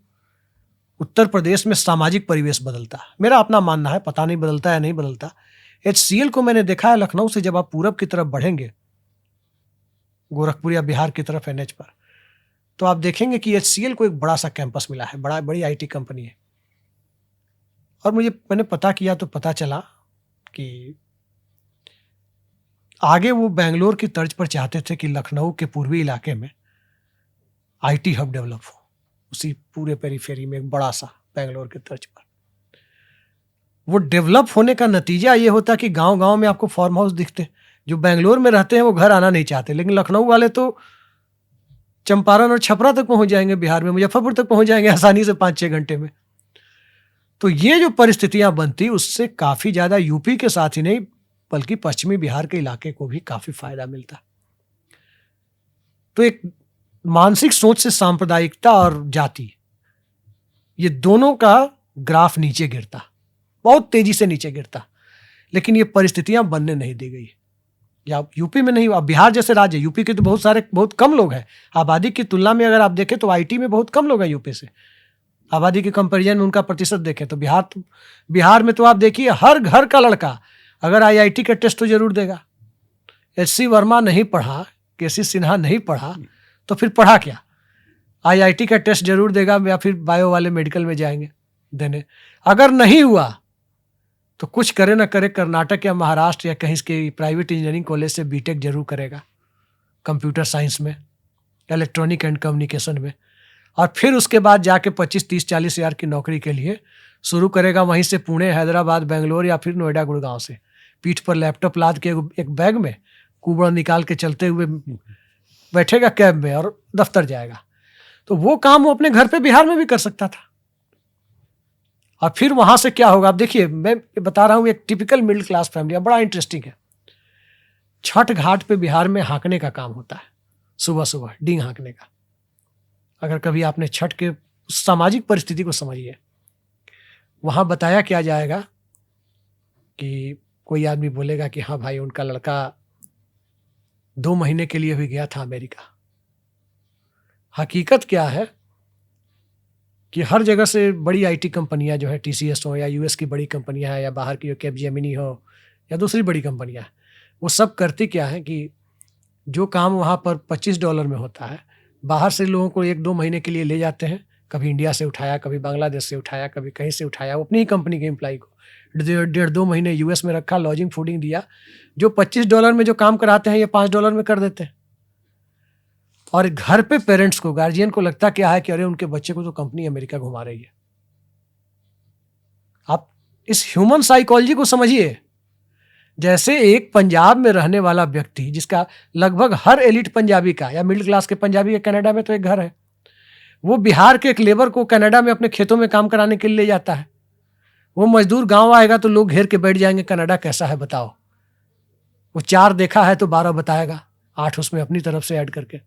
उत्तर प्रदेश में सामाजिक परिवेश बदलता। मेरा अपना मानना है, पता नहीं बदलता या नहीं बदलता। HCL को मैंने देखा है लखनऊ से जब आप पूरब की तरफ बढ़ेंगे, गोरखपुर या बिहार की तरफ NH पर, तो आप देखेंगे कि HCL को एक बड़ा सा कैंपस मिला है, बड़ी IT कंपनी है। और मैंने पता किया तो पता चला कि आगे वो बेंगलोर की तर्ज पर चाहते थे कि लखनऊ के पूर्वी इलाके में IT हब डेवलप हो, उसी पूरे पेरीफेरी में एक बड़ा सा बेंगलोर के तर्ज पर। वो डेवलप होने का नतीजा ये होता कि गांव-गांव में आपको फार्म हाउस दिखते। जो बेंगलोर में रहते हैं वो घर आना नहीं चाहते, लेकिन लखनऊ वाले तो चंपारण और छपरा तक पहुंच जाएंगे, बिहार में मुजफ्फरपुर तक पहुंच जाएंगे आसानी से 5-6 घंटे में। तो ये जो परिस्थितियां बनती, उससे काफी ज्यादा यूपी के साथ ही नहीं बल्कि पश्चिमी बिहार के इलाके को भी काफी फायदा मिलता। तो एक मानसिक सोच से सांप्रदायिकता और जाति, ये दोनों का ग्राफ नीचे गिरता, बहुत तेजी से नीचे गिरता। लेकिन ये परिस्थितियां बनने नहीं दी गई। या यूपी में नहीं, अब बिहार जैसे राज्य, यूपी के तो बहुत कम लोग हैं। आबादी की तुलना में अगर आप देखें तो आईटी में बहुत कम लोग हैं यूपी से। आबादी के कंपेरिजन में उनका प्रतिशत देखें तो बिहार में तो आप देखिए हर घर का लड़का अगर आईआईटी का टेस्ट तो जरूर देगा। एचसी वर्मा नहीं पढ़ा, केसी सिन्हा नहीं पढ़ा, तो फिर पढ़ा क्या? आईआईटी का टेस्ट जरूर देगा, या फिर बायो वाले मेडिकल में जाएंगे देने। अगर नहीं हुआ तो कुछ करे ना करे कर्नाटक या महाराष्ट्र या कहीं के प्राइवेट इंजीनियरिंग कॉलेज से बीटेक जरूर करेगा, कंप्यूटर साइंस में, इलेक्ट्रॉनिक एंड कम्युनिकेशन में, और फिर उसके बाद जाके 25-30-40 हज़ार की नौकरी के लिए शुरू करेगा वहीं से, पुणे, हैदराबाद, बेंगलोर या फिर नोएडा, गुड़गांव से। पीठ पर लैपटॉप लाद के एक बैग में कुबड़ निकाल के चलते हुए बैठेगा कैब में और दफ्तर जाएगा। तो वो काम वो अपने घर पे बिहार में भी कर सकता था। और फिर वहां से क्या होगा? आप देखिए, मैं बता रहा हूं एक टिपिकल मिडिल क्लास फैमिली, बड़ा इंटरेस्टिंग है। छठ घाट पे बिहार में हाँकने का काम होता है, सुबह सुबह डींग हाँकने का। अगर कभी आपने छठ के सामाजिक परिस्थिति को समझिए, वहां बताया क्या जाएगा कि कोई आदमी बोलेगा कि हाँ भाई, उनका लड़का 2 महीने के लिए भी गया था अमेरिका। हकीकत क्या है कि हर जगह से बड़ी आईटी कंपनियां जो है, टीसीएस हो या यूएस की बड़ी कंपनियां हैं या बाहर की कैपजेमिनी हो या दूसरी बड़ी कंपनियां, वो सब करती क्या है कि जो काम वहाँ पर $25 में होता है, बाहर से लोगों को 1-2 महीने के लिए ले जाते हैं। कभी इंडिया से उठाया, कभी बांग्लादेश से उठाया, कभी कहीं से उठाया, वो अपनी ही कंपनी के एम्प्लॉय को 1.5-2 महीने यूएस में रखा, लॉजिंग फूडिंग दिया। जो $25 में जो काम कराते हैं, ये $5 में कर देते हैं। और घर पे पेरेंट्स को, गार्जियन को लगता क्या है कि अरे उनके बच्चे को तो कंपनी अमेरिका घुमा रही है। आप इस ह्यूमन साइकोलॉजी को समझिए। जैसे एक पंजाब में रहने वाला व्यक्ति, जिसका लगभग हर एलिट पंजाबी का या मिडिल क्लास के पंजाबी का कनाडा में तो एक घर है, वो बिहार के एक लेबर को कनाडा में अपने खेतों में काम कराने के लिए ले जाता है। वो मजदूर गांव आएगा तो लोग घेर के बैठ जाएंगे, कनाडा कैसा है बताओ। वो 4 देखा है तो 12 बताएगा, 8 उसमें अपनी तरफ से ऐड करके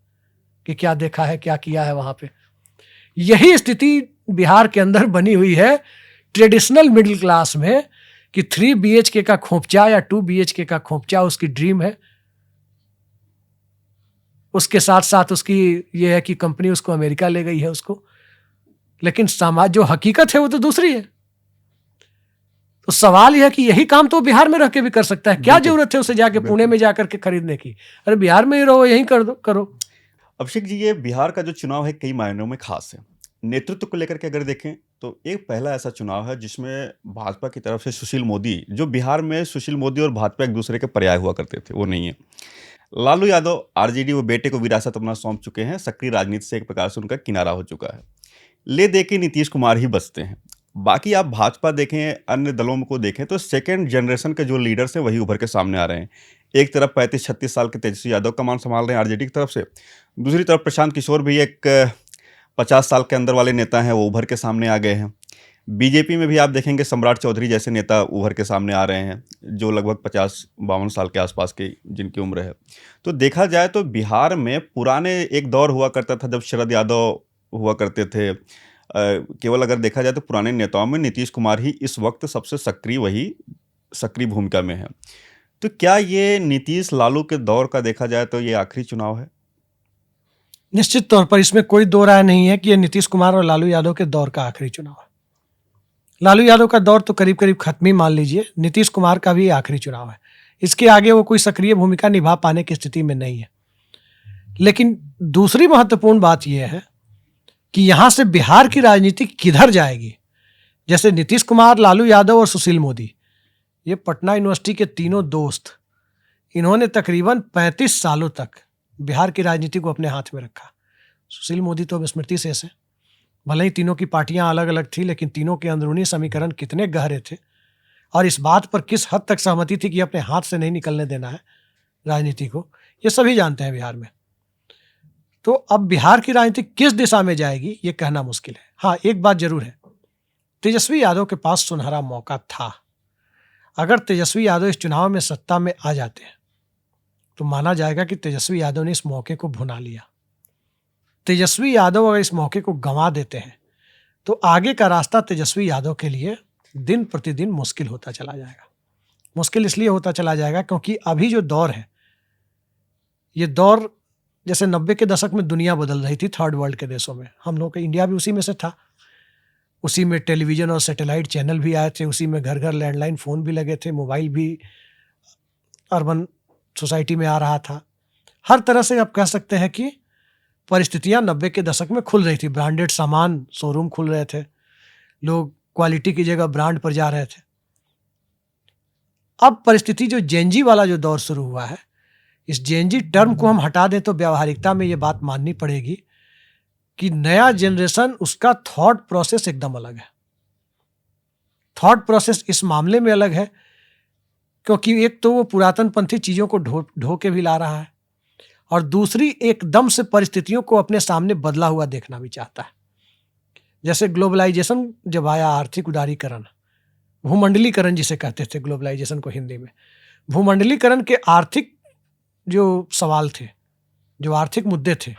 कि क्या देखा है, क्या किया है वहां पे। यही स्थिति बिहार के अंदर बनी हुई है ट्रेडिशनल मिडिल क्लास में कि 3 BHK का खोपचा या 2 BHK का खोपचा उसकी ड्रीम है। उसके साथ साथ उसकी ये है कि कंपनी उसको अमेरिका ले गई है उसको, लेकिन समाज जो हकीकत है वो तो दूसरी है। तो सवाल यह है कि यही काम तो बिहार में रह के भी कर सकता है। क्या जरूरत है उसे जाके पुणे में जाकर के खरीदने की? अरे बिहार में ही रहो, यहीं कर दो, करो। अभिषेक जी, ये बिहार का जो चुनाव है कई मायनों में खास है। नेतृत्व को लेकर के अगर देखें तो एक पहला ऐसा चुनाव है जिसमें भाजपा की तरफ से सुशील मोदी, जो बिहार में सुशील मोदी और भाजपा एक दूसरे के पर्याय हुआ करते थे, वो नहीं है। लालू यादव आरजेडी, वो बेटे को विरासत अपना सौंप चुके हैं। सक्रिय राजनीति से एक प्रकार से उनका किनारा हो चुका है। ले दे के नीतीश कुमार ही बचते हैं। बाकी आप भाजपा देखें, अन्य दलों को देखें तो सेकेंड जनरेशन के जो लीडर्स हैं वही उभर के सामने आ रहे हैं। एक तरफ 35-36 साल के तेजस्वी यादव कमान संभाल रहे हैं आरजेडी की तरफ से, दूसरी तरफ प्रशांत किशोर भी एक 50 साल के अंदर वाले नेता हैं, वो उभर के सामने आ गए हैं। बीजेपी में भी आप देखेंगे सम्राट चौधरी जैसे नेता उभर के सामने आ रहे हैं, जो लगभग 50-52 साल के आसपास की जिनकी उम्र है। तो देखा जाए तो बिहार में पुराने एक दौर हुआ करता था जब शरद यादव हुआ करते थे। केवल अगर देखा जाए तो पुराने नेताओं में नीतीश कुमार ही इस वक्त सबसे सक्रिय भूमिका में है। तो क्या ये नीतीश लालू के दौर का देखा जाए तो ये आखिरी चुनाव है? निश्चित तौर पर इसमें कोई दो राय नहीं है कि ये नीतीश कुमार और लालू यादव के दौर का आखिरी चुनाव है। लालू यादव का दौर तो करीब करीब खत्म ही मान लीजिए, नीतीश कुमार का भी आखिरी चुनाव है। इसके आगे वो कोई सक्रिय भूमिका निभा पाने की स्थिति में नहीं है। लेकिन दूसरी महत्वपूर्ण बात यह है कि यहां से बिहार की राजनीति किधर जाएगी। जैसे नीतीश कुमार, लालू यादव और सुशील मोदी, ये पटना यूनिवर्सिटी के तीनों दोस्त, इन्होंने तकरीबन 35 सालों तक बिहार की राजनीति को अपने हाथ में रखा। सुशील मोदी तो अब स्मृति शेष है। भले ही तीनों की पार्टियां अलग अलग थी, लेकिन तीनों के अंदरूनी समीकरण कितने गहरे थे और इस बात पर किस हद तक सहमति थी कि अपने हाथ से नहीं निकलने देना है राजनीति को, ये सभी जानते हैं बिहार में। तो अब बिहार की राजनीति किस दिशा में जाएगी ये कहना मुश्किल है। हाँ, एक बात जरूर है, तेजस्वी यादव के पास सुनहरा मौका था। अगर तेजस्वी यादव इस चुनाव में सत्ता में आ जाते हैं तो माना जाएगा कि तेजस्वी यादव ने इस मौके को भुना लिया। तेजस्वी यादव अगर इस मौके को गंवा देते हैं तो आगे का रास्ता तेजस्वी यादव के लिए दिन प्रतिदिन मुश्किल होता चला जाएगा। मुश्किल इसलिए होता चला जाएगा क्योंकि अभी जो दौर है, ये दौर जैसे 90 के दशक में दुनिया बदल रही थी थर्ड वर्ल्ड के देशों में, हम लोग का इंडिया भी उसी में से था। उसी में टेलीविज़न और सैटेलाइट चैनल भी आए थे, उसी में घर घर लैंडलाइन फ़ोन भी लगे थे, मोबाइल भी अर्बन सोसाइटी में आ रहा था। हर तरह से आप कह सकते हैं कि परिस्थितियां 90 के दशक में खुल रही थी। ब्रांडेड सामान शोरूम खुल रहे थे, लोग क्वालिटी की जगह ब्रांड पर जा रहे थे। अब परिस्थिति जो जेनजी वाला जो दौर शुरू हुआ है, इस जेनजी टर्म को हम हटा दें तो व्यावहारिकता में ये बात माननी पड़ेगी कि नया जनरेशन, उसका थॉट प्रोसेस एकदम अलग है। थॉट प्रोसेस इस मामले में अलग है क्योंकि एक तो वो पुरातनपंथी चीज़ों को ढो के भी ला रहा है, और दूसरी एकदम से परिस्थितियों को अपने सामने बदला हुआ देखना भी चाहता है। जैसे ग्लोबलाइजेशन जब आया, आर्थिक उदारीकरण, भूमंडलीकरण जिसे कहते थे ग्लोबलाइजेशन को हिंदी में, भूमंडलीकरण के आर्थिक जो सवाल थे, जो आर्थिक मुद्दे थे,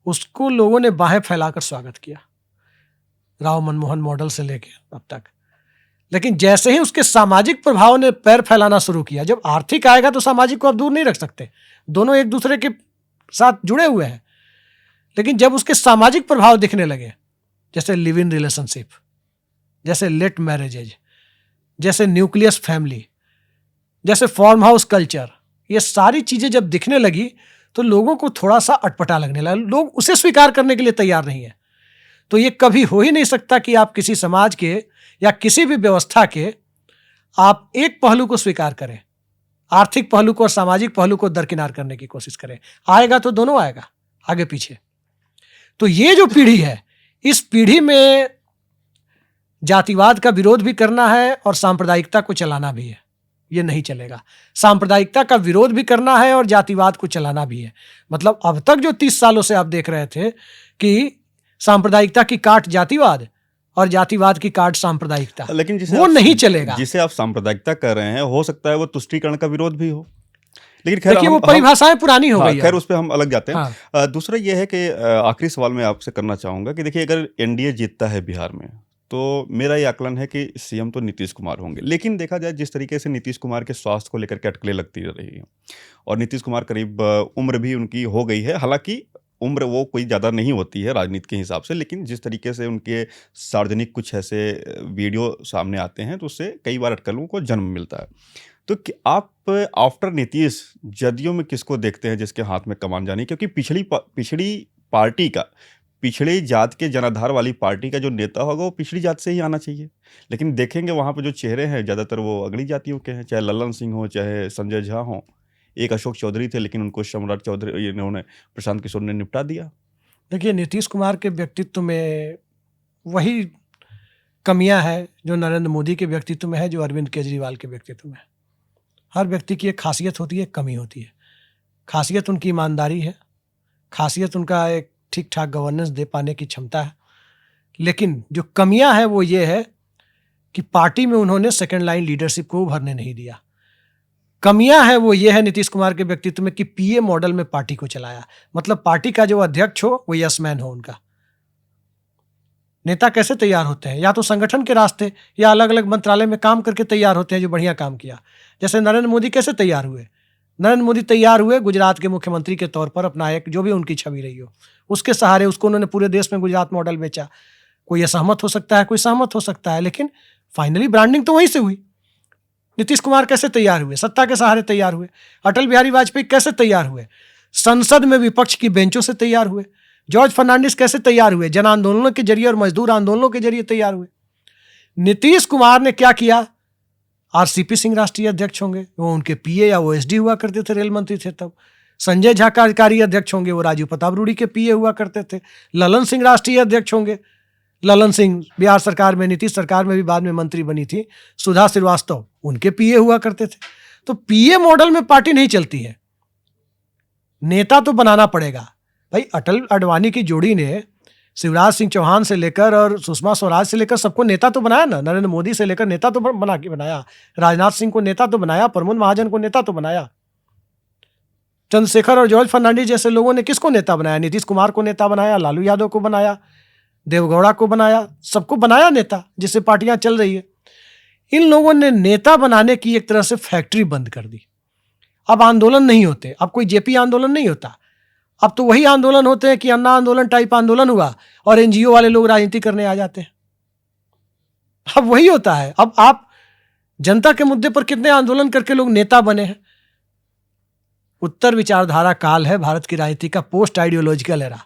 उसको लोगों ने बाहें फैलाकर स्वागत किया, राव मनमोहन मॉडल से लेके अब तक। लेकिन जैसे ही उसके सामाजिक प्रभाव ने पैर फैलाना शुरू किया, जब आर्थिक आएगा तो सामाजिक को आप दूर नहीं रख सकते, दोनों एक दूसरे के साथ जुड़े हुए हैं। लेकिन जब उसके सामाजिक प्रभाव दिखने लगे, जैसे लिव इन रिलेशनशिप, जैसे लेट मैरिजेज, जैसे न्यूक्लियस फैमिली, जैसे फार्म हाउस कल्चर, ये सारी चीजें जब दिखने लगी तो लोगों को थोड़ा सा अटपटा लगने लगा। लोग उसे स्वीकार करने के लिए तैयार नहीं है। तो ये कभी हो ही नहीं सकता कि आप किसी समाज के या किसी भी व्यवस्था के आप एक पहलू को स्वीकार करें, आर्थिक पहलू को और सामाजिक पहलू को दरकिनार करने की कोशिश करें। आएगा तो दोनों आएगा, आगे पीछे। तो ये जो पीढ़ी है, इस पीढ़ी में जातिवाद का विरोध भी करना है और सांप्रदायिकता को चलाना भी है। ये नहीं चलेगा। सांप्रदायिकता का विरोध भी करना है और जातिवाद को चलाना भी है। मतलब अब तक जो 30 सालों से आप देख रहे थे कि सांप्रदायिकता की काट जातिवाद और जातिवाद की काट सांप्रदायिकता, लेकिन वो नहीं चलेगा। जिसे आप सांप्रदायिकता कर रहे हैं, हो सकता है वो तुष्टीकरण का विरोध भी हो। लेकिन खैर, देखिए वो परिभाषाएं पुरानी हो गई। खैर उस पर हम अलग जाते हैं। हाँ। दूसरा ये है कि आखिरी सवाल मैं आपसे करना चाहूंगा कि देखिए, अगर एनडीए जीतता है बिहार में, तो मेरा ये आकलन है कि सीएम तो नीतीश कुमार होंगे। लेकिन देखा जाए जिस तरीके से नीतीश कुमार के स्वास्थ्य को लेकर के अटकलें लगती रही हैं, और नीतीश कुमार करीब उम्र भी उनकी हो गई है, हालांकि उम्र वो कोई ज़्यादा नहीं होती है राजनीति के हिसाब से, लेकिन जिस तरीके से उनके सार्वजनिक कुछ ऐसे वीडियो सामने आते हैं तो उससे कई बार अटकलों को जन्म मिलता है। तो आप आफ्टर नीतीश जदयू में किसको देखते हैं जिसके हाथ में कमान जानी? क्योंकि पिछड़ी पार्टी का, पिछड़ी जात के जनाधार वाली पार्टी का जो नेता होगा वो पिछड़ी जात से ही आना चाहिए। लेकिन देखेंगे वहाँ पर जो चेहरे हैं ज़्यादातर वो अगली जातियों के हैं, चाहे लल्लन सिंह हो, चाहे संजय झा हो। एक अशोक चौधरी थे, लेकिन उनको सम्राट चौधरी, इन्होंने प्रशांत किशोर ने निपटा दिया। देखिए, नीतीश कुमार के व्यक्तित्व में वही कमियां हैं जो नरेंद्र मोदी के व्यक्तित्व में है, जो अरविंद केजरीवाल के व्यक्तित्व में। हर व्यक्ति की एक खासियत होती है, कमी होती है। खासियत उनकी ईमानदारी है, खासियत उनका एक ठीक ठाक गवर्नेंस दे पाने की क्षमता है। लेकिन जो कमियां हैं वो ये है कि पार्टी में उन्होंने सेकेंड लाइन लीडरशिप को उभरने नहीं दिया। कमियां हैं वो ये है नीतीश कुमार के व्यक्तित्व में कि पीए मॉडल में पार्टी को चलाया। मतलब पार्टी का जो अध्यक्ष हो वो यस मैन हो। उनका नेता कैसे तैयार होते हैं? या तो संगठन के रास्ते या अलग अलग मंत्रालय में काम करके तैयार होते हैं, जो बढ़िया काम किया। जैसे नरेंद्र मोदी कैसे तैयार हुए? नरेंद्र मोदी तैयार हुए गुजरात के मुख्यमंत्री के तौर पर, अपना एक जो भी उनकी छवि रही हो उसके सहारे उसको उन्होंने पूरे देश में गुजरात मॉडल बेचा। कोई असहमत हो सकता है, कोई सहमत हो सकता है, लेकिन फाइनली ब्रांडिंग तो वहीं से हुई। नीतीश कुमार कैसे तैयार हुए? सत्ता के सहारे तैयार हुए। अटल बिहारी वाजपेयी कैसे तैयार हुए? संसद में विपक्ष की बेंचों से तैयार हुए। जॉर्ज फर्नांडिस कैसे तैयार हुए? जन आंदोलनों के जरिए और मजदूर आंदोलनों के जरिए तैयार हुए। नीतीश कुमार ने क्या किया? आरसीपी सिंह राष्ट्रीय अध्यक्ष होंगे, वो उनके पीए या ओएसडी हुआ करते थे, रेल मंत्री थे तब। संजय झा कार्यकारी अध्यक्ष होंगे, वो राजीव प्रताप रूडी के पीए हुआ करते थे। ललन सिंह राष्ट्रीय अध्यक्ष होंगे। ललन सिंह बिहार सरकार में, नीतीश सरकार में भी बाद में मंत्री बनी थी। सुधा श्रीवास्तव उनके पीए हुआ करते थे। तो पीए मॉडल में पार्टी नहीं चलती है, नेता तो बनाना पड़ेगा। भाई अटल अडवाणी की जोड़ी ने शिवराज सिंह चौहान से लेकर और सुषमा स्वराज से लेकर सबको नेता तो बनाया ना। नरेंद्र मोदी से लेकर नेता तो बनाया। राजनाथ सिंह को नेता तो बनाया, प्रमोद महाजन को नेता तो बनाया। चंद्रशेखर और जॉर्ज फर्नांडिस जैसे लोगों ने किसको नेता बनाया? नीतीश कुमार को नेता बनाया, लालू यादव को बनाया, देवगौड़ा को बनाया, सबको बनाया नेता, जिससे पार्टियां चल रही है। इन लोगों ने नेता बनाने की एक तरह से फैक्ट्री बंद कर दी। अब आंदोलन नहीं होते, अब कोई जेपी आंदोलन नहीं होता, अब तो वही आंदोलन होते हैं कि अन्ना आंदोलन टाइप आंदोलन हुआ और एनजीओ वाले लोग राजनीति करने आ जाते हैं। अब वही होता है। अब आप जनता के मुद्दे पर कितने आंदोलन करके लोग नेता बने हैं। उत्तर विचारधारा काल है भारत की राजनीति का, पोस्ट आइडियोलॉजिकल एरा।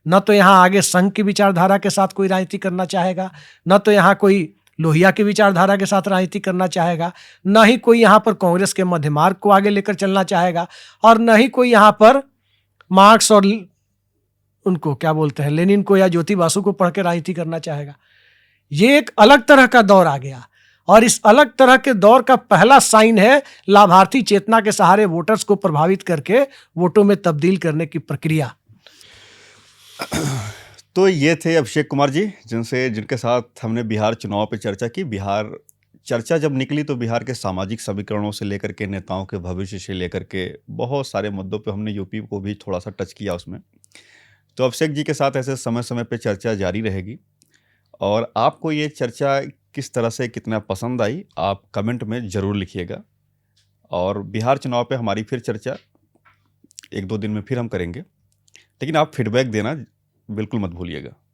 न तो यहां आगे संघ की विचारधारा के साथ कोई राजनीति करना चाहेगा, न तो यहां कोई लोहिया की विचारधारा के साथ राजनीति करना चाहेगा, न ही कोई यहां पर कांग्रेस के मध्य मार्ग को आगे लेकर चलना चाहेगा, और न ही कोई यहां पर मार्क्स और उनको क्या बोलते हैं, लेनिन को या ज्योति बासु को पढ़ के राजनीति करना चाहेगा। ये एक अलग तरह का दौर आ गया, और इस अलग तरह के दौर का पहला साइन है लाभार्थी चेतना के सहारे वोटर्स को प्रभावित करके वोटों में तब्दील करने की प्रक्रिया। तो ये थे अभिषेक कुमार जी, जिनके साथ हमने बिहार चुनाव पे चर्चा की। बिहार चर्चा जब निकली तो बिहार के सामाजिक समीकरणों से लेकर के नेताओं के भविष्य से लेकर के बहुत सारे मुद्दों पे हमने यूपी को भी थोड़ा सा टच किया उसमें। तो अभिषेक जी के साथ ऐसे समय समय पे चर्चा जारी रहेगी, और आपको ये चर्चा किस तरह से कितना पसंद आई आप कमेंट में ज़रूर लिखिएगा। और बिहार चुनाव पे हमारी फिर चर्चा 1-2 दिन में फिर हम करेंगे, लेकिन आप फीडबैक देना बिल्कुल मत भूलिएगा।